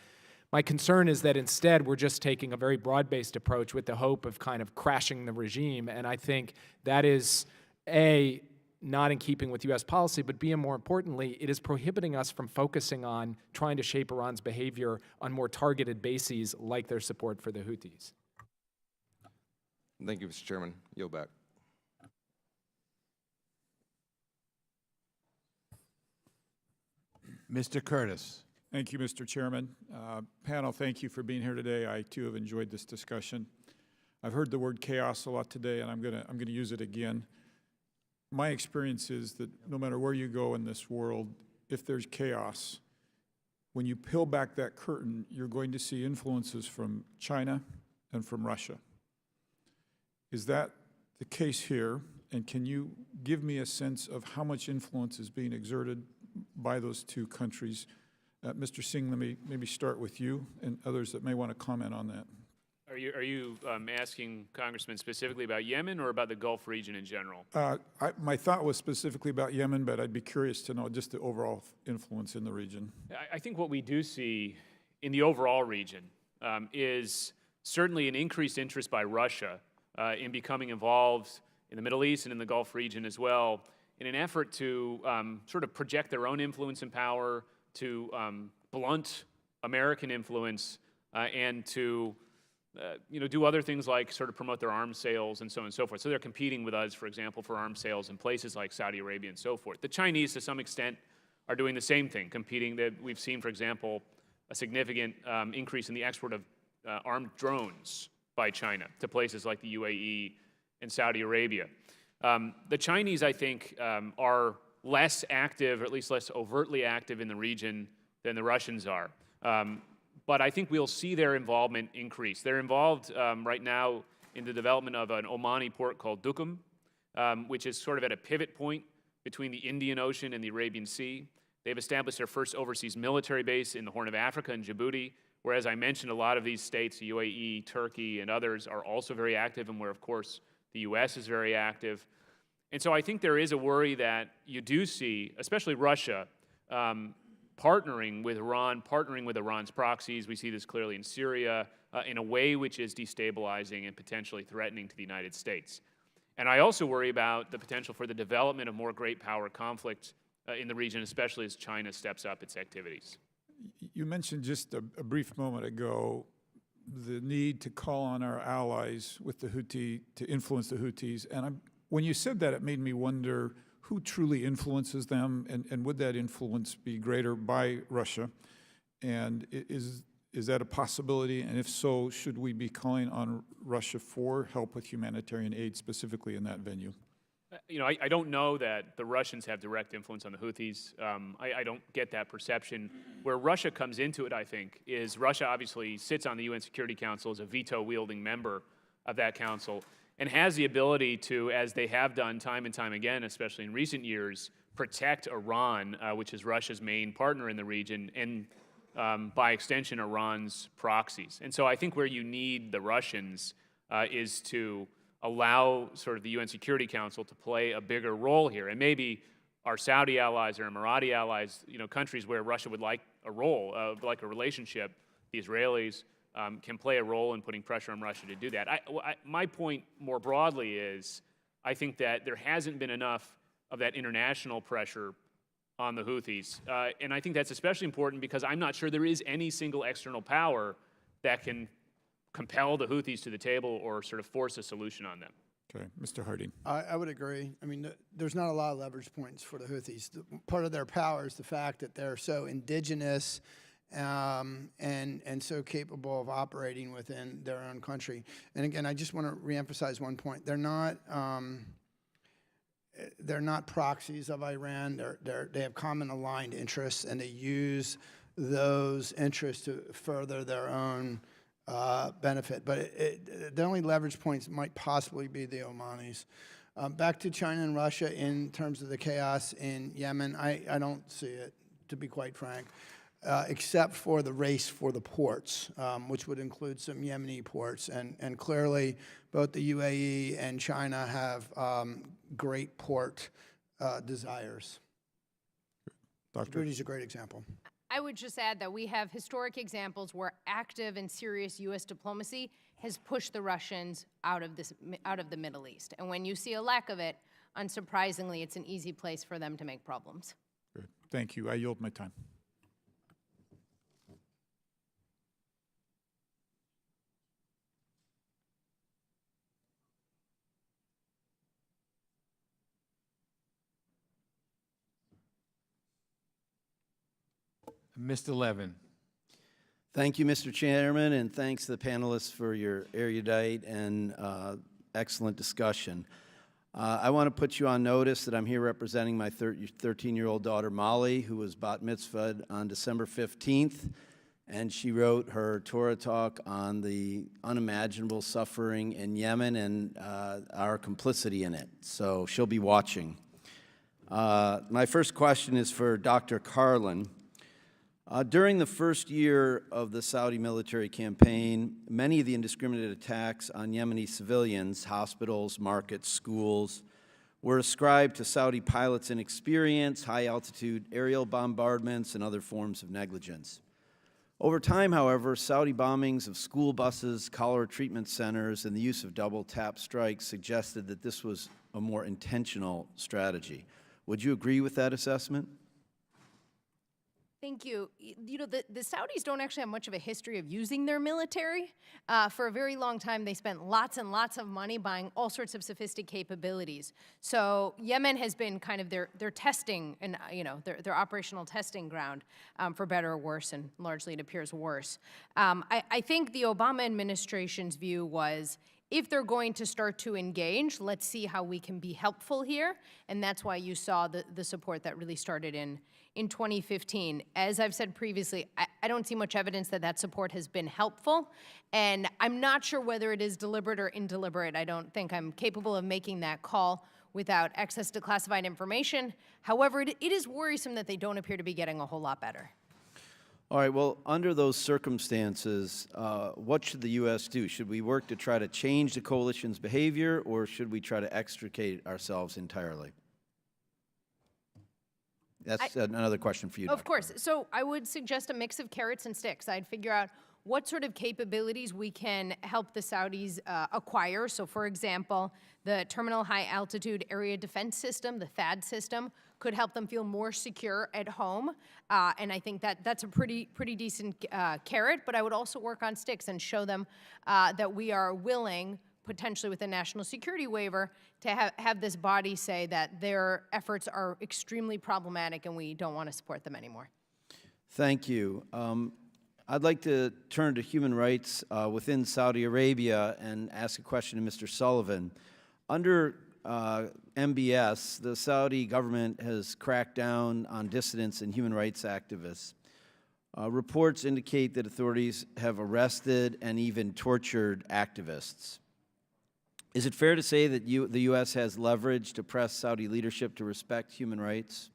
My concern is that instead we're just taking a very broad-based approach with the hope of kind of crashing the regime, and I think that is, A, not in keeping with U.S. policy, but B, and more importantly, it is prohibiting us from focusing on trying to shape Iran's behavior on more targeted bases like their support for the Houthis. Thank you, Mr. Chairman. Yield back. Mr. Curtis. Thank you, Mr. Chairman. Panel, thank you for being here today. I, too, have enjoyed this discussion. I've heard the word chaos a lot today, and I'm gonna use it again. My experience is that no matter where you go in this world, if there's chaos, when you peel back that curtain, you're going to see influences from China and from Russia. Is that the case here? And can you give me a sense of how much influence is being exerted by those two countries? Mr. Singh, let me maybe start with you and others that may want to comment on that. Are you asking Congressman specifically about Yemen or about the Gulf region in general? My thought was specifically about Yemen, but I'd be curious to know just the overall influence in the region. I think what we do see in the overall region is certainly an increased interest by Russia in becoming involved in the Middle East and in the Gulf region as well, in an effort to sort of project their own influence and power, to blunt American influence, and to do other things like sort of promote their arms sales and so on and so forth. So they're competing with us, for example, for arms sales in places like Saudi Arabia and so forth. The Chinese, to some extent, are doing the same thing, competing. That we've seen, for example, a significant increase in the export of armed drones by China to places like the UAE and Saudi Arabia. The Chinese, I think, are less active, or at least less overtly active in the region than the Russians are. But I think we'll see their involvement increase. They're involved right now in the development of an Omani port called Duqm, which is sort of at a pivot point between the Indian Ocean and the Arabian Sea. They've established their first overseas military base in the Horn of Africa in Djibouti, where, as I mentioned, a lot of these states, the UAE, Turkey, and others, are also very active, and where, of course, the U.S. is very active. And so I think there is a worry that you do see, especially Russia, partnering with Iran, partnering with Iran's proxies. We see this clearly in Syria, in a way which is destabilizing and potentially threatening to the United States. And I also worry about the potential for the development of more great power conflict in the region, especially as China steps up its activities. You mentioned just a brief moment ago the need to call on our allies with the Houthi to influence the Houthis. And when you said that, it made me wonder who truly influences them, and would that influence be greater by Russia? And is that a possibility? And if so, should we be calling on Russia for help with humanitarian aid, specifically in that venue? You know, I don't know that the Russians have direct influence on the Houthis. I don't get that perception. Where Russia comes into it, I think, is Russia obviously sits on the UN Security Council as a veto-wielding member of that council, and has the ability to, as they have done time and time again, especially in recent years, protect Iran, which is Russia's main partner in the region, and by extension, Iran's proxies. And so I think where you need the Russians is to allow sort of the UN Security Council to play a bigger role here. And maybe our Saudi allies or Emirati allies, you know, countries where Russia would like a role, like a relationship, the Israelis can play a role in putting pressure on Russia to do that. My point more broadly is I think that there hasn't been enough of that international pressure on the Houthis. And I think that's especially important because I'm not sure there is any single external power that can compel the Houthis to the table or sort of force a solution on them. Okay, Mr. Harding. I would agree. I mean, there's not a lot of leverage points for the Houthis. Part of their power is the fact that they're so indigenous and so capable of operating within their own country. And again, I just want to reemphasize one point. They're not proxies of Iran. They have common aligned interests, and they use those interests to further their own benefit. But the only leverage points might possibly be the Omanis. Back to China and Russia in terms of the chaos in Yemen, I don't see it, to be quite frank, except for the race for the ports, which would include some Yemeni ports. And clearly, both the UAE and China have great port desires. Djibouti is a great example. I would just add that we have historic examples where active and serious U.S. diplomacy has pushed the Russians out of the Middle East. And when you see a lack of it, unsurprisingly, it's an easy place for them to make problems. Good. Thank you. I yield my time. Mr. Levin. Thank you, Mr. Chairman, and thanks to the panelists for your erudite and excellent discussion. I want to put you on notice that I'm here representing my 13-year-old daughter, Molly, who was bat mitzvahed on December 15th, and she wrote her Torah talk on the unimaginable suffering in Yemen and our complicity in it. So she'll be watching. My first question is for Dr. Carlin. During the first year of the Saudi military campaign, many of the indiscriminate attacks on Yemeni civilians, hospitals, markets, schools, were ascribed to Saudi pilots' inexperience, high-altitude aerial bombardments, and other forms of negligence. Over time, however, Saudi bombings of school buses, cholera treatment centers, and the use of double-tap strikes suggested that this was a more intentional strategy. Would you agree with that assessment? Thank you. You know, the Saudis don't actually have much of a history of using their military. For a very long time, they spent lots and lots of money buying all sorts of sophisticated capabilities. So Yemen has been kind of their testing and, you know, their operational testing ground, for better or worse, and largely it appears worse. I think the Obama administration's view was, if they're going to start to engage, let's see how we can be helpful here. And that's why you saw the support that really started in 2015. As I've said previously, I don't see much evidence that that support has been helpful. And I'm not sure whether it is deliberate or indeliberate. I don't think I'm capable of making that call without access to classified information. However, it is worrisome that they don't appear to be getting a whole lot better. All right, well, under those circumstances, what should the U.S. do? Should we work to try to change the coalition's behavior, or should we try to extricate ourselves entirely? That's another question for you, Of course. So I would suggest a mix of carrots and sticks. I'd figure out what sort of capabilities we can help the Saudis acquire. So, for example, the Terminal High Altitude Area Defense System, the THAAD system, could help them feel more secure at home. And I think that's a pretty decent carrot. But I would also work on sticks and show them that we are willing, potentially with a national security waiver, to have this body say that their efforts are extremely problematic and we don't want to support them anymore. Thank you. I'd like to turn to human rights within Saudi Arabia and ask a question to Mr. Sullivan. Under MBS, the Saudi government has cracked down on dissidents and human rights activists. Reports indicate that authorities have arrested and even tortured activists. Is it fair to say that the U.S. has leverage to press Saudi leadership to respect human rights?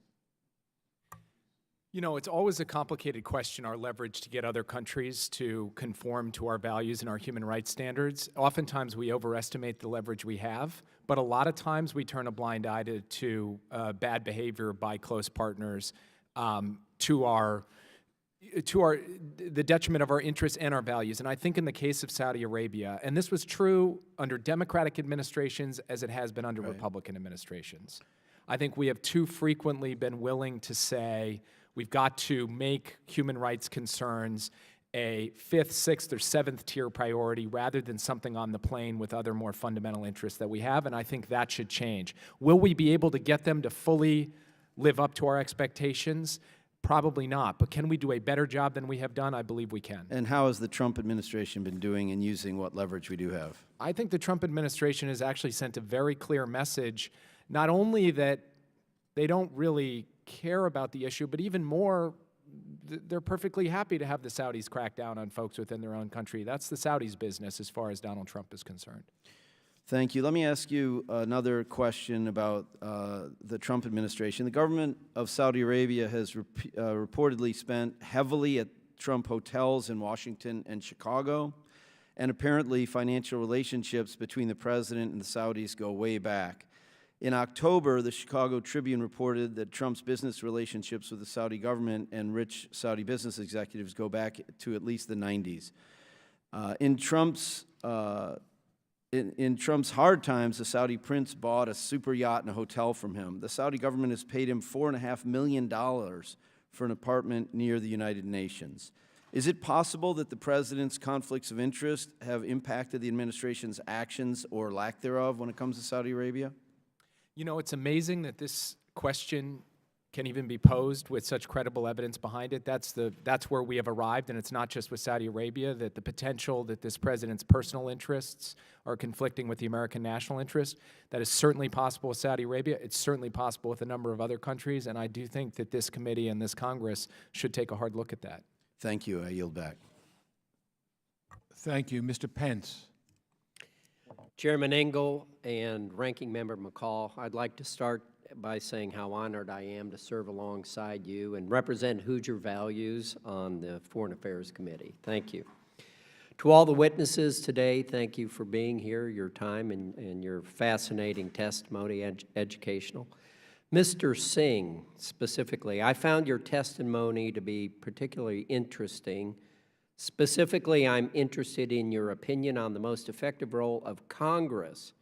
You know, it's always a complicated question, our leverage to get other countries to conform to our values and our human rights standards. Oftentimes we overestimate the leverage we have, but a lot of times we turn a blind eye to bad behavior by close partners to the detriment of our interests and our values. And I think in the case of Saudi Arabia, and this was true under Democratic administrations as it has been under Republican administrations, I think we have too frequently been willing to say we've got to make human rights concerns a 5th, 6th, or 7th tier priority rather than something on the plane with other more fundamental interests that we have, and I think that should change. Will we be able to get them to fully live up to our expectations? Probably not, but can we do a better job than we have done? I believe we can. And how has the Trump administration been doing in using what leverage we do have? I think the Trump administration has actually sent a very clear message, not only that they don't really care about the issue, but even more, they're perfectly happy to have the Saudis crack down on folks within their own country. That's the Saudis' business as far as Donald Trump is concerned. Thank you. Let me ask you another question about the Trump administration. The government of Saudi Arabia has reportedly spent heavily at Trump hotels in Washington and Chicago, and apparently financial relationships between the president and the Saudis go way back. In October, the Chicago Tribune reported that Trump's business relationships with the Saudi government and rich Saudi business executives go back to at least the 90s. In Trump's hard times, the Saudi prince bought a super yacht and a hotel from him. The Saudi government has paid him $4.5 million for an apartment near the United Nations. Is it possible that the president's conflicts of interest have impacted the administration's actions or lack thereof when it comes to Saudi Arabia? You know, it's amazing that this question can even be posed with such credible evidence behind it. That's where we have arrived, and it's not just with Saudi Arabia, that the potential that this president's personal interests are conflicting with the American national interest. That is certainly possible with Saudi Arabia. It's certainly possible with a number of other countries, and I do think that this committee and this Congress should take a hard look at that. Thank you. I yield back. Thank you. Mr. Pence. Chairman Engel and Ranking Member Mccaul, I'd like to start by saying how honored I am to serve alongside you and represent Hoosier values on the Foreign Affairs Committee. Thank you. To all the witnesses today, thank you for being here, your time and your fascinating testimony, educational. Mr. Singh, specifically, I found your testimony to be particularly interesting. Specifically, I'm interested in your opinion on the most effective role of Congress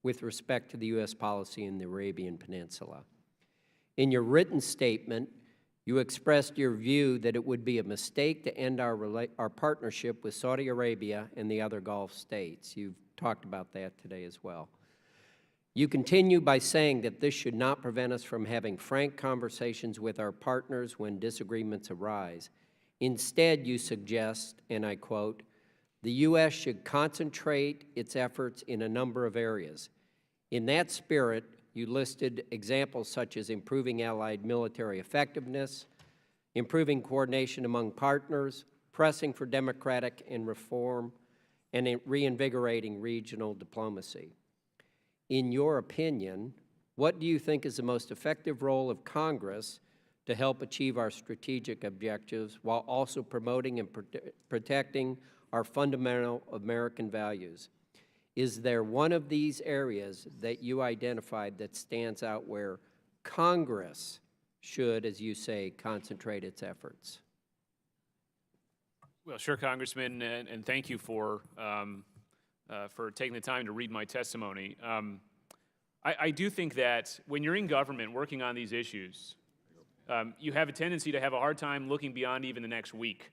with respect to the U.S. policy in the Arabian Peninsula. In your written statement, you expressed your view that it would be a mistake to end our partnership with Saudi Arabia and the other Gulf states. You've talked about that today as well. You continue by saying that this should not prevent us from having frank conversations with our partners when disagreements arise. Instead, you suggest, and I quote, The U.S. should concentrate its efforts in a number of areas. In that spirit, you listed examples such as improving allied military effectiveness, improving coordination among partners, pressing for democratic and reform, and reinvigorating regional diplomacy. In your opinion, what do you think is the most effective role of Congress to help achieve our strategic objectives while also promoting and protecting our fundamental American values? Is there one of these areas that you identified that stands out where Congress should, as you say, concentrate its efforts? Well, sure, Congressman, and thank you for taking the time to read my testimony. I do think that when you're in government working on these issues, you have a tendency to have a hard time looking beyond even the next week.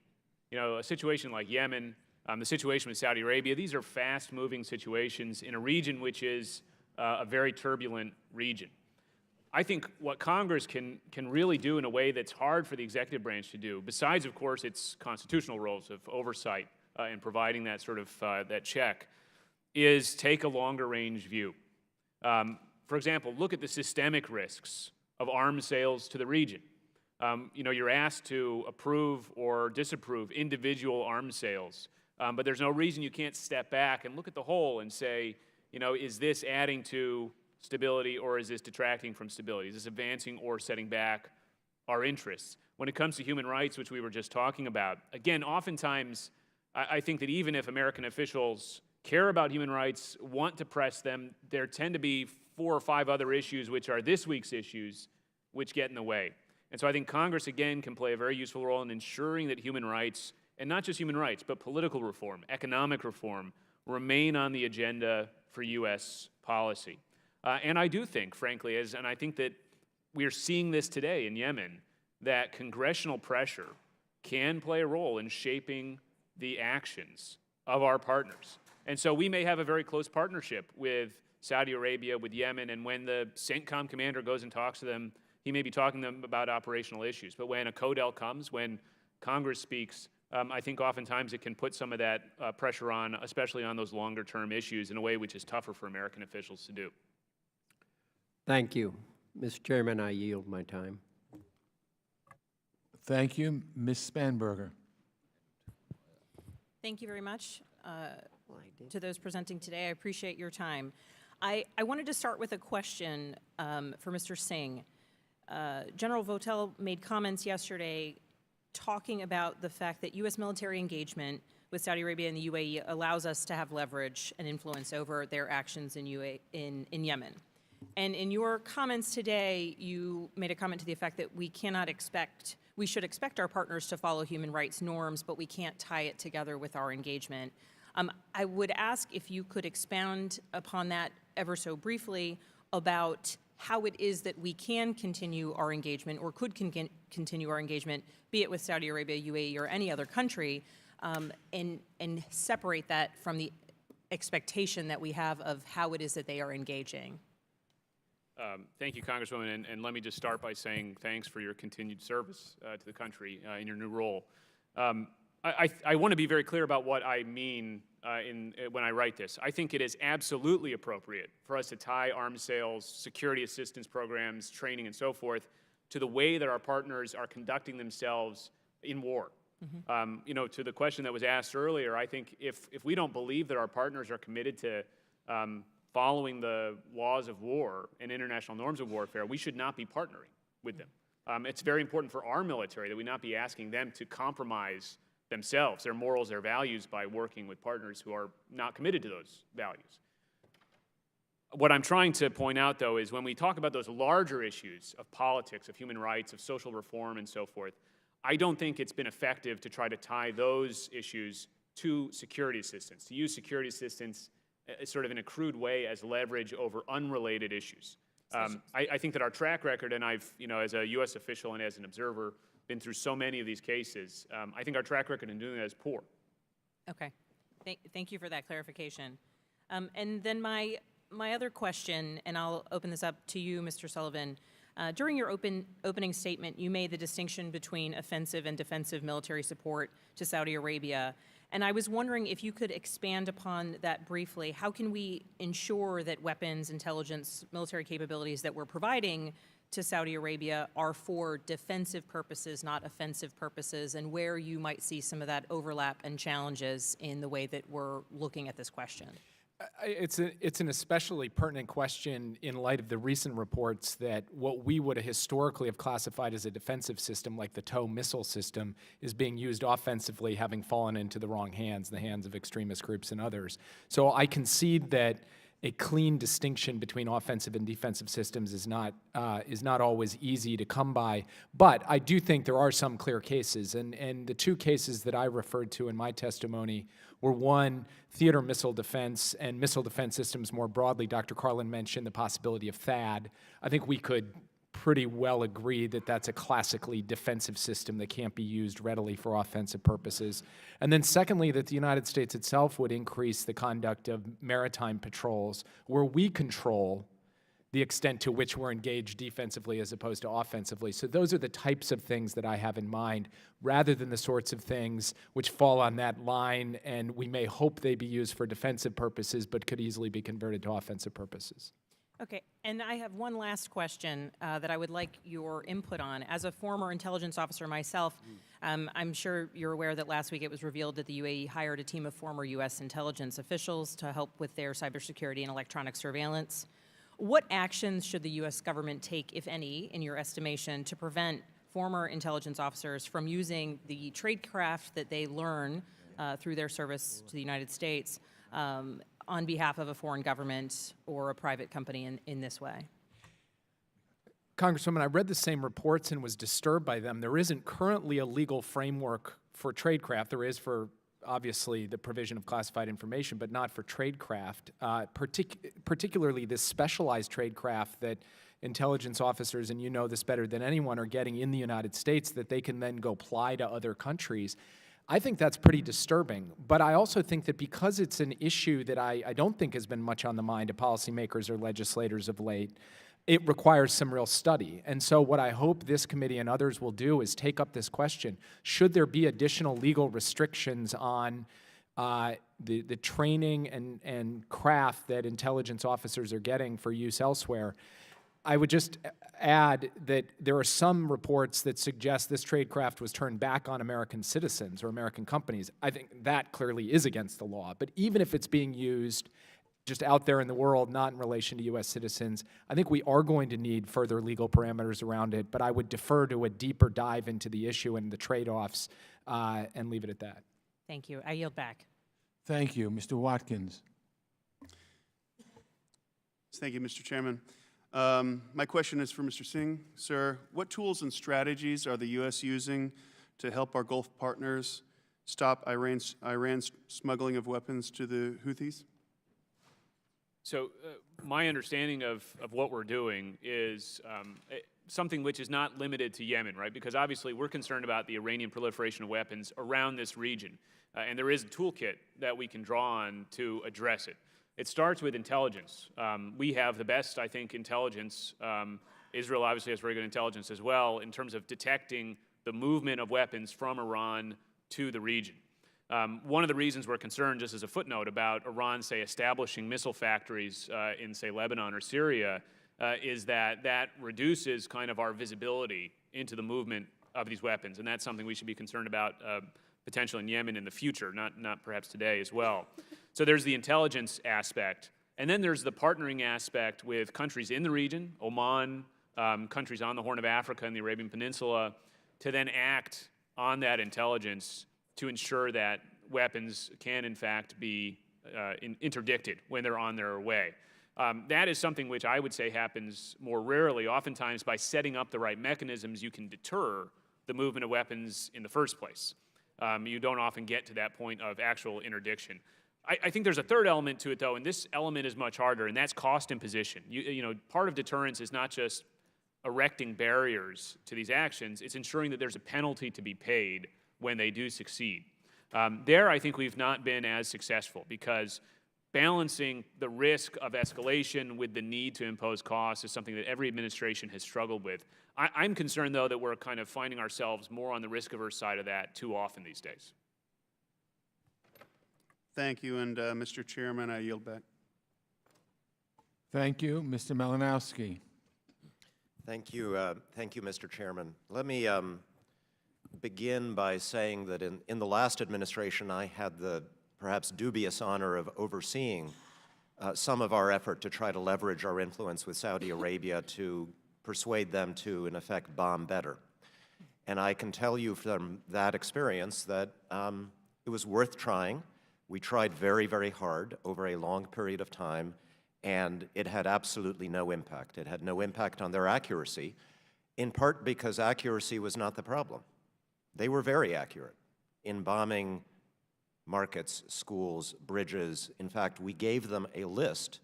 You know, a situation like Yemen, the situation with Saudi Arabia, these are fast-moving situations in a region which is a very turbulent region. I think what Congress can really do in a way that's hard for the executive branch to do, besides, of course, its constitutional roles of oversight and providing that sort of that check, is take a longer-range view. For example, look at the systemic risks of arms sales to the region. You know, you're asked to approve or disapprove individual arms sales, but there's no reason you can't step back and look at the whole and say, you know, is this adding to stability or is this detracting from stability? Is this advancing or setting back our interests? When it comes to human rights, which we were just talking about, again, oftentimes I think that even if American officials care about human rights, want to press them, there tend to be 4 or 5 other issues which are this week's issues which get in the way. And so I think Congress, again, can play a very useful role in ensuring that human rights, and not just human rights, but political reform, economic reform, remain on the agenda for U.S. policy. And I do think, frankly, and I think that we are seeing this today in Yemen, that congressional pressure can play a role in shaping the actions of our partners. And so we may have a very close partnership with Saudi Arabia, with Yemen, and when the CENTCOM commander goes and talks to them, he may be talking to them about operational issues. But when a CODEL comes, when Congress speaks, I think oftentimes it can put some of that pressure on, especially on those longer-term issues, in a way which is tougher for American officials to do. Thank you. Mr. Chairman, I yield my time. Thank you. Ms. Spanberger. Thank you very much to those presenting today. I appreciate your time. I wanted to start with a question for Mr. Singh. General Votel made comments yesterday talking about the fact that U.S. military engagement with Saudi Arabia and the UAE allows us to have leverage and influence over their actions in Yemen. And in your comments today, you made a comment to the effect that we should expect our partners to follow human rights norms, but we can't tie it together with our engagement. I would ask if you could expound upon that ever so briefly about how it is that we can continue our engagement or could continue our engagement, be it with Saudi Arabia, UAE, or any other country, and separate that from the expectation that we have of how it is that they are engaging. Thank you, Congresswoman, and let me just start by saying thanks for your continued service to the country in your new role. I want to be very clear about what I mean when I write this. I think it is absolutely appropriate for us to tie arms sales, security assistance programs, training, and so forth to the way that our partners are conducting themselves in war. Mm-hmm. You know, to the question that was asked earlier, I think if we don't believe that our partners are committed to following the laws of war and international norms of warfare, we should not be partnering with them. It's very important for our military that we not be asking them to compromise themselves, their morals, their values, by working with partners who are not committed to those values. What I'm trying to point out, though, is when we talk about those larger issues of politics, of human rights, of social reform, and so forth, I don't think it's been effective to try to tie those issues to security assistance, to use security assistance sort of in a crude way as leverage over unrelated issues. I think that our track record, and I've, you know, as a U.S. official and as an observer, been through so many of these cases, I think our track record in doing that is poor. Okay. Thank you for that clarification. And then my other question, and I'll open this up to you, Mr. Sullivan. During your opening statement, you made the distinction between offensive and defensive military support to Saudi Arabia. And I was wondering if you could expand upon that briefly. How can we ensure that weapons, intelligence, military capabilities that we're providing to Saudi Arabia are for defensive purposes, not offensive purposes, and where you might see some of that overlap and challenges in the way that we're looking at this question? It's an especially pertinent question in light of the recent reports that what we would historically have classified as a defensive system, like the TOW missile system, is being used offensively, having fallen into the wrong hands, the hands of extremist groups and others. So I concede that a clean distinction between offensive and defensive systems is not always easy to come by. But I do think there are some clear cases, and the two cases that I referred to in my testimony were, one, theater missile defense and missile defense systems more broadly. Dr. Carlin mentioned the possibility of THAAD. I think we could pretty well agree that that's a classically defensive system that can't be used readily for offensive purposes. And then secondly, that the United States itself would increase the conduct of maritime patrols where we control the extent to which we're engaged defensively as opposed to offensively. So those are the types of things that I have in mind, rather than the sorts of things which fall on that line and we may hope they be used for defensive purposes but could easily be converted to offensive purposes. Okay, and I have one last question that I would like your input on. As a former intelligence officer myself, I'm sure you're aware that last week it was revealed that the UAE hired a team of former U.S. intelligence officials to help with their cybersecurity and electronic surveillance. What actions should the U.S. government take, if any, in your estimation, to prevent former intelligence officers from using the tradecraft that they learn through their service to the United States on behalf of a foreign government or a private company in this way? Congresswoman, I read the same reports and was disturbed by them. There isn't currently a legal framework for tradecraft. There is for, obviously, the provision of classified information, but not for tradecraft, particularly this specialized tradecraft that intelligence officers, and you know this better than anyone, are getting in the United States that they can then go ply to other countries. I think that's pretty disturbing, but I also think that because it's an issue that I don't think has been much on the mind of policymakers or legislators of late, it requires some real study. And so what I hope this committee and others will do is take up this question. Should there be additional legal restrictions on the training and craft that intelligence officers are getting for use elsewhere? I would just add that there are some reports that suggest this tradecraft was turned back on American citizens or American companies. I think that clearly is against the law. But even if it's being used just out there in the world, not in relation to U.S. citizens, I think we are going to need further legal parameters around it. But I would defer to a deeper dive into the issue and the trade-offs and leave it at that. Thank you. I yield back. Thank you. Mr. Watkins. Thank you, Mr. Chairman. My question is for Mr. Singh. Sir, what tools and strategies are the U.S. using to help our Gulf partners stop Iran's smuggling of weapons to the Houthis? So my understanding of what we're doing is something which is not limited to Yemen, right? Because obviously we're concerned about the Iranian proliferation of weapons around this region. And there is a toolkit that we can draw on to address it. It starts with intelligence. We have the best, I think, intelligence. Israel obviously has very good intelligence as well in terms of detecting the movement of weapons from Iran to the region. One of the reasons we're concerned, just as a footnote, about Iran, say, establishing missile factories in, say, Lebanon or Syria, is that that reduces kind of our visibility into the movement of these weapons. And that's something we should be concerned about potentially in Yemen in the future, not perhaps today as well. So there's the intelligence aspect. And then there's the partnering aspect with countries in the region, Oman, countries on the Horn of Africa and the Arabian Peninsula, to then act on that intelligence to ensure that weapons can, in fact, be interdicted when they're on their way. That is something which I would say happens more rarely. Oftentimes, by setting up the right mechanisms, you can deter the movement of weapons in the first place. You don't often get to that point of actual interdiction. I think there's a third element to it, though, and this element is much harder, and that's cost imposition. You know, part of deterrence is not just erecting barriers to these actions, it's ensuring that there's a penalty to be paid when they do succeed. There, I think we've not been as successful because balancing the risk of escalation with the need to impose costs is something that every administration has struggled with. I'm concerned, though, that we're kind of finding ourselves more on the risk-averse side of that too often these days. Thank you, and Mr. Chairman, I yield back. Thank you. Mr. Malinowski. Thank you, Mr. Chairman. Let me begin by saying that in the last administration, I had the perhaps dubious honor of overseeing some of our effort to try to leverage our influence with Saudi Arabia to persuade them to, in effect, bomb better. And I can tell you from that experience that it was worth trying. We tried very, very hard over a long period of time, and it had absolutely no impact. It had no impact on their accuracy, in part because accuracy was not the problem. They were very accurate in bombing markets, schools, bridges. In fact, we gave them a list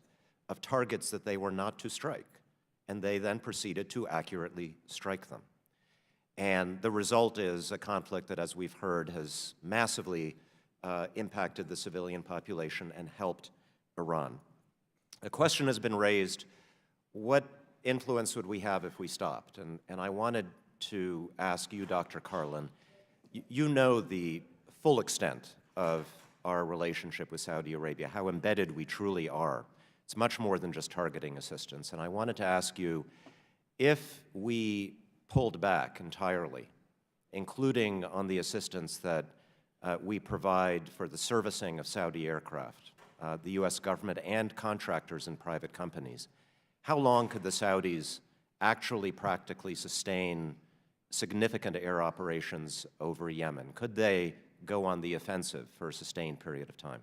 of targets that they were not to strike, and they then proceeded to accurately strike them. And the result is a conflict that, as we've heard, has massively impacted the civilian population and helped Iran. A question has been raised, what influence would we have if we stopped? And I wanted to ask you, Dr. Carlin, you know the full extent of our relationship with Saudi Arabia, how embedded we truly are. It's much more than just targeting assistance. And I wanted to ask you, if we pulled back entirely, including on the assistance that we provide for the servicing of Saudi aircraft, the U.S. government and contractors and private companies, how long could the Saudis actually practically sustain significant air operations over Yemen? Could they go on the offensive for a sustained period of time?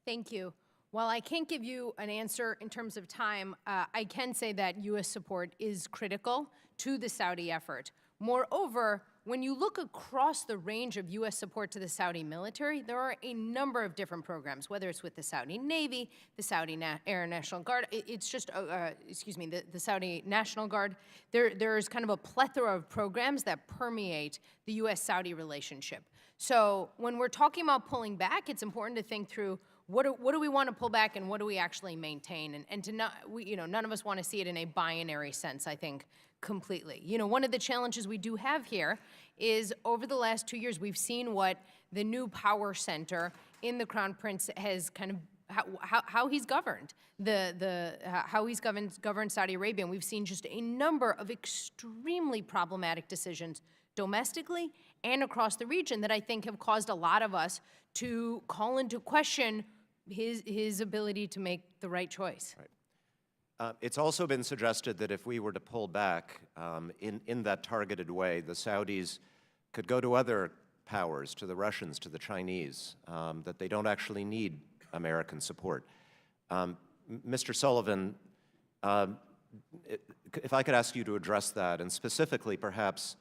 Thank you. While I can't give you an answer in terms of time, I can say that U.S. support is critical to the Saudi effort. Moreover, when you look across the range of U.S. support to the Saudi military, there are a number of different programs, whether it's with the Saudi Navy, the Saudi Air National Guard, it's just, the Saudi National Guard. There's kind of a plethora of programs that permeate the U.S.-Saudi relationship. So when we're talking about pulling back, it's important to think through what do we want to pull back and what do we actually maintain? And to not, none of us want to see it in a binary sense, I think, completely. One of the challenges we do have here is over the last 2 years, we've seen what the new power center in the Crown Prince has kind of, how he's governed, how he's governed Saudi Arabia. And we've seen just a number of extremely problematic decisions domestically and across the region that I think have caused a lot of us to call into question his ability to make the right choice. Right. It's also been suggested that if we were to pull back in that targeted way, the Saudis could go to other powers, to the Russians, to the Chinese, that they don't actually need American support. Mr. Sullivan, if I could ask you to address that, and specifically perhaps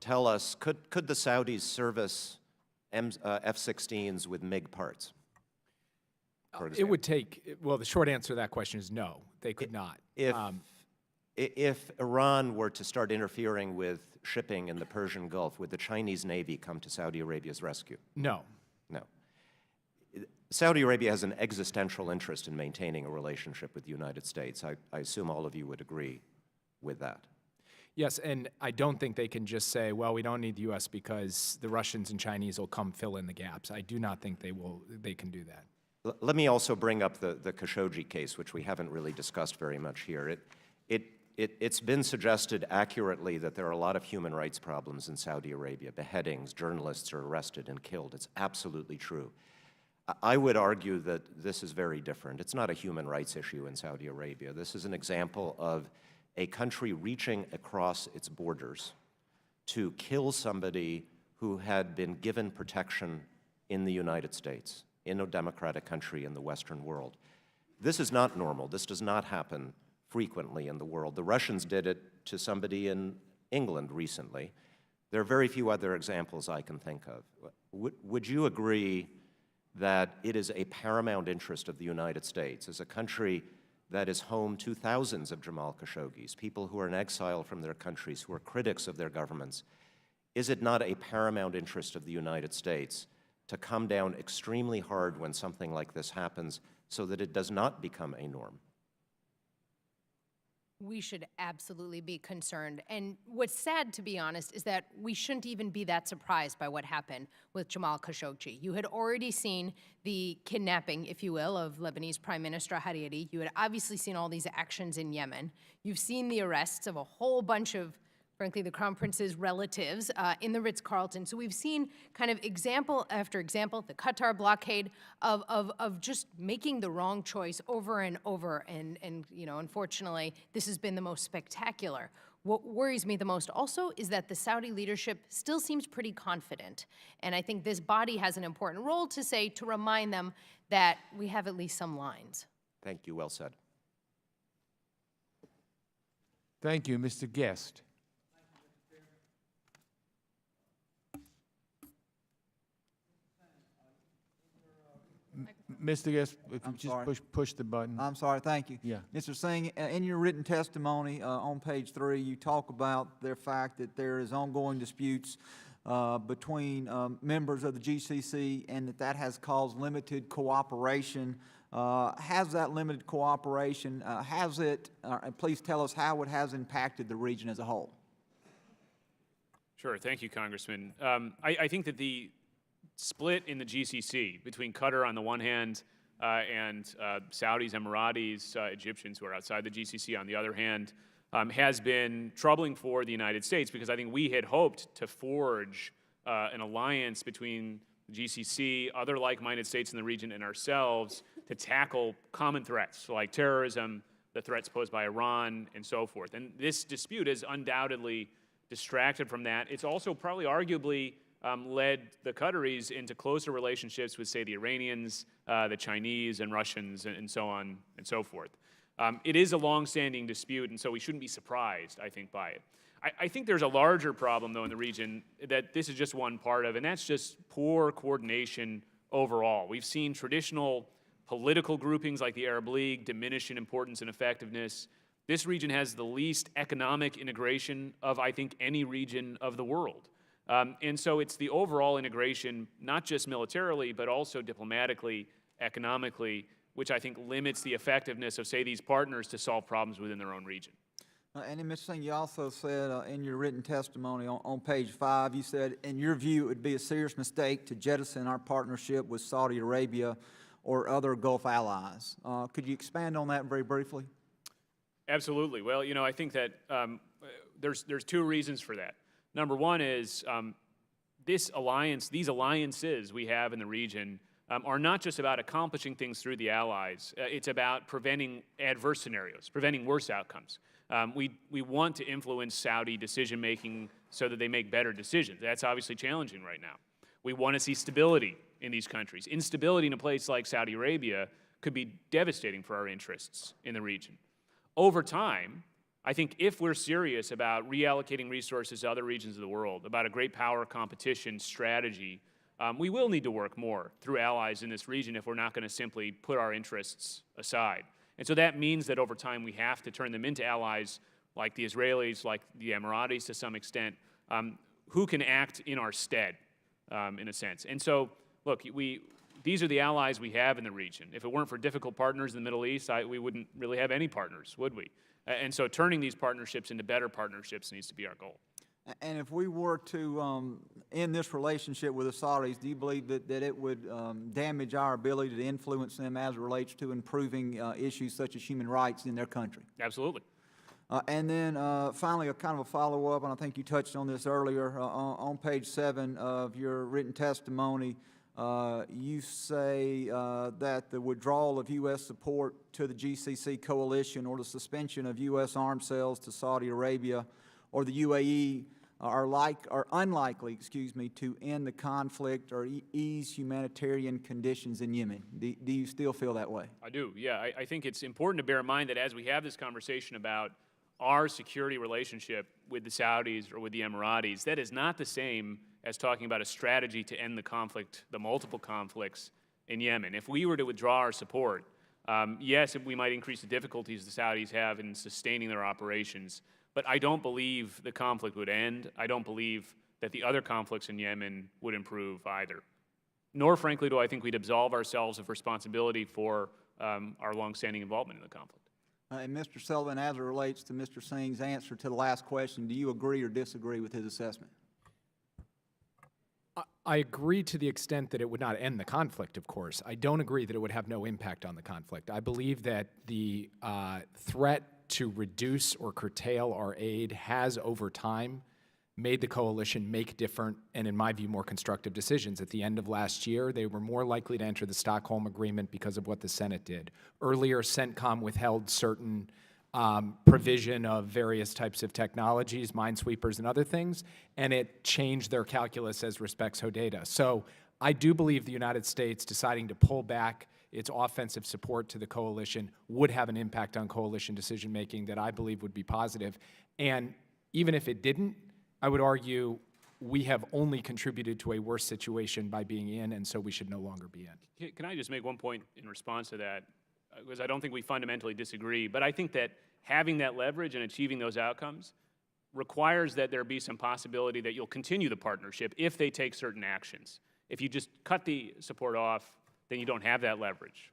tell us, could the Saudis service F-16s with MiG parts? It would take, well, the short answer to that question is no, they could not. If Iran were to start interfering with shipping in the Persian Gulf, would the Chinese Navy come to Saudi Arabia's rescue? No. No. Saudi Arabia has an existential interest in maintaining a relationship with the United States. I assume all of you would agree with that. Yes, and I don't think they can just say, well, we don't need the U.S. because the Russians and Chinese will come fill in the gaps. I do not think they can do that. Let me also bring up the Khashoggi case, which we haven't really discussed very much here. It's been suggested accurately that there are a lot of human rights problems in Saudi Arabia. Beheadings, journalists are arrested and killed. It's absolutely true. I would argue that this is very different. It's not a human rights issue in Saudi Arabia. This is an example of a country reaching across its borders to kill somebody who had been given protection in the United States, in a democratic country in the Western world. This is not normal. This does not happen frequently in the world. The Russians did it to somebody in England recently. There are very few other examples I can think of. Would you agree that it is a paramount interest of the United States, as a country that is home to thousands of Jamal Khashoggis, people who are in exile from their countries, who are critics of their governments, is it not a paramount interest of the United States to come down extremely hard when something like this happens so that it does not become a norm? We should absolutely be concerned. And what's sad, to be honest, is that we shouldn't even be that surprised by what happened with Jamal Khashoggi. You had already seen the kidnapping, if you will, of Lebanese Prime Minister Hariri. You had obviously seen all these actions in Yemen. You've seen the arrests of a whole bunch of, frankly, the Crown Prince's relatives in the Ritz-Carlton. So we've seen kind of example after example, the Qatar blockade of just making the wrong choice over and over. And you know, unfortunately, this has been the most spectacular. What worries me the most also is that the Saudi leadership still seems pretty confident. And I think this body has an important role to say, to remind them that we have at least some lines. Thank you. Well said. Thank you, Mr. Guest. Mr. Guest, if you just push the button. I'm sorry, thank you. Yeah. Mr. Singh, in your written testimony on page 3, you talk about the fact that there is ongoing disputes between members of the GCC and that has caused limited cooperation. Has that limited cooperation, and please tell us how it has impacted the region as a whole? Sure, thank you, Congressman. I think that the split in the GCC between Qatar on the one hand and Saudis, Emiratis, Egyptians who are outside the GCC on the other hand has been troubling for the United States, because I think we had hoped to forge an alliance between the GCC, other like-minded states in the region, and ourselves to tackle common threats like terrorism, the threats posed by Iran, and so forth. And this dispute has undoubtedly distracted from that. It's also probably arguably led the Qataris into closer relationships with, say, the Iranians, the Chinese, and Russians, and so on and so forth. It is a long-standing dispute, and so we shouldn't be surprised, I think, by it. I think there's a larger problem, though, in the region that this is just one part of, and that's just poor coordination overall. We've seen traditional political groupings like the Arab League diminish in importance and effectiveness. This region has the least economic integration of, I think, any region of the world. And so it's the overall integration, not just militarily, but also diplomatically, economically, which I think limits the effectiveness of, say, these partners to solve problems within their own region. And then, Mr. Singh, you also said in your written testimony on page 5, you said, in your view, it would be a serious mistake to jettison our partnership with Saudi Arabia or other Gulf allies. Could you expand on that very briefly? Absolutely. Well, you know, I think that there's 2 reasons for that. Number one is these alliances we have in the region are not just about accomplishing things through the allies. It's about preventing adverse scenarios, preventing worse outcomes. We want to influence Saudi decision-making so that they make better decisions. That's obviously challenging right now. We want to see stability in these countries. Instability in a place like Saudi Arabia could be devastating for our interests in the region. Over time, I think if we're serious about reallocating resources to other regions of the world, about a great power competition strategy, we will need to work more through allies in this region if we're not going to simply put our interests aside. And so that means that over time we have to turn them into allies like the Israelis, like the Emiratis to some extent, who can act in our stead, in a sense. And so, look, these are the allies we have in the region. If it weren't for difficult partners in the Middle East, we wouldn't really have any partners, would we? And so turning these partnerships into better partnerships needs to be our goal. And if we were to end this relationship with the Saudis, do you believe that it would damage our ability to influence them as it relates to improving issues such as human rights in their country? Absolutely. And then finally, a kind of a follow-up, and I think you touched on this earlier, on page 7 of your written testimony, you say that the withdrawal of U.S. support to the GCC coalition or the suspension of U.S. arms sales to Saudi Arabia or the UAE are unlikely, to end the conflict or ease humanitarian conditions in Yemen. Do you still feel that way? I do, yeah. I think it's important to bear in mind that as we have this conversation about our security relationship with the Saudis or with the Emiratis, that is not the same as talking about a strategy to end the conflict, the multiple conflicts in Yemen. If we were to withdraw our support, yes, we might increase the difficulties the Saudis have in sustaining their operations, but I don't believe the conflict would end. I don't believe that the other conflicts in Yemen would improve either. Nor, frankly, do I think we'd absolve ourselves of responsibility for our longstanding involvement in the conflict. And Mr. Sullivan, as it relates to Mr. Singh's answer to the last question, do you agree or disagree with his assessment? I agree to the extent that it would not end the conflict, of course. I don't agree that it would have no impact on the conflict. I believe that the threat to reduce or curtail our aid has, over time, made the coalition make different and, in my view, more constructive decisions. At the end of last year, they were more likely to enter the Stockholm Agreement because of what the Senate did. Earlier, CENTCOM withheld certain provision of various types of technologies, minesweepers and other things, and it changed their calculus as respects HODEDA. So I do believe the United States deciding to pull back its offensive support to the coalition would have an impact on coalition decision-making that I believe would be positive. And even if it didn't, I would argue we have only contributed to a worse situation by being in, and so we should no longer be in. Can I just make one point in response to that? Because I don't think we fundamentally disagree, but I think that having that leverage and achieving those outcomes requires that there be some possibility that you'll continue the partnership if they take certain actions. If you just cut the support off, then you don't have that leverage.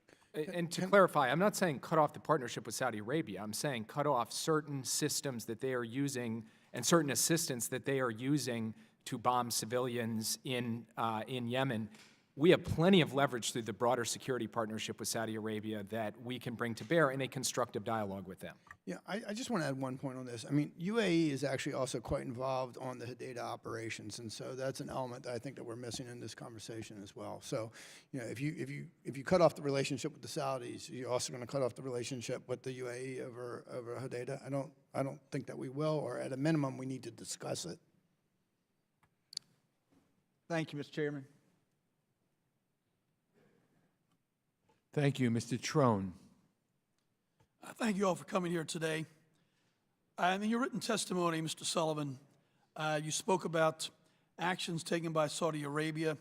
And to clarify, I'm not saying cut off the partnership with Saudi Arabia. I'm saying cut off certain systems that they are using and certain assistance that they are using to bomb civilians in Yemen. We have plenty of leverage through the broader security partnership with Saudi Arabia that we can bring to bear in a constructive dialogue with them. Yeah, I just want to add one point on this. I mean, UAE is actually also quite involved on the HODEDA operations, and so that's an element that I think that we're missing in this conversation as well. So, you know, if you cut off the relationship with the Saudis, you're also going to cut off the relationship with the UAE over HODEDA. I don't think that we will, or at a minimum, we need to discuss it. Thank you, Mr. Chairman. Thank you, Mr. Trone. Thank you all for coming here today. In your written testimony, Mr. Sullivan, you spoke about actions taken by Saudi Arabia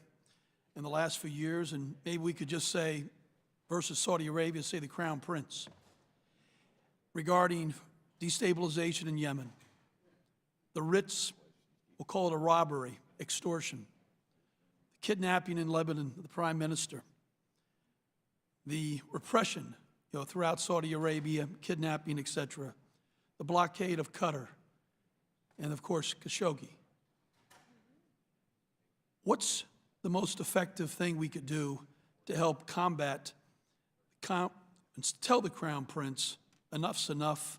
in the last few years, and maybe we could just say, versus Saudi Arabia, say the Crown Prince, regarding destabilization in Yemen. The writs, we'll call it a robbery, extortion, the kidnapping in Lebanon of the Prime Minister, the repression throughout Saudi Arabia, kidnapping, etc., the blockade of Qatar, and of course, Khashoggi. What's the most effective thing we could do to help combat and tell the Crown Prince, enough's enough,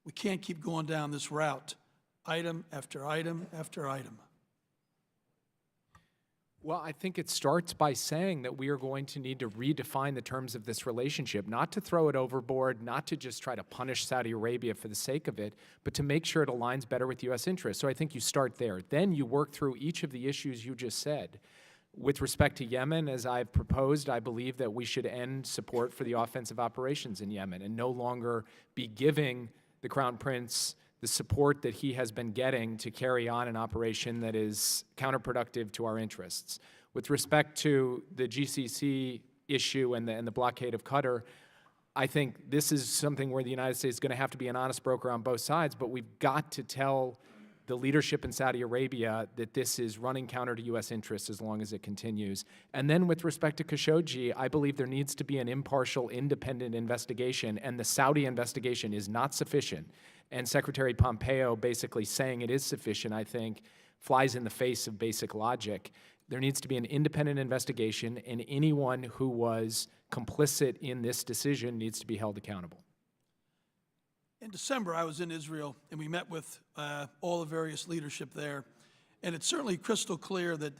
we can't keep going down this route, item after item after item? Well, I think it starts by saying that we are going to need to redefine the terms of this relationship, not to throw it overboard, not to just try to punish Saudi Arabia for the sake of it, but to make sure it aligns better with U.S. interests. So I think you start there. Then you work through each of the issues you just said. With respect to Yemen, as I've proposed, I believe that we should end support for the offensive operations in Yemen and no longer be giving the Crown Prince the support that he has been getting to carry on an operation that is counterproductive to our interests. With respect to the GCC issue and the blockade of Qatar, I think this is something where the United States is going to have to be an honest broker on both sides, but we've got to tell the leadership in Saudi Arabia that this is running counter to U.S. interests as long as it continues. And then with respect to Khashoggi, I believe there needs to be an impartial, independent investigation, and the Saudi investigation is not sufficient. And Secretary Pompeo basically saying it is sufficient, I think, flies in the face of basic logic. There needs to be an independent investigation, and anyone who was complicit in this decision needs to be held accountable. In December, I was in Israel, and we met with all the various leadership there. And it's certainly crystal clear that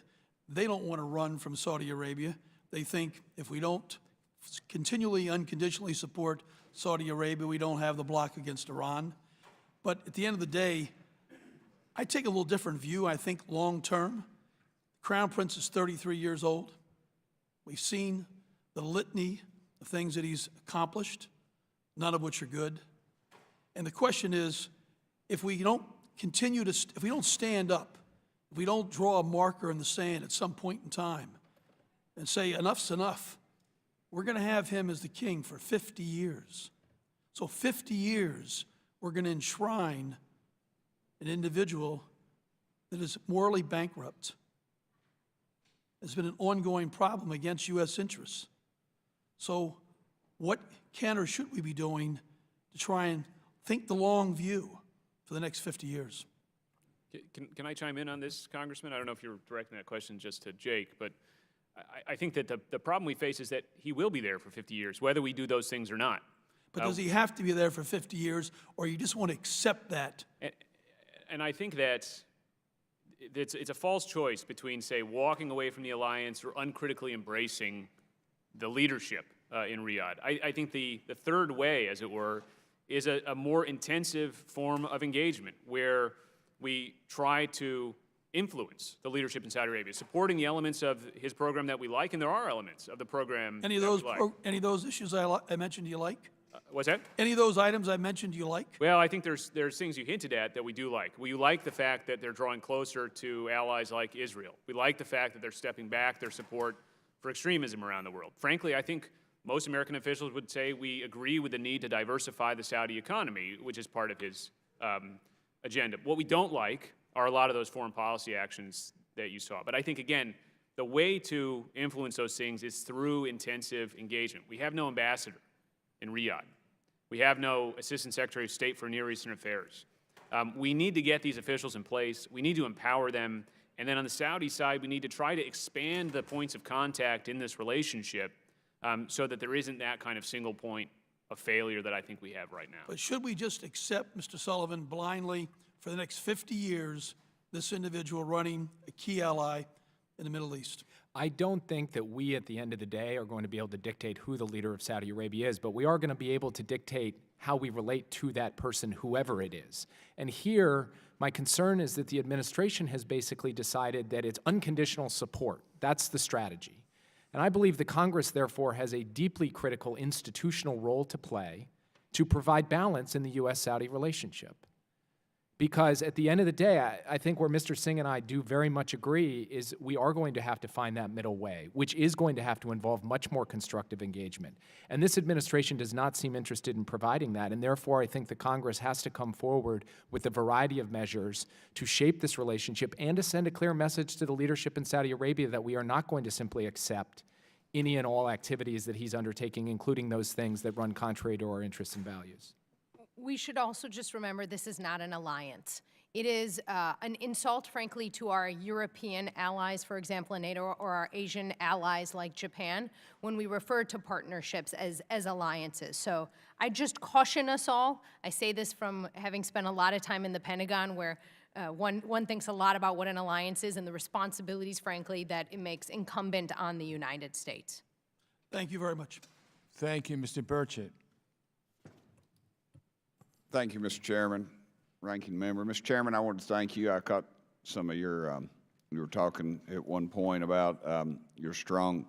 they don't want to run from Saudi Arabia. They think if we don't continually, unconditionally support Saudi Arabia, we don't have the block against Iran. But at the end of the day, I take a little different view. I think long term, Crown Prince is 33 years old. We've seen the litany of things that he's accomplished, none of which are good. And the question is, if we don't continue to, if we don't stand up, if we don't draw a marker in the sand at some point in time and say enough's enough, we're going to have him as the king for 50 years. So 50 years, we're going to enshrine an individual that is morally bankrupt. It's been an ongoing problem against U.S. interests. So what can or should we be doing to try and think the long view for the next 50 years. Can I chime in on this, Congressman? I don't know if you're directing that question just to Jake, but I think that the problem we face is that he will be there for 50 years, whether we do those things or not. But does he have to be there for 50 years, or you just want to accept that? And I think that it's a false choice between, say, walking away from the alliance or uncritically embracing the leadership in Riyadh. I think the third way, as it were, is a more intensive form of engagement where we try to influence the leadership in Saudi Arabia, supporting the elements of his program that we like, and there are elements of the program Any of those issues I mentioned you like? What's that? Any of those items I mentioned you like? Well, I think there's things you hinted at that we do like. We like the fact that they're drawing closer to allies like Israel. We like the fact that they're stepping back their support for extremism around the world. Frankly, I think most American officials would say we agree with the need to diversify the Saudi economy, which is part of his agenda. What we don't like are a lot of those foreign policy actions that you saw. But I think, again, the way to influence those things is through intensive engagement. We have no ambassador in Riyadh. We have no Assistant Secretary of State for Near Eastern Affairs. We need to get these officials in place. We need to empower them. And then on the Saudi side, we need to try to expand the points of contact in this relationship so that there isn't that kind of single point of failure that I think we have right now. But should we just accept, Mr. Sullivan, blindly for the next 50 years, this individual running a key ally in the Middle East? I don't think that we, at the end of the day, are going to be able to dictate who the leader of Saudi Arabia is, but we are going to be able to dictate how we relate to that person, whoever it is. And here, my concern is that the administration has basically decided that it's unconditional support. That's the strategy. And I believe the Congress, therefore, has a deeply critical institutional role to play to provide balance in the U.S.-Saudi relationship. Because at the end of the day, I think where Mr. Singh and I do very much agree is we are going to have to find that middle way, which is going to have to involve much more constructive engagement. And this administration does not seem interested in providing that, and therefore I think the Congress has to come forward with a variety of measures to shape this relationship and to send a clear message to the leadership in Saudi Arabia that we are not going to simply accept any and all activities that he's undertaking, including those things that run contrary to our interests and values. We should also just remember this is not an alliance. It is an insult, frankly, to our European allies, for example, in NATO, or our Asian allies like Japan, when we refer to partnerships as alliances. So I just caution us all. I say this from having spent a lot of time in the Pentagon, where one thinks a lot about what an alliance is and the responsibilities, frankly, that it makes incumbent on the United States. Thank you very much. Thank you, Mr. Burchett. Thank you, Mr. Chairman, Ranking Member. Mr. Chairman, I wanted to thank you. I caught some of your, you were talking at one point about your strong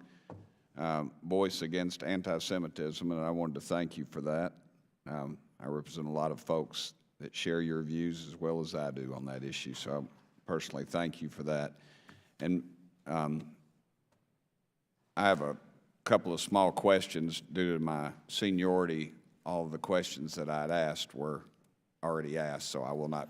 voice against anti-Semitism, and I wanted to thank you for that. I represent a lot of folks that share your views as well as I do on that issue, so I personally thank you for that. And I have a couple of small questions due to my seniority. All of the questions that I'd asked were already asked, so I will not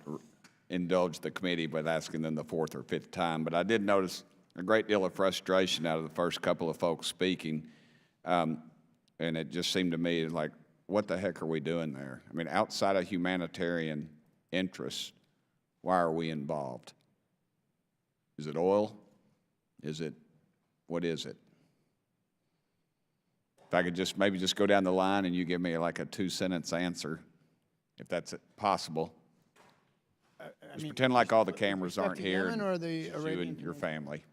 indulge the committee by asking them the fourth or fifth time. But I did notice a great deal of frustration out of the first couple of folks speaking, and it just seemed to me like, what the heck are we doing there? I mean, outside of humanitarian interests, why are we involved? Is it oil? Is it, what is it? If I could just maybe just go down the line and you give me like a 2-sentence answer, if that's possible. Just pretend like all the cameras aren't here. Yemen or the you Arabian and your family.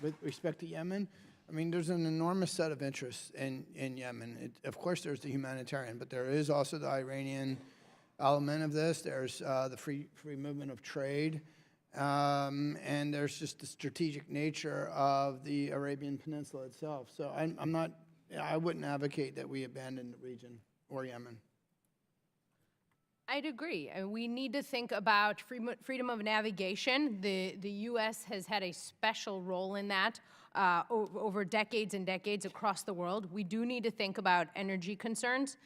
With respect to Yemen, I mean, there's an enormous set of interests in Yemen. Of course, there's the humanitarian, but there is also the Iranian element of this. There's the free movement of trade, and there's just the strategic nature of the Arabian Peninsula itself. So I wouldn't advocate that we abandon the region or Yemen. I'd agree. We need to think about freedom of navigation. The U.S. has had a special role in that over decades and decades across the world. We do need to think about energy concerns.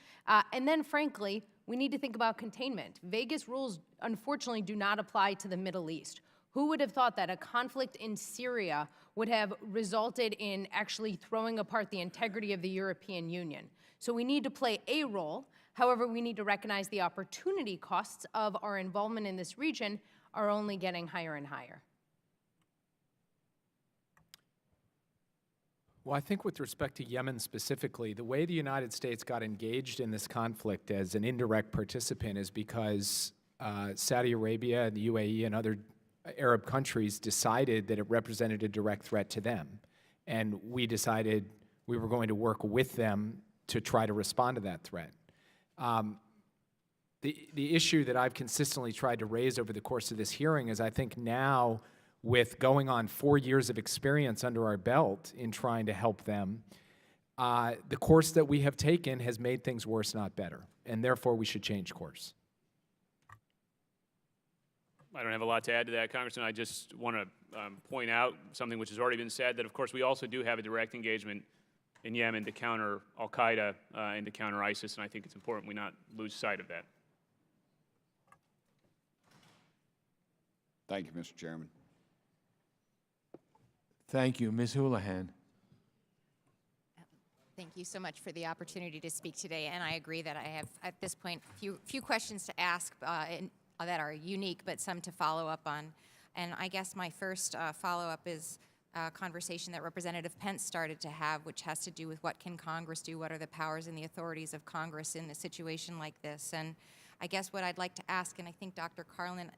And then, frankly, we need to think about containment. Vegas rules, unfortunately, do not apply to the Middle East. Who would have thought that a conflict in Syria would have resulted in actually throwing apart the integrity of the European Union? So we need to play a role. However, we need to recognize the opportunity costs of our involvement in this region are only getting higher and higher. Well, I think with respect to Yemen specifically, the way the United States got engaged in this conflict as an indirect participant is because Saudi Arabia and the UAE and other Arab countries decided that it represented a direct threat to them. And we decided we were going to work with them to try to respond to that threat. The issue that I've consistently tried to raise over the course of this hearing is I think now, with going on 4 years of experience under our belt in trying to help them, the course that we have taken has made things worse, not better, and therefore we should change course. I don't have a lot to add to that, Congressman. I just want to point out something which has already been said, that of course we also do have a direct engagement in Yemen to counter al-Qaeda and to counter ISIS, and I think it's important we not lose sight of that. Thank you, Mr. Chairman. Thank you. Ms. Houlihan. Thank you so much for the opportunity to speak today, and I agree that I have, at this point, a few questions to ask that are unique, but some to follow up on. And I guess my first follow-up is a conversation that Representative Pence started to have, which has to do with what can Congress do, what are the powers and the authorities of Congress in a situation like this. And I guess what I'd like to ask, and I think Dr. Carlin,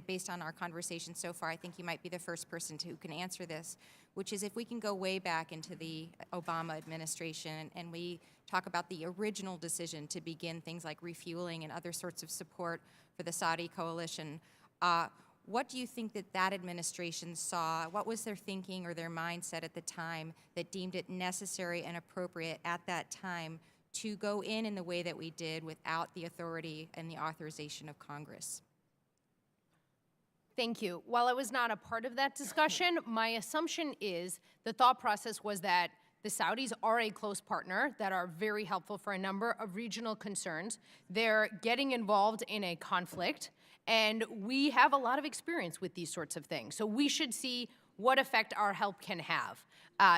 based on our conversation so far, I think you might be the first person who can answer this, which is if we can go way back into the Obama administration and we talk about the original decision to begin things like refueling and other sorts of support for the Saudi coalition, what do you think that that administration saw? What was their thinking or their mindset at the time that deemed it necessary and appropriate at that time to go in the way that we did without the authority and the authorization of Congress? Thank you. While I was not a part of that discussion, my assumption is the thought process was that the Saudis are a close partner that are very helpful for a number of regional concerns. They're getting involved in a conflict, and we have a lot of experience with these sorts of things. So we should see what effect our help can have.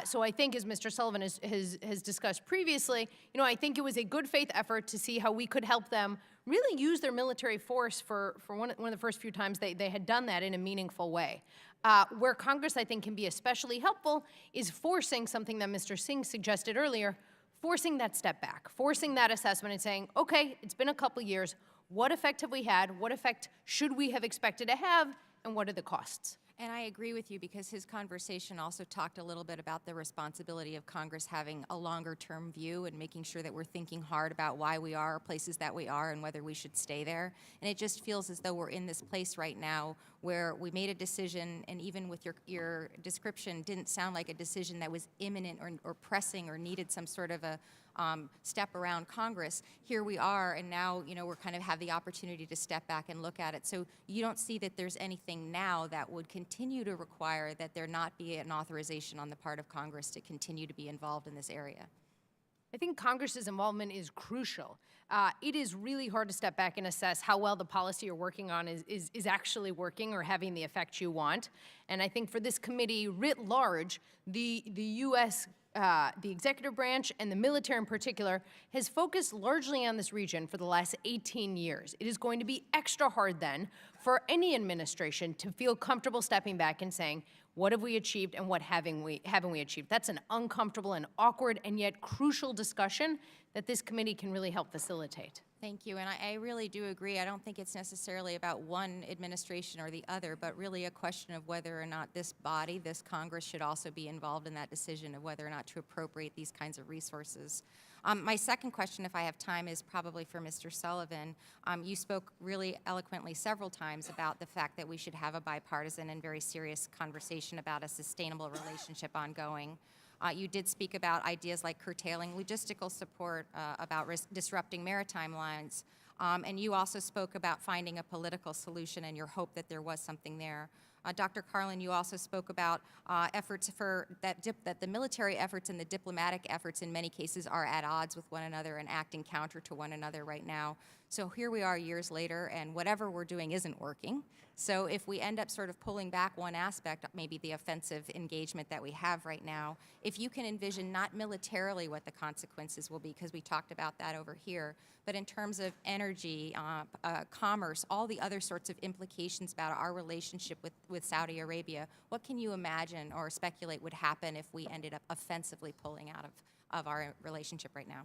So I think, as Mr. Sullivan has discussed previously, I think it was a good faith effort to see how we could help them really use their military force for one of the first few times they had done that in a meaningful way. Where Congress, I think, can be especially helpful is forcing something that Mr. Singh suggested earlier, forcing that step back, forcing that assessment and saying, okay, it's been a couple years. What effect have we had? What effect should we have expected to have? And what are the costs? And I agree with you because his conversation also talked a little bit about the responsibility of Congress having a longer-term view and making sure that we're thinking hard about why we are places that we are and whether we should stay there. And it just feels as though we're in this place right now where we made a decision, and even with your description, didn't sound like a decision that was imminent or pressing or needed some sort of a step around Congress. Here we are, and now we're kind of have the opportunity to step back and look at it. So you don't see that there's anything now that would continue to require that there not be an authorization on the part of Congress to continue to be involved in this area? I think Congress's involvement is crucial. It is really hard to step back and assess how well the policy you're working on is actually working or having the effect you want. And I think for this committee writ large, the U.S. The executive branch and the military in particular has focused largely on this region for the last 18 years. It is going to be extra hard then for any administration to feel comfortable stepping back and saying, what have we achieved and what haven't we achieved? That's an uncomfortable and awkward and yet crucial discussion that this committee can really help facilitate. Thank you, and I really do agree. I don't think it's necessarily about one administration or the other, but really a question of whether or not this body, this Congress, should also be involved in that decision of whether or not to appropriate these kinds of resources. My second question, if I have time, is probably for Mr. Sullivan. You spoke really eloquently several times about the fact that we should have a bipartisan and very serious conversation about a sustainable relationship ongoing. You did speak about ideas like curtailing logistical support, about disrupting maritime lines, and you also spoke about finding a political solution and your hope that there was something there. Dr. Carlin, you also spoke about efforts that the military efforts and the diplomatic efforts in many cases are at odds with one another and acting counter to one another right now. So here we are years later, and whatever we're doing isn't working. So if we end up sort of pulling back one aspect, maybe the offensive engagement that we have right now, if you can envision not militarily what the consequences will be, because we talked about that over here, but in terms of energy, commerce, all the other sorts of implications about our relationship with Saudi Arabia, what can you imagine or speculate would happen if we ended up offensively pulling out of our relationship right now?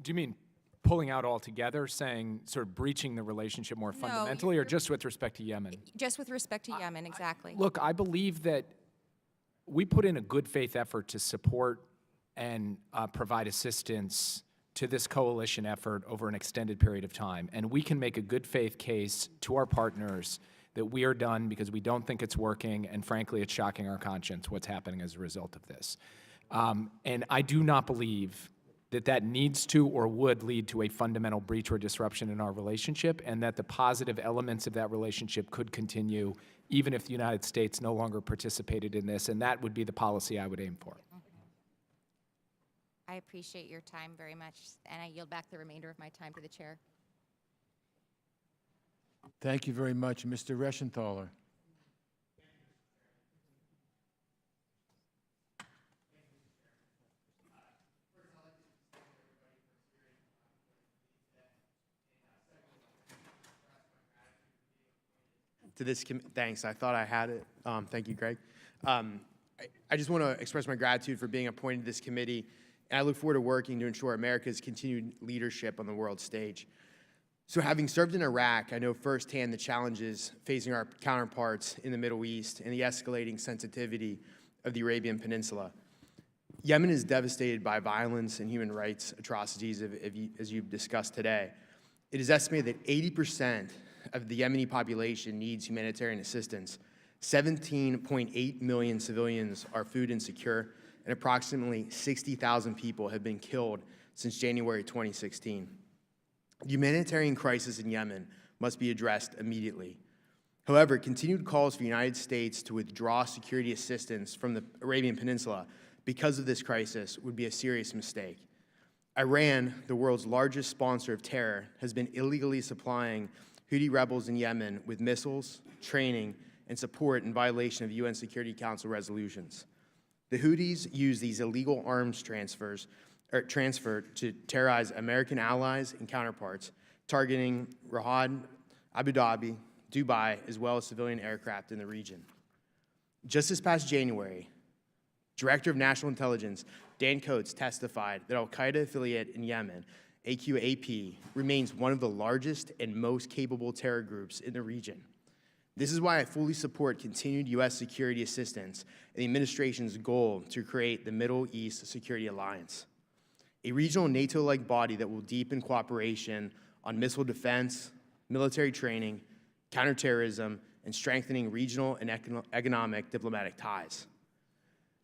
Do you mean pulling out altogether, saying sort of breaching the relationship more fundamentally, or just with respect to Yemen? Just with respect to Yemen, exactly. Look, I believe that we put in a good faith effort to support and provide assistance to this coalition effort over an extended period of time. And we can make a good faith case to our partners that we are done because we don't think it's working, and frankly, it's shocking our conscience what's happening as a result of this. And I do not believe that that needs to or would lead to a fundamental breach or disruption in our relationship, and that the positive elements of that relationship could continue even if the United States no longer participated in this, and that would be the policy I would aim for. I appreciate your time very much, and I yield back the remainder of my time to the chair. Thank you very much. Mr. Reschenthaler. To this, thanks. I thought I had it. Thank you, Greg. I just want to express my gratitude for being appointed to this committee, and I look forward to working to ensure America's continued leadership on the world stage. So having served in Iraq, I know firsthand the challenges facing our counterparts in the Middle East and the escalating sensitivity of the Arabian Peninsula. Yemen is devastated by violence and human rights atrocities, as you've discussed today. It is estimated that 80% of the Yemeni population needs humanitarian assistance. 17.8 million civilians are food insecure, and approximately 60,000 people have been killed since January 2016. The humanitarian crisis in Yemen must be addressed immediately. However, continued calls for the United States to withdraw security assistance from the Arabian Peninsula because of this crisis would be a serious mistake. Iran, the world's largest sponsor of terror, has been illegally supplying Houthi rebels in Yemen with missiles, training, and support in violation of UN Security Council resolutions. The Houthis use these illegal arms transfer to terrorize American allies and counterparts, targeting Riyadh, Abu Dhabi, Dubai, as well as civilian aircraft in the region. Just this past January, Director of National Intelligence Dan Coates testified that al-Qaeda affiliate in Yemen, AQAP, remains one of the largest and most capable terror groups in the region. This is why I fully support continued U.S. security assistance and the administration's goal to create the Middle East Security Alliance, a regional NATO-like body that will deepen cooperation on missile defense, military training, counterterrorism, and strengthening regional and economic diplomatic ties.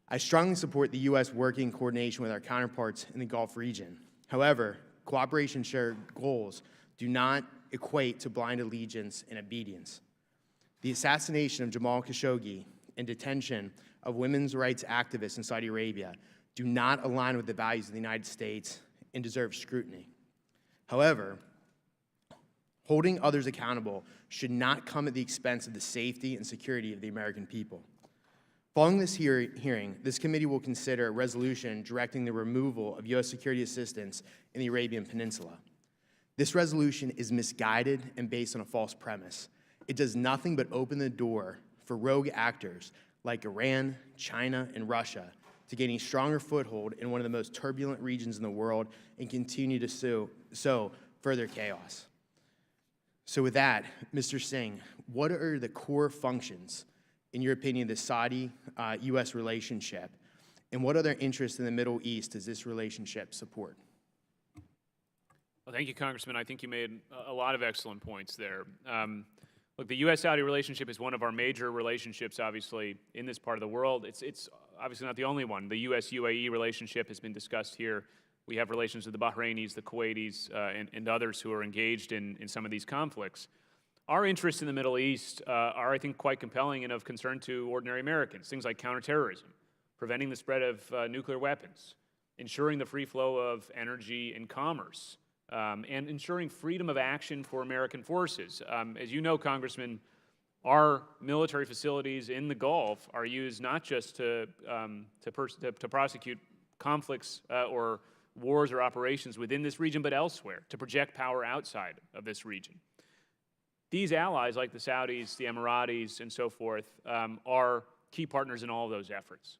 I strongly support the U.S. working in coordination with our counterparts in the Gulf region. However, cooperation shared goals do not equate to blind allegiance and obedience. The assassination of Jamal Khashoggi and detention of women's rights activists in Saudi Arabia do not align with the values of the United States and deserve scrutiny. However, holding others accountable should not come at the expense of the safety and security of the American people. Following this hearing, this committee will consider a resolution directing the removal of U.S. security assistance in the Arabian Peninsula. This resolution is misguided and based on a false premise. It does nothing but open the door for rogue actors like Iran, China, and Russia to gain a stronger foothold in one of the most turbulent regions in the world and continue to sow further chaos. So with that, Mr. Singh, what are the core functions, in your opinion, of the Saudi-U.S. relationship, and what other interests in the Middle East does this relationship support? Well, thank you, Congressman. I think you made a lot of excellent points there. Look, the U.S.-Saudi relationship is one of our major relationships, obviously, in this part of the world. It's obviously not the only one. The U.S.-UAE relationship has been discussed here. We have relations with the Bahrainis, the Kuwaitis, and others who are engaged in some of these conflicts. Our interests in the Middle East are, I think, quite compelling and of concern to ordinary Americans. Things like counterterrorism, preventing the spread of nuclear weapons, ensuring the free flow of energy and commerce and ensuring freedom of action for American forces. As you know, Congressman, our military facilities in the Gulf are used not just to prosecute conflicts or wars or operations within this region, but elsewhere, to project power outside of this region. These allies, like the Saudis, the Emiratis, and so forth, are key partners in all of those efforts.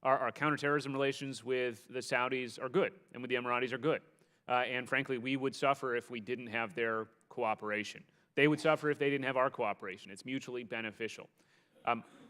Our counterterrorism relations with the Saudis are good, and with the Emiratis are good. And frankly, we would suffer if we didn't have their cooperation. They would suffer if they didn't have our cooperation. It's mutually beneficial.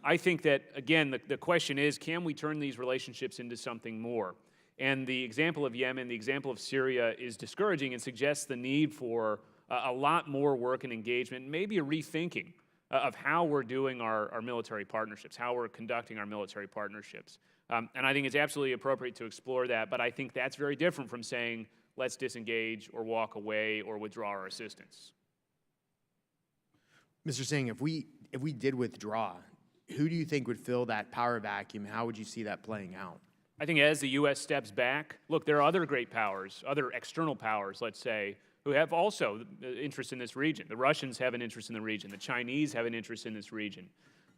I think that, again, the question is, can we turn these relationships into something more? And the example of Yemen, the example of Syria is discouraging and suggests the need for a lot more work and engagement, maybe a rethinking of how we're doing our military partnerships, how we're conducting our military partnerships. And I think it's absolutely appropriate to explore that, but I think that's very different from saying, let's disengage or walk away or withdraw our assistance. Mr. Singh, if we did withdraw, who do you think would fill that power vacuum? How would you see that playing out? I think as the U.S. steps back, look, there are other great powers, other external powers, let's say, who have also interest in this region. The Russians have an interest in the region. The Chinese have an interest in this region.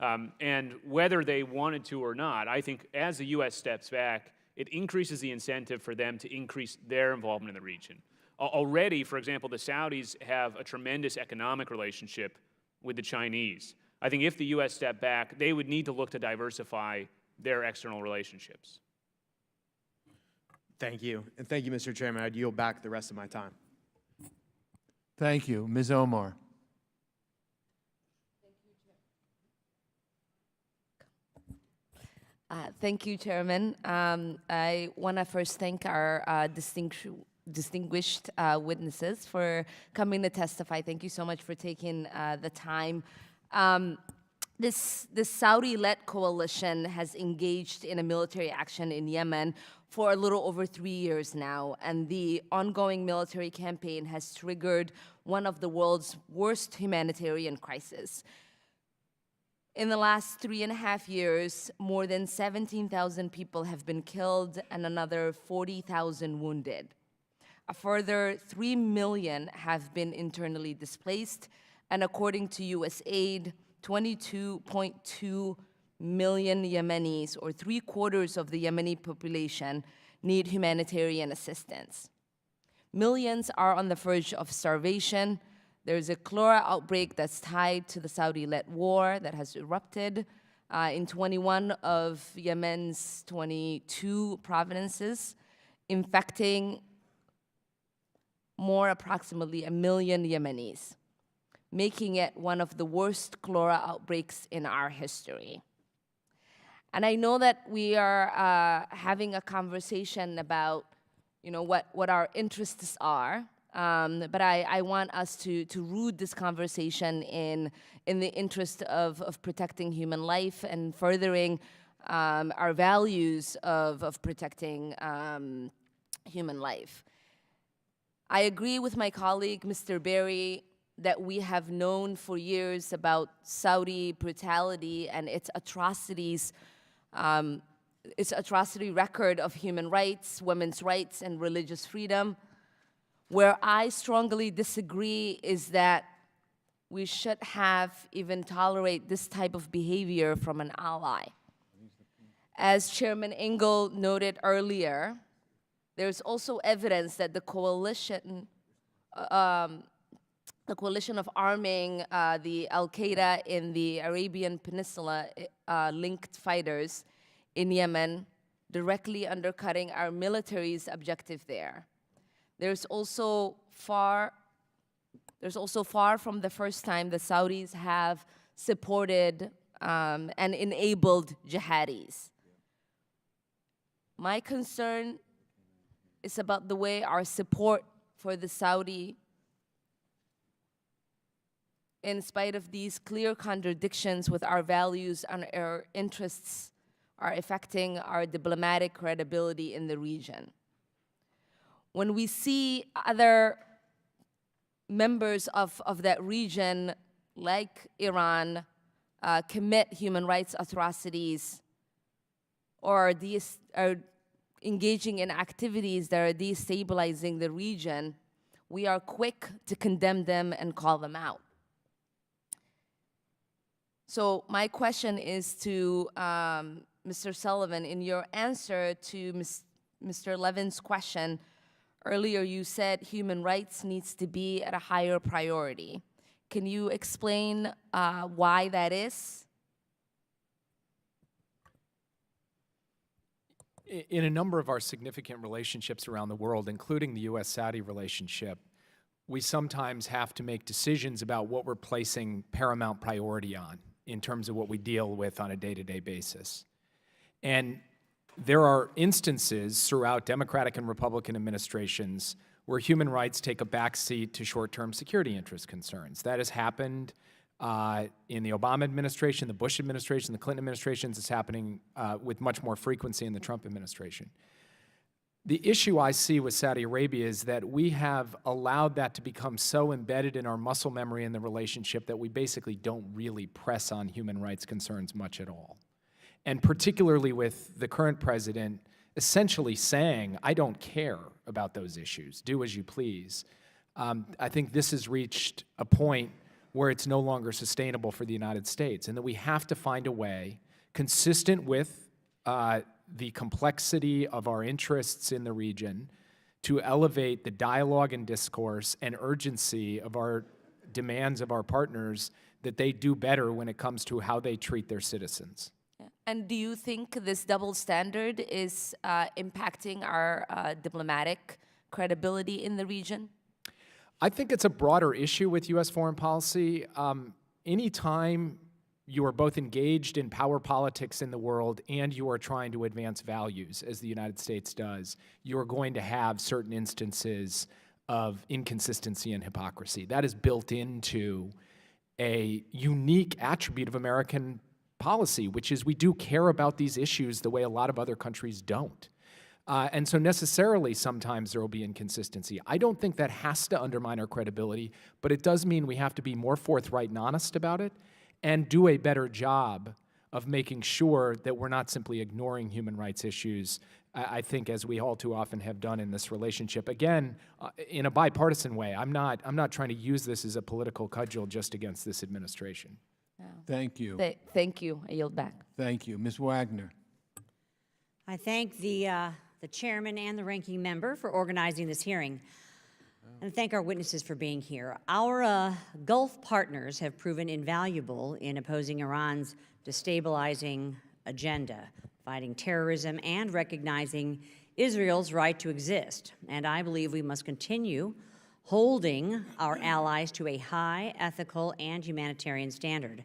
And whether they wanted to or not, I think as the U.S. steps back, it increases the incentive for them to increase their involvement in the region. Already, for example, the Saudis have a tremendous economic relationship with the Chinese. I think if the U.S. stepped back, they would need to look to diversify their external relationships. Thank you. And thank you, Mr. Chairman. I'd yield back the rest of my time. Thank you. Ms. Omar. Thank you, Chairman. I want to first thank our distinguished witnesses for coming to testify. Thank you so much for taking the time. This Saudi-led coalition has engaged in a military action in Yemen for a little over 3 years now, and the ongoing military campaign has triggered one of the world's worst humanitarian crises. In the last 3.5 years, more than 17,000 people have been killed and another 40,000 wounded. A further 3 million have been internally displaced, and according to USAID, 22.2 million Yemenis, or 3/4 of the Yemeni population, need humanitarian assistance. Millions are on the verge of starvation. There's a cholera outbreak that's tied to the Saudi-led war that has erupted in 21 of Yemen's 22 provinces, infecting approximately 1 million Yemenis, making it one of the worst cholera outbreaks in our history. And I know that we are having a conversation about, what our interests are, but I want us to root this conversation in the interest of protecting human life and furthering our values of protecting human life. I agree with my colleague, Mr. Berry, that we have known for years about Saudi brutality and its atrocity record of human rights, women's rights, and religious freedom. Where I strongly disagree is that we should have even tolerate this type of behavior from an ally. As Chairman Engel noted earlier, there's also evidence that the coalition of arming the Al-Qaeda in the Arabian Peninsula linked fighters in Yemen, directly undercutting our military's objective there. There's also far from the first time the Saudis have supported and enabled jihadis. My concern is about the way our support for the Saudi, in spite of these clear contradictions with our values and our interests, are affecting our diplomatic credibility in the region. When we see other members of that region, like Iran, commit human rights atrocities or are engaging in activities that are destabilizing the region, we are quick to condemn them and call them out. So my question is to Mr. Sullivan. In your answer to Mr. Levin's question earlier, you said human rights needs to be at a higher priority. Can you explain why that is? In a number of our significant relationships around the world, including the U.S.-Saudi relationship, we sometimes have to make decisions about what we're placing paramount priority on in terms of what we deal with on a day-to-day basis. And there are instances throughout Democratic and Republican administrations where human rights take a backseat to short-term security interest concerns. That has happened in the Obama administration, the Bush administration, the Clinton administrations. It's happening with much more frequency in the Trump administration. The issue I see with Saudi Arabia is that we have allowed that to become so embedded in our muscle memory in the relationship that we basically don't really press on human rights concerns much at all. And particularly with the current president essentially saying, I don't care about those issues, do as you please. I think this has reached a point where it's no longer sustainable for the United States, and that we have to find a way consistent with the complexity of our interests in the region to elevate the dialogue and discourse and urgency of our demands of our partners that they do better when it comes to how they treat their citizens. And do you think this double standard is impacting our diplomatic credibility in the region? I think it's a broader issue with U.S. foreign policy. Anytime you are both engaged in power politics in the world and you are trying to advance values, as the United States does, you are going to have certain instances of inconsistency and hypocrisy. That is built into a unique attribute of American policy, which is we do care about these issues the way a lot of other countries don't. And so necessarily sometimes there will be inconsistency. I don't think that has to undermine our credibility, but it does mean we have to be more forthright and honest about it and do a better job of making sure that we're not simply ignoring human rights issues, I think, as we all too often have done in this relationship. Again, in a bipartisan way. I'm not trying to use this as a political cudgel just against this administration. Thank you. Thank you. I yield back. Thank you. Ms. Wagner. I thank the chairman and the ranking member for organizing this hearing, and thank our witnesses for being here. Our Gulf partners have proven invaluable in opposing Iran's destabilizing agenda, fighting terrorism, and recognizing Israel's right to exist. And I believe we must continue holding our allies to a high ethical and humanitarian standard.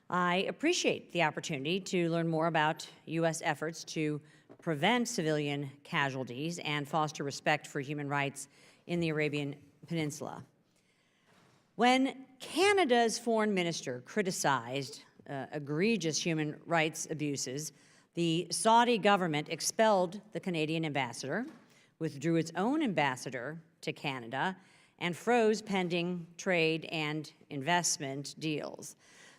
I appreciate the opportunity to learn more about U.S. efforts to prevent civilian casualties and foster respect for human rights in the Arabian Peninsula. When Canada's foreign minister criticized egregious human rights abuses, the Saudi government expelled the Canadian ambassador, withdrew its own ambassador to Canada, and froze pending trade and investment deals.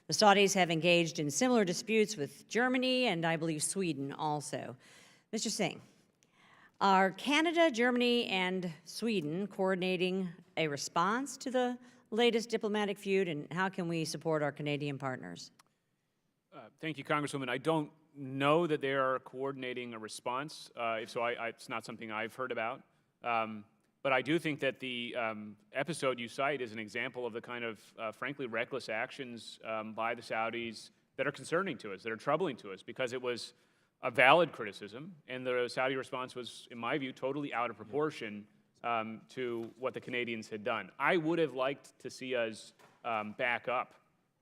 The Saudis have engaged in similar disputes with Germany and I believe Sweden also. Mr. Singh, are Canada, Germany, and Sweden coordinating a response to the latest diplomatic feud, and how can we support our Canadian partners? Thank you, Congresswoman. I don't know that they are coordinating a response. If so, it's not something I've heard about. But I do think that the episode you cite is an example of the kind of, frankly, reckless actions by the Saudis that are concerning to us, that are troubling to us, because it was a valid criticism, and the Saudi response was, in my view, totally out of proportion to what the Canadians had done. I would have liked to see us back up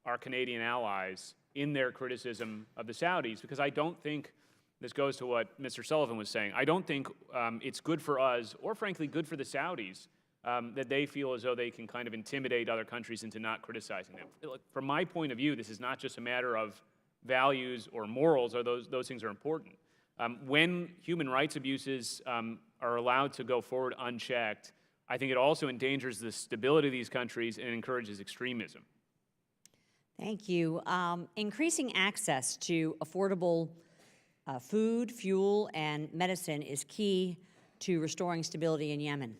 our Canadian allies in their criticism of the Saudis, because I don't think, this goes to what Mr. Sullivan was saying, I don't think it's good for us, or frankly good for the Saudis, that they feel as though they can kind of intimidate other countries into not criticizing them. Look, from my point of view, this is not just a matter of values or morals, or those things are important. When human rights abuses are allowed to go forward unchecked, I think it also endangers the stability of these countries and encourages extremism. Thank you. Increasing access to affordable food, fuel, and medicine is key to restoring stability in Yemen.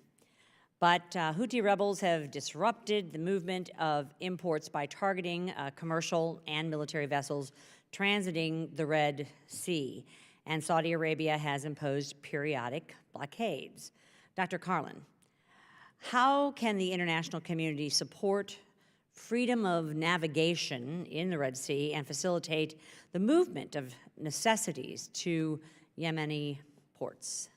But Houthi rebels have disrupted the movement of imports by targeting commercial and military vessels transiting the Red Sea, and Saudi Arabia has imposed periodic blockades. Dr. Carlin, how can the international community support freedom of navigation in the Red Sea and facilitate the movement of necessities to Yemeni ports?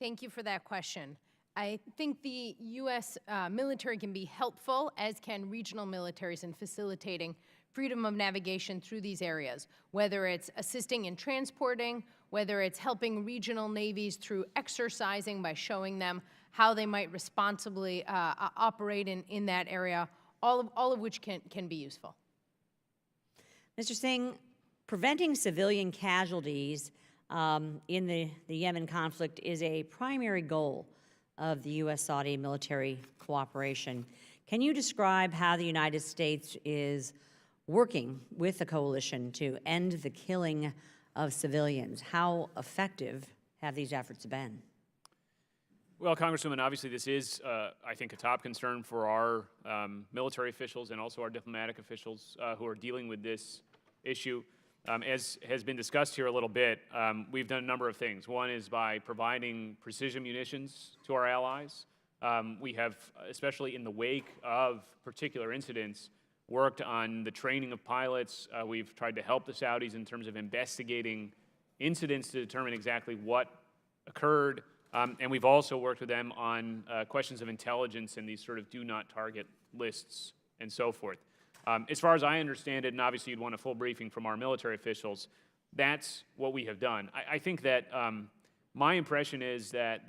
Thank you for that question. I think the U.S. Military can be helpful, as can regional militaries, in facilitating freedom of navigation through these areas, whether it's assisting in transporting, whether it's helping regional navies through exercising by showing them how they might responsibly operate in that area, all of which can be useful. Mr. Singh, preventing civilian casualties in the Yemen conflict is a primary goal of the U.S.-Saudi military cooperation. Can you describe how the United States is working with the coalition to end the killing of civilians? How effective have these efforts been? Well, Congresswoman, obviously this is, I think, a top concern for our military officials and also our diplomatic officials who are dealing with this issue. As has been discussed here a little bit, we've done a number of things. One is by providing precision munitions to our allies. We have, especially in the wake of particular incidents, worked on the training of pilots. We've tried to help the Saudis in terms of investigating incidents to determine exactly what occurred. And we've also worked with them on questions of intelligence and these sort of do not target lists and so forth. As far as I understand it, and obviously you'd want a full briefing from our military officials, that's what we have done. I think that my impression is that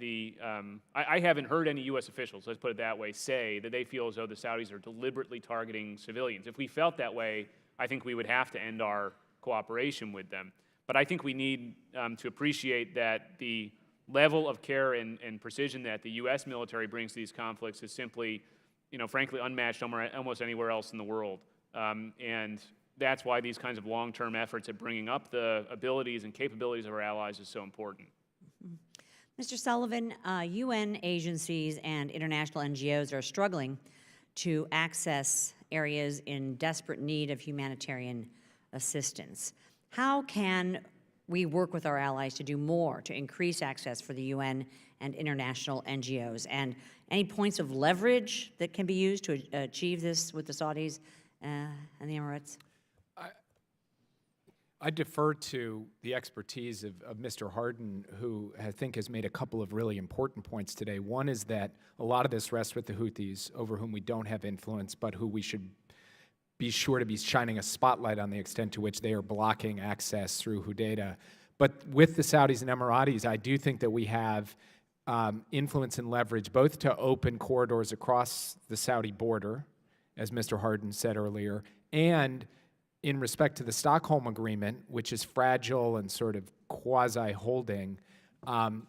I haven't heard any U.S. officials, let's put it that way, say that they feel as though the Saudis are deliberately targeting civilians. If we felt that way, I think we would have to end our cooperation with them. But I think we need to appreciate that the level of care and precision that the U.S. military brings to these conflicts is simply, frankly, unmatched almost anywhere else in the world. And that's why these kinds of long-term efforts at bringing up the abilities and capabilities of our allies is so important. Mr. Sullivan, UN agencies and international NGOs are struggling to access areas in desperate need of humanitarian assistance. How can we work with our allies to do more to increase access for the UN and international NGOs? And any points of leverage that can be used to achieve this with the Saudis and the Emirates? I defer to the expertise of Mr. Hardin, who I think has made a couple of really important points today. One is that a lot of this rests with the Houthis, over whom we don't have influence, but who we should be sure to be shining a spotlight on the extent to which they are blocking access through Hudaydah. But with the Saudis and Emiratis, I do think that we have influence and leverage both to open corridors across the Saudi border, as Mr. Hardin said earlier, and in respect to the Stockholm Agreement, which is fragile and sort of quasi-holding,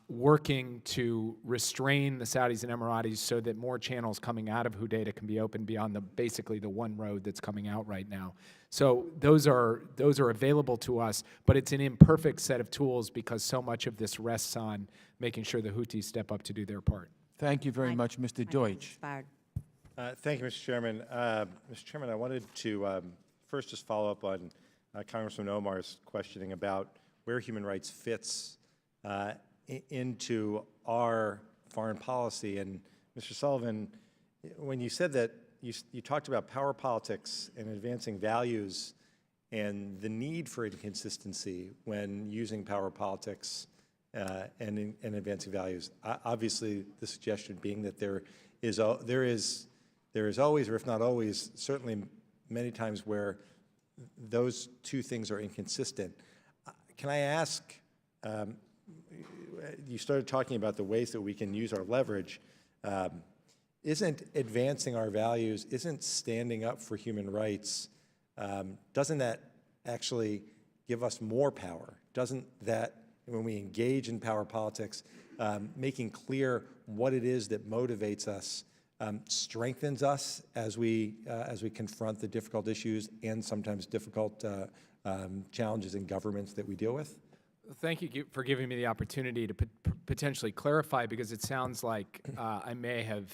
working to restrain the Saudis and Emiratis so that more channels coming out of Hudaydah can be opened beyond basically the one road that's coming out right now. So those are available to us, but it's an imperfect set of tools because so much of this rests on making sure the Houthis step up to do their part. Thank you very much, Mr. Deutsch. Thank you, Mr. Chairman. Mr. Chairman, I wanted to first just follow up on Congressman Omar's questioning about where human rights fits into our foreign policy. And Mr. Sullivan, when you said that, you talked about power politics and advancing values and the need for inconsistency when using power politics and advancing values. Obviously, the suggestion being that there is always, or if not always, certainly many times where those two things are inconsistent. Can I ask, you started talking about the ways that we can use our leverage. Isn't advancing our values, isn't standing up for human rights, doesn't that actually give us more power? Doesn't that, when we engage in power politics, making clear what it is that motivates us, strengthens us as we confront the difficult issues and sometimes difficult challenges in governments that we deal with? Thank you for giving me the opportunity to potentially clarify, because it sounds like I may have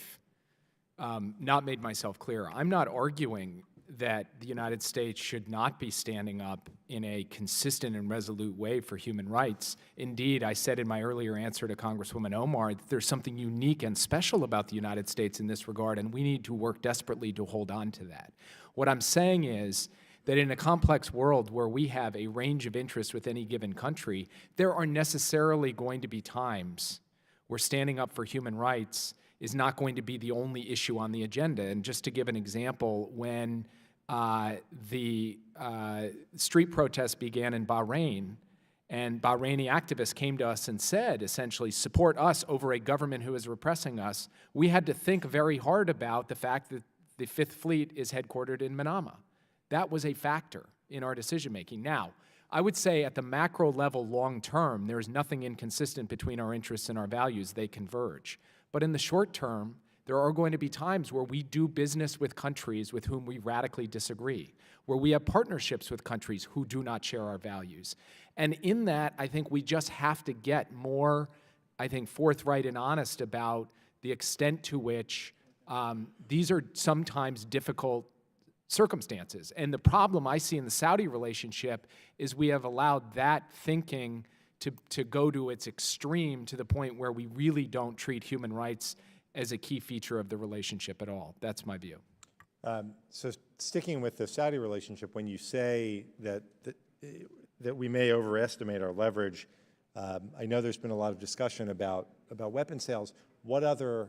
not made myself clear. I'm not arguing that the United States should not be standing up in a consistent and resolute way for human rights. Indeed, I said in my earlier answer to Congresswoman Omar that there's something unique and special about the United States in this regard, and we need to work desperately to hold on to that. What I'm saying is that in a complex world where we have a range of interests with any given country, there are necessarily going to be times where standing up for human rights is not going to be the only issue on the agenda. And just to give an example, when the street protests began in Bahrain, and Bahraini activists came to us and said, essentially, support us over a government who is repressing us, we had to think very hard about the fact that the Fifth Fleet is headquartered in Manama. That was a factor in our decision-making. Now, I would say at the macro level, long term, there is nothing inconsistent between our interests and our values. They converge. But in the short term, there are going to be times where we do business with countries with whom we radically disagree, where we have partnerships with countries who do not share our values. And in that, I think we just have to get more, forthright and honest about the extent to which these are sometimes difficult circumstances. And the problem I see in the Saudi relationship is we have allowed that thinking to go to its extreme, to the point where we really don't treat human rights as a key feature of the relationship at all. That's my view. So sticking with the Saudi relationship, when you say that we may overestimate our leverage, I know there's been a lot of discussion about weapon sales. What other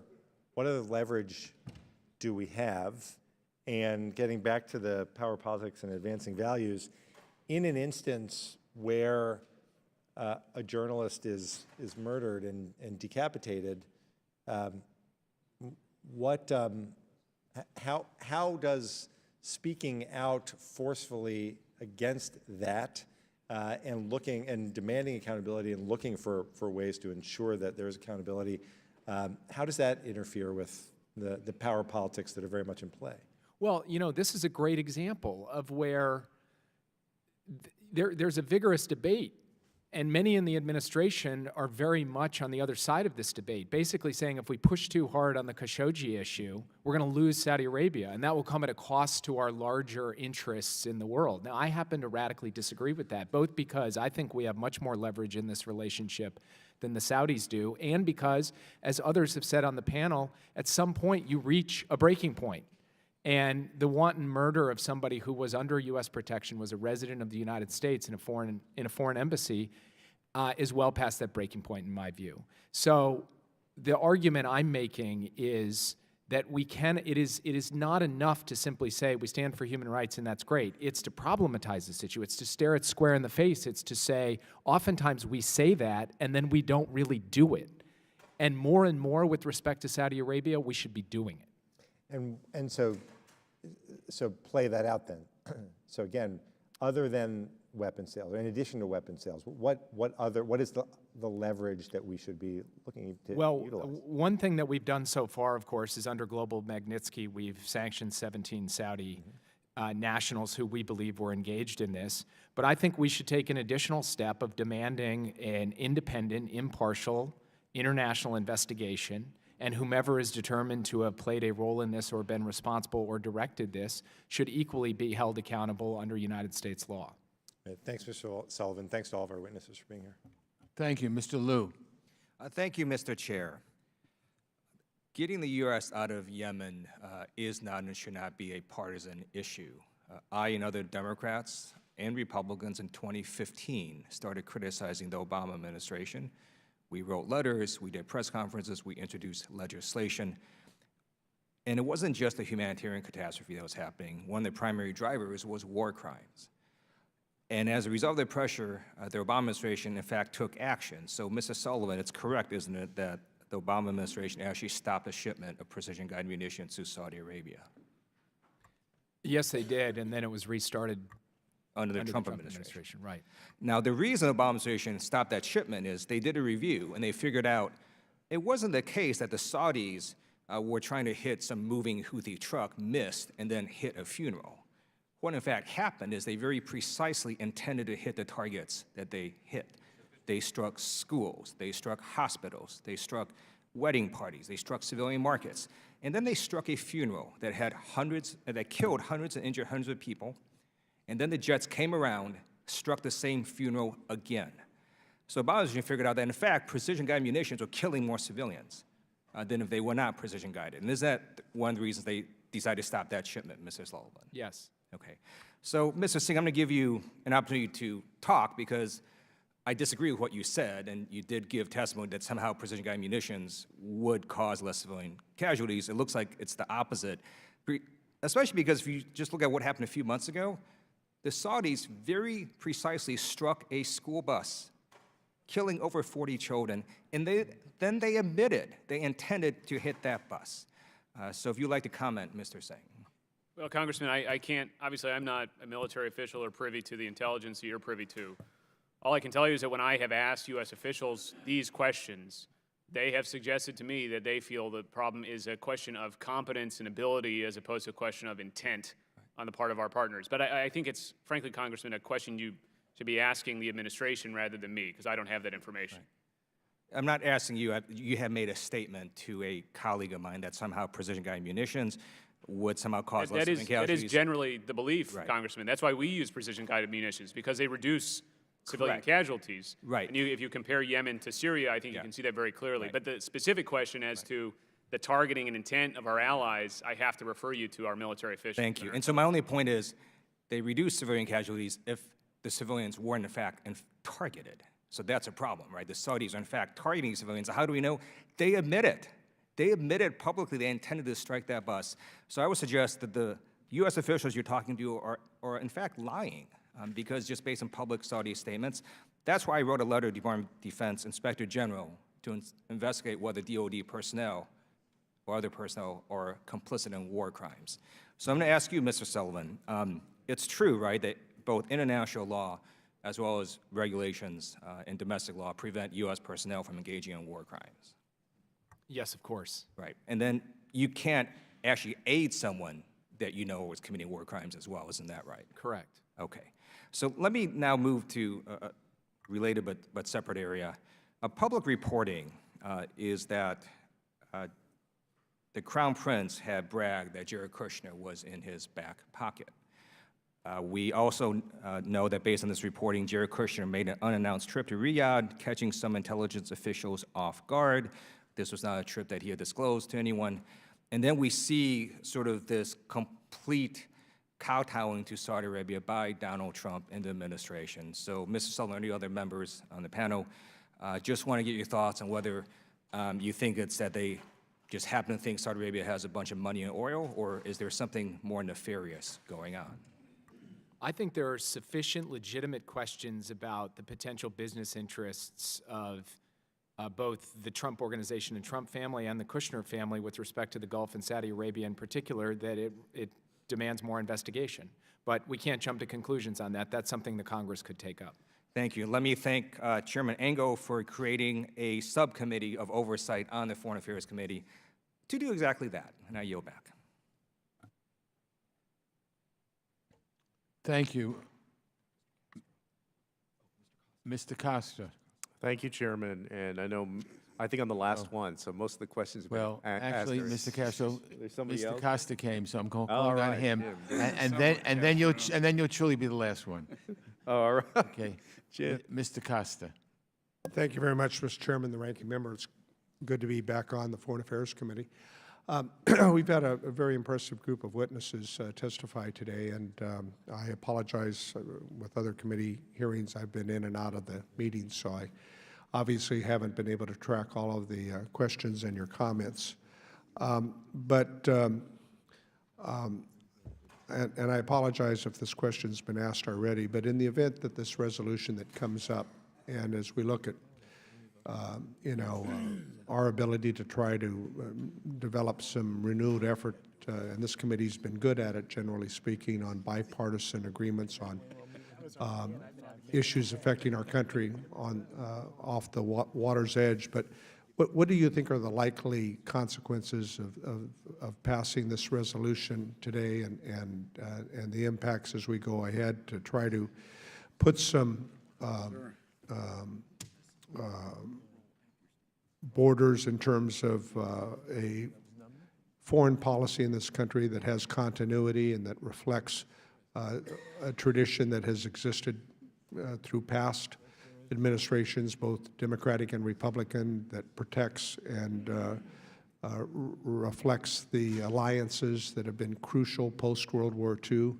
leverage do we have? And getting back to the power politics and advancing values, in an instance where a journalist is murdered and decapitated, how does speaking out forcefully against that and demanding accountability and looking for ways to ensure that there is accountability, how does that interfere with the power politics that are very much in play? Well, this is a great example of where there's a vigorous debate, and many in the administration are very much on the other side of this debate, basically saying if we push too hard on the Khashoggi issue, we're going to lose Saudi Arabia, and that will come at a cost to our larger interests in the world. Now, I happen to radically disagree with that, both because I think we have much more leverage in this relationship than the Saudis do, and because, as others have said on the panel, at some point you reach a breaking point. And the wanton murder of somebody who was under U.S. protection, was a resident of the United States in a foreign embassy, is well past that breaking point in my view. So the argument I'm making is that it is not enough to simply say we stand for human rights and that's great. It's to problematize this issue. It's to stare it square in the face. It's to say oftentimes we say that and then we don't really do it. And more with respect to Saudi Arabia, we should be doing it. And so play that out then. So again, other than weapon sales, or in addition to weapon sales, what is the leverage that we should be looking to utilize? One thing that we've done so far, of course, is under Global Magnitsky, we've sanctioned 17 Saudi nationals who we believe were engaged in this. But I think we should take an additional step of demanding an independent, impartial, international investigation, and whomever is determined to have played a role in this or been responsible or directed this should equally be held accountable under United States law. Thanks, Mr. Sullivan. Thanks to all of our witnesses for being here. Thank you. Mr. Liu. Thank you, Mr. Chair. Getting the U.S. out of Yemen is not and should not be a partisan issue. I and other Democrats and Republicans in 2015 started criticizing the Obama administration. We wrote letters, we did press conferences, we introduced legislation. And it wasn't just a humanitarian catastrophe that was happening. One of the primary drivers was war crimes. And as a result of the pressure, the Obama administration, in fact, took action. So, Mr. Sullivan, it's correct, isn't it, that the Obama administration actually stopped a shipment of precision-guided munitions to Saudi Arabia? Yes, they did, and then it was restarted under the Trump administration. Right. Now, the reason the Obama administration stopped that shipment is they did a review, and they figured out it wasn't the case that the Saudis were trying to hit some moving Houthi truck, missed, and then hit a funeral. What in fact happened is they very precisely intended to hit the targets that they hit. They struck schools, they struck hospitals, they struck wedding parties, they struck civilian markets. And then they struck a funeral that had that killed hundreds and injured hundreds of people. And then the jets came around, struck the same funeral again. So Biogen figured out that, in fact, precision-guided munitions were killing more civilians than if they were not precision-guided. And is that one of the reasons they decided to stop that shipment, Mr. Sullivan? Yes. Okay. So, Mr. Singh, I'm going to give you an opportunity to talk because I disagree with what you said, and you did give testimony that somehow precision-guided munitions would cause less civilian casualties. It looks like it's the opposite, especially because if you just look at what happened a few months ago, the Saudis very precisely struck a school bus, killing over 40 children, and then they admitted they intended to hit that bus. So if you'd like to comment, Mr. Singh. Well, Congressman, I can't, obviously I'm not a military official or privy to the intelligence that you're privy to. All I can tell you is that when I have asked U.S. officials these questions, they have suggested to me that they feel the problem is a question of competence and ability as opposed to a question of intent on the part of our partners. But I think it's, frankly, Congressman, a question you should be asking the administration rather than me, because I don't have that information. Right. I'm not asking you. You have made a statement to a colleague of mine that somehow precision-guided munitions would somehow cause less civilian casualties. That is generally the belief, right, Congressman. That's why we use precision-guided munitions, because they reduce civilian casualties. Right. And if you compare Yemen to Syria, I think you can see that very clearly. Right. But the specific question as to the targeting and intent of our allies, I have to refer you to our military officials. Thank you. And so my only point is they reduce civilian casualties if the civilians were in fact targeted. So that's a problem, right? The Saudis are in fact targeting civilians. How do we know? They admit it. They admitted publicly they intended to strike that bus. So I would suggest that the U.S. officials you're talking to are in fact lying, because just based on public Saudi statements, that's why I wrote a letter to the Department of Defense Inspector General to investigate whether DoD personnel or other personnel are complicit in war crimes. So I'm going to ask you, Mr. Sullivan, it's true, right, that both international law as well as regulations and domestic law prevent U.S. personnel from engaging in war crimes? Yes, of course. Right. And then you can't actually aid someone that you know was committing war crimes as well, isn't that right? Correct. Okay. So let me now move to a related but separate area. Public reporting is that the Crown Prince had bragged that Jared Kushner was in his back pocket. We also know that based on this reporting, Jared Kushner made an unannounced trip to Riyadh, catching some intelligence officials off guard. This was not a trip that he had disclosed to anyone. And then we see sort of this complete kowtowing to Saudi Arabia by Donald Trump and the administration. So, Mr. Sullivan, any other members on the panel, just want to get your thoughts on whether you think it's that they just happen to think Saudi Arabia has a bunch of money and oil, or is there something more nefarious going on? I think there are sufficient legitimate questions about the potential business interests of both the Trump organization and Trump family and the Kushner family with respect to the Gulf and Saudi Arabia in particular that it demands more investigation. But we can't jump to conclusions on that. That's something the Congress could take up. Thank you. Let me thank Chairman Engel for creating a subcommittee of oversight on the Foreign Affairs Committee to do exactly that, and I yield back. Thank you. Mr. Costa. Thank you, Chairman. And I think I'm the last one, so most of the questions have been asked. Actually, Mr. Castro, Mr. Costa came, so I'm going to All call around right, him, Jim. and then you'll truly be the last one. All right. Okay, Mr. Costa. Thank you very much, Mr. Chairman, the ranking member. It's good to be back on the Foreign Affairs Committee. We've had a very impressive group of witnesses testify today, and I apologize with other committee hearings. I've been in and out of the meetings, so I obviously haven't been able to track all of the questions and your comments. And I apologize if this question's been asked already, but in the event that this resolution that comes up, and as we look at our ability to try to develop some renewed effort, and this committee's been good at it, generally speaking, on bipartisan agreements on issues affecting our country off the water's edge. But what do you think are the likely consequences of passing this resolution today, and the impacts as we go ahead to try to put some borders in terms of a foreign policy in this country that has continuity and that reflects a tradition that has existed through past administrations, both Democratic and Republican, that protects and reflects the alliances that have been crucial post-World War II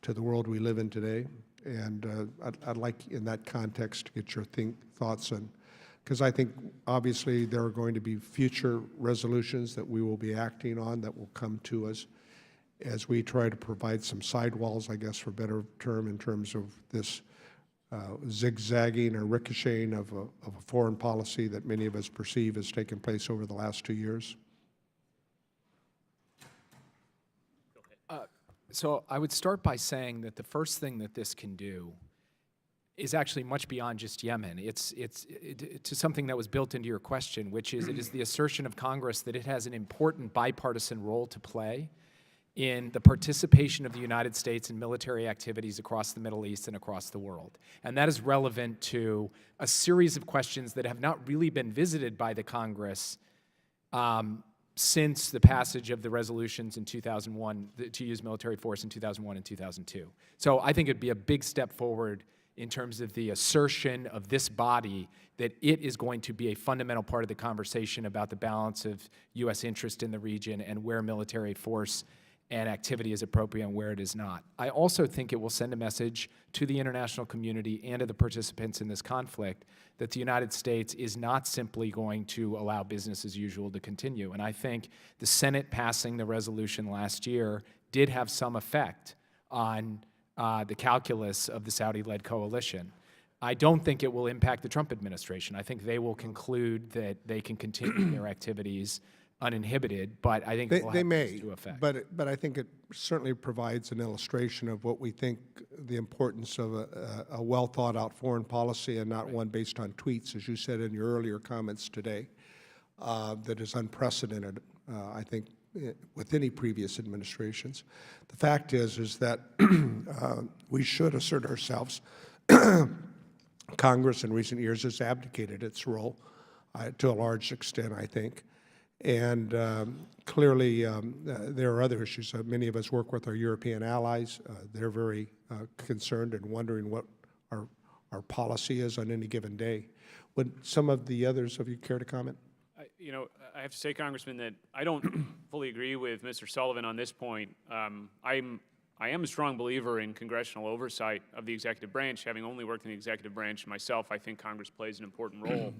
to the world we live in today. And I'd like, in that context, to get your thoughts on, because I think, obviously, there are going to be future resolutions that we will be acting on that will come to us as we try to provide some sidewalls, I guess, for a better term, in terms of this zigzagging or ricocheting of a foreign policy that many of us perceive has taken place over the last 2 years? So I would start by saying that the first thing that this can do is actually much beyond just Yemen. It's to something that was built into your question, which is it is the assertion of Congress that it has an important bipartisan role to play in the participation of the United States in military activities across the Middle East and across the world. And that is relevant to a series of questions that have not really been visited by the Congress since the passage of the resolutions in 2001 to use military force in 2001 and 2002. So I think it'd be a big step forward in terms of the assertion of this body that it is going to be a fundamental part of the conversation about the balance of U.S. interest in the region and where military force and activity is appropriate and where it is not. I also think it will send a message to the international community and to the participants in this conflict that the United States is not simply going to allow business as usual to continue. And I think the Senate passing the resolution last year did have some effect on the calculus of the Saudi-led coalition. I don't think it will impact the Trump administration. I think they will conclude that they can continue their activities uninhibited, but I think it will have those two effects. But I think it certainly provides an illustration of what we think the importance of a well-thought-out foreign policy and not one based on tweets, as you said in your earlier comments today, that is unprecedented, I think, with any previous administrations. The fact is that we should assert ourselves. Congress in recent years has abdicated its role to a large extent, I think. And clearly, there are other issues. Many of us work with our European allies. They're very concerned and wondering what our policy is on any given day. Would some of the others of you care to comment? You know, I have to say, Congressman, that I don't fully agree with Mr. Sullivan on this point. I am a strong believer in congressional oversight of the executive branch. Having only worked in the executive branch myself, I think Congress plays an important role.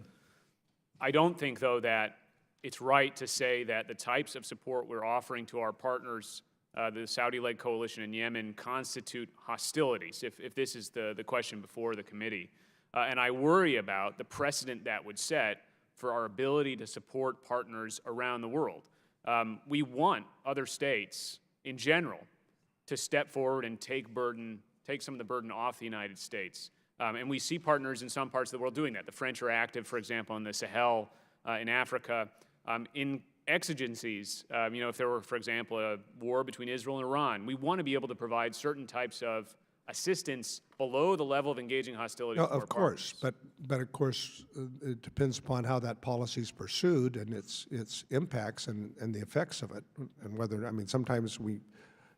I don't think, though, that it's right to say that the types of support we're offering to our partners, the Saudi-led coalition in Yemen, constitute hostilities, if this is the question before the committee. And I worry about the precedent that would set for our ability to support partners around the world. We want other states, in general, to step forward and take some of the burden off the United States. And we see partners in some parts of the world doing that. The French are active, for example, in the Sahel in Africa. In exigencies, you know, if there were, for example, a war between Israel and Iran, we want to be able to provide certain types of assistance below the level of engaging hostilities. No, of course, but of course, it depends upon how that policy is pursued and its impacts and the effects of it, and whether, I mean, sometimes we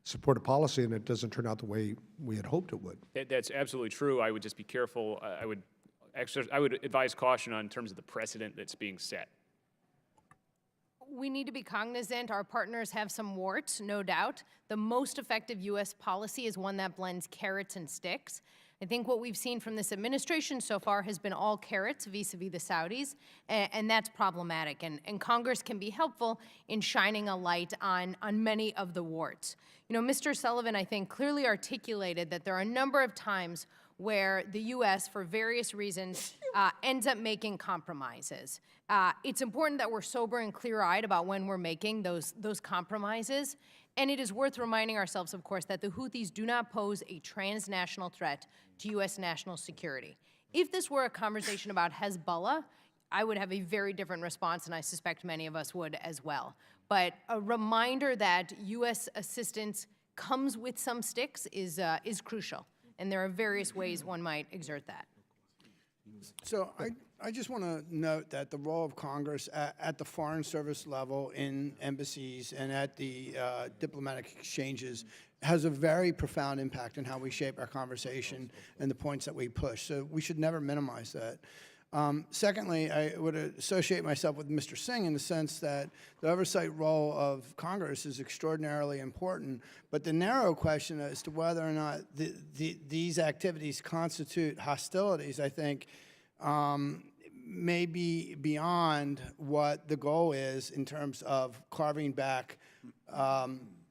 support a policy and it doesn't turn out the way we had hoped it would. That's absolutely true. I would just be careful. I would advise caution on terms of the precedent that's being set. We need to be cognizant our partners have some warts, no doubt. The most effective U.S. policy is one that blends carrots and sticks. I think what we've seen from this administration so far has been all carrots vis-a-vis the Saudis, and that's problematic. And Congress can be helpful in shining a light on many of the warts. You know, Mr. Sullivan, I think, clearly articulated that there are a number of times where the U.S., for various reasons, ends up making compromises. It's important that we're sober and clear-eyed about when we're making those compromises. And it is worth reminding ourselves, of course, that the Houthis do not pose a transnational threat to U.S. national security. If this were a conversation about Hezbollah, I would have a very different response, and I suspect many of us would as well. But a reminder that U.S. assistance comes with some sticks is crucial. And there are various ways one might exert that. So I just want to note that the role of Congress at the Foreign Service level in embassies and at the diplomatic exchanges has a very profound impact on how we shape our conversation and the points that we push. So we should never minimize that. Secondly, I would associate myself with Mr. Singh in the sense that the oversight role of Congress is extraordinarily important, but the narrow question as to whether or not these activities constitute hostilities, I think, may be beyond what the goal is in terms of carving back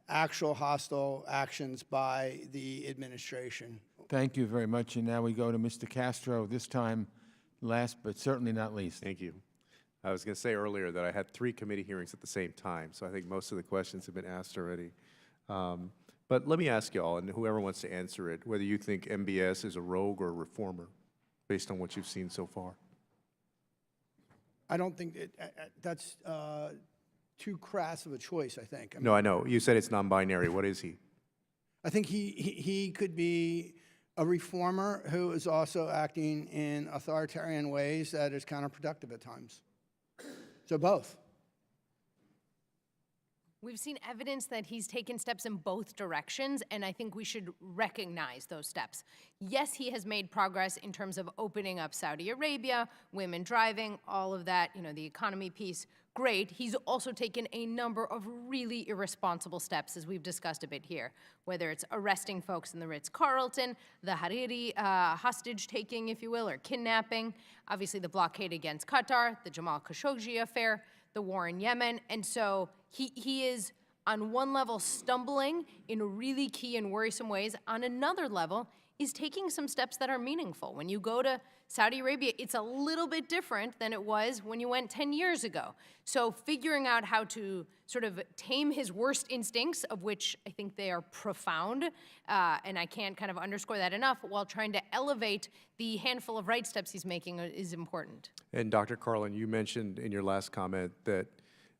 actual hostile actions by the administration. Thank you very much. And now we go to Mr. Castro, this time last but certainly not least. Thank you. I was going to say earlier that I had 3 committee hearings at the same time, so I think most of the questions have been asked already. But let me ask you all, and whoever wants to answer it, whether you think MBS is a rogue or a reformer, based on what you've seen so far. I don't think that's too crass of a choice, I think. I mean, No, I know. You said it's non-binary. What is he? I think he could be a reformer who is also acting in authoritarian ways that is counterproductive at times. So both. We've seen evidence that he's taken steps in both directions, and I think we should recognize those steps. Yes, he has made progress in terms of opening up Saudi Arabia, women driving, all of that, the economy piece, great. He's also taken a number of really irresponsible steps, as we've discussed a bit here, whether it's arresting folks in the Ritz-Carlton, the Hariri hostage-taking, if you will, or kidnapping, obviously the blockade against Qatar, the Jamal Khashoggi affair, the war in Yemen, and so he is, on one level, stumbling in really key and worrisome ways. On another level, is taking some steps that are meaningful. When you go to Saudi Arabia, it's a little bit different than it was when you went 10 years ago. So figuring out how to sort of tame his worst instincts, of which I think they are profound, and I can't kind of underscore that enough, while trying to elevate the handful of right steps he's making is important. And Dr. Carlin, you mentioned in your last comment that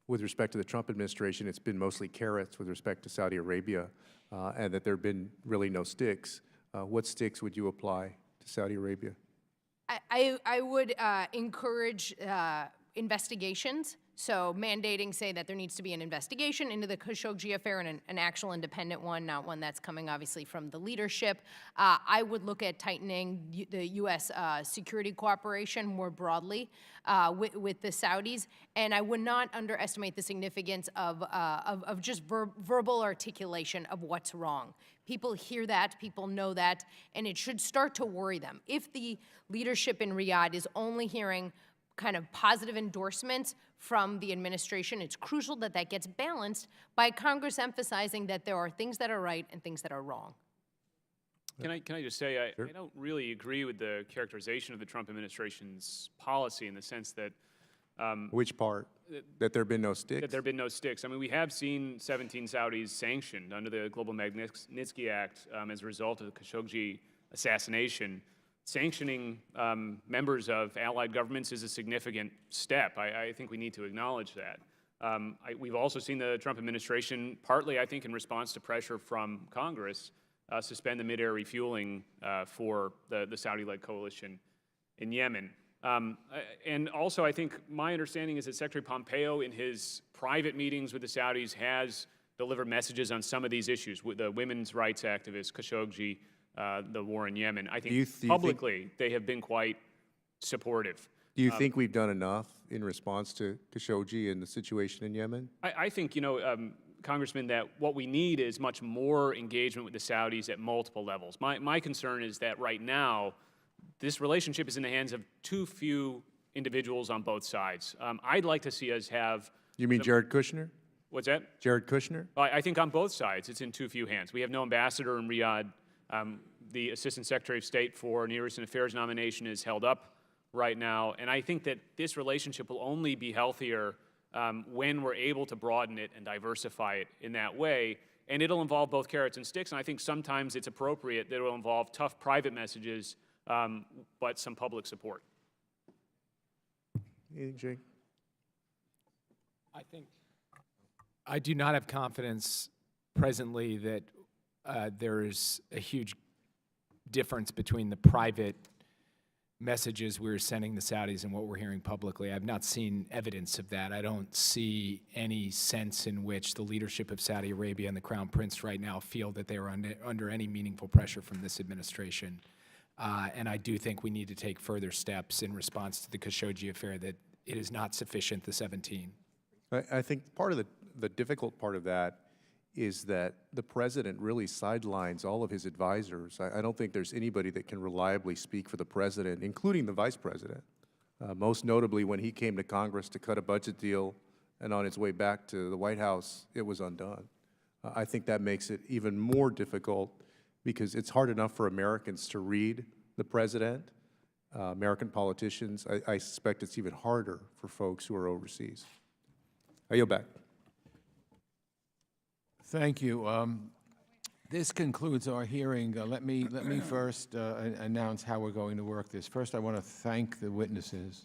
with respect to the Trump administration, it's been mostly carrots with respect to Saudi Arabia, and that there have been really no sticks. What sticks would you apply to Saudi Arabia? I would encourage investigations. So mandating, say, that there needs to be an investigation into the Khashoggi affair and an actual independent one, not one that's coming, obviously, from the leadership. I would look at tightening the U.S. security cooperation more broadly with the Saudis. And I would not underestimate the significance of just verbal articulation of what's wrong. People hear that, people know that, and it should start to worry them. If the leadership in Riyadh is only hearing kind of positive endorsements from the administration, it's crucial that that gets balanced by Congress emphasizing that there are things that are right and things that are wrong. Can I just say, I don't really agree with the characterization of the Trump administration's policy in the sense that which part? That there have been no sticks? That there have been no sticks. I mean, we have seen 17 Saudis sanctioned under the Global Magnitsky Act as a result of the Khashoggi assassination. Sanctioning members of allied governments is a significant step. I think we need to acknowledge that. We've also seen the Trump administration, partly, I think, in response to pressure from Congress, suspend the mid-air refueling for the Saudi-led coalition in Yemen. And also, I think my understanding is that Secretary Pompeo, in his private meetings with the Saudis, has delivered messages on some of these issues, with the women's rights activists, Khashoggi, the war in Yemen. I think publicly they have been quite supportive. Do you think we've done enough in response to Khashoggi and the situation in Yemen? I think, Congressman, that what we need is much more engagement with the Saudis at multiple levels. My concern is that right now, this relationship is in the hands of too few individuals on both sides. I'd like to see us have... You mean Jared Kushner? What's that? Jared Kushner? I think on both sides, it's in too few hands. We have no ambassador in Riyadh. The Assistant Secretary of State for Near Eastern Affairs nomination is held up right now. And I think that this relationship will only be healthier when we're able to broaden it and diversify it in that way. And it'll involve both carrots and sticks. And I think sometimes it's appropriate that it'll involve tough private messages, but some public support. Jake? I do not have confidence presently that there is a huge difference between the private messages we're sending the Saudis and what we're hearing publicly. I've not seen evidence of that. I don't see any sense in which the leadership of Saudi Arabia and the Crown Prince right now feel that they are under any meaningful pressure from this administration. And I do think we need to take further steps in response to the Khashoggi affair, that it is not sufficient, the 17. I think part of the difficult part of that is that the president really sidelines all of his advisors. I don't think there's anybody that can reliably speak for the president, including the vice president. Most notably, when he came to Congress to cut a budget deal, and on its way back to the White House, it was undone. I think that makes it even more difficult because it's hard enough for Americans to read the president, American politicians. I suspect it's even harder for folks who are overseas. I yield back. Thank you. This concludes our hearing. Let me first announce how we're going to work this. First, I want to thank the witnesses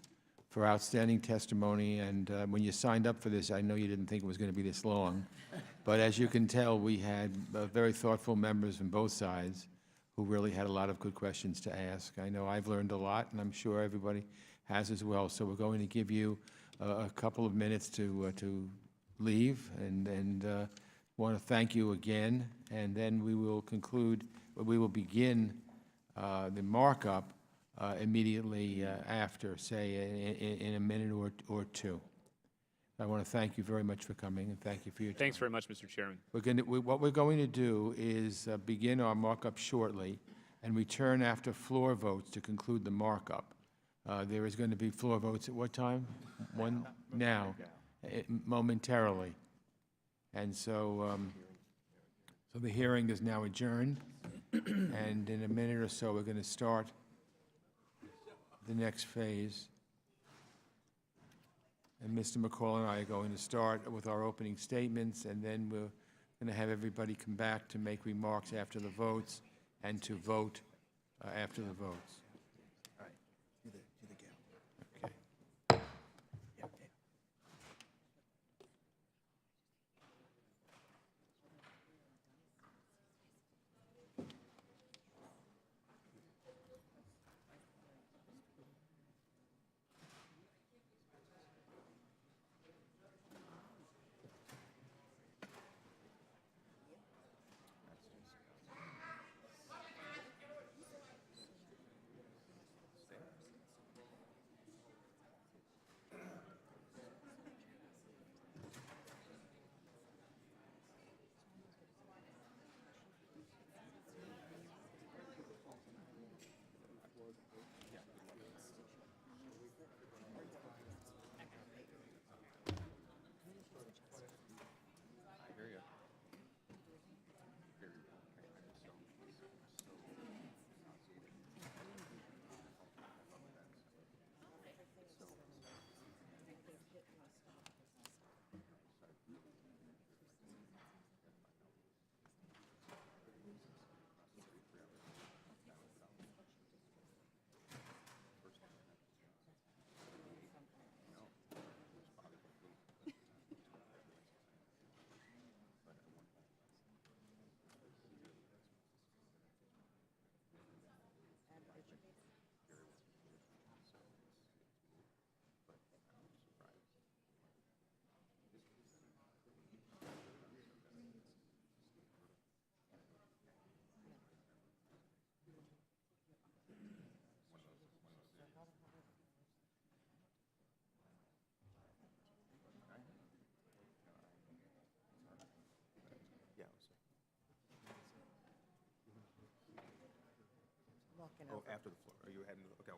for outstanding testimony. And when you signed up for this, I know you didn't think it was going to be this long. But as you can tell, we had very thoughtful members from both sides who really had a lot of good questions to ask. I know I've learned a lot, and I'm sure everybody has as well. So we're going to give you a couple of minutes to leave, and want to thank you again. And then we will conclude. We will begin the markup immediately after, say in a minute or two. I want to thank you very much for coming, and thank you for your time. Thanks very much, Mr. Chairman. What we're going to do is begin our markup shortly and return after floor votes to conclude the markup. There is going to be floor votes at what time? Now, momentarily. And so, so the hearing is now adjourned, and in a minute or so, we're going to start the next phase. And Mr. Mccaul and I are going to start with our opening statements, and then we're going to have everybody come back to make remarks after the votes and to vote after the votes. All right. Do the gavel. Okay. Oh, after the floor. Are you heading? Okay.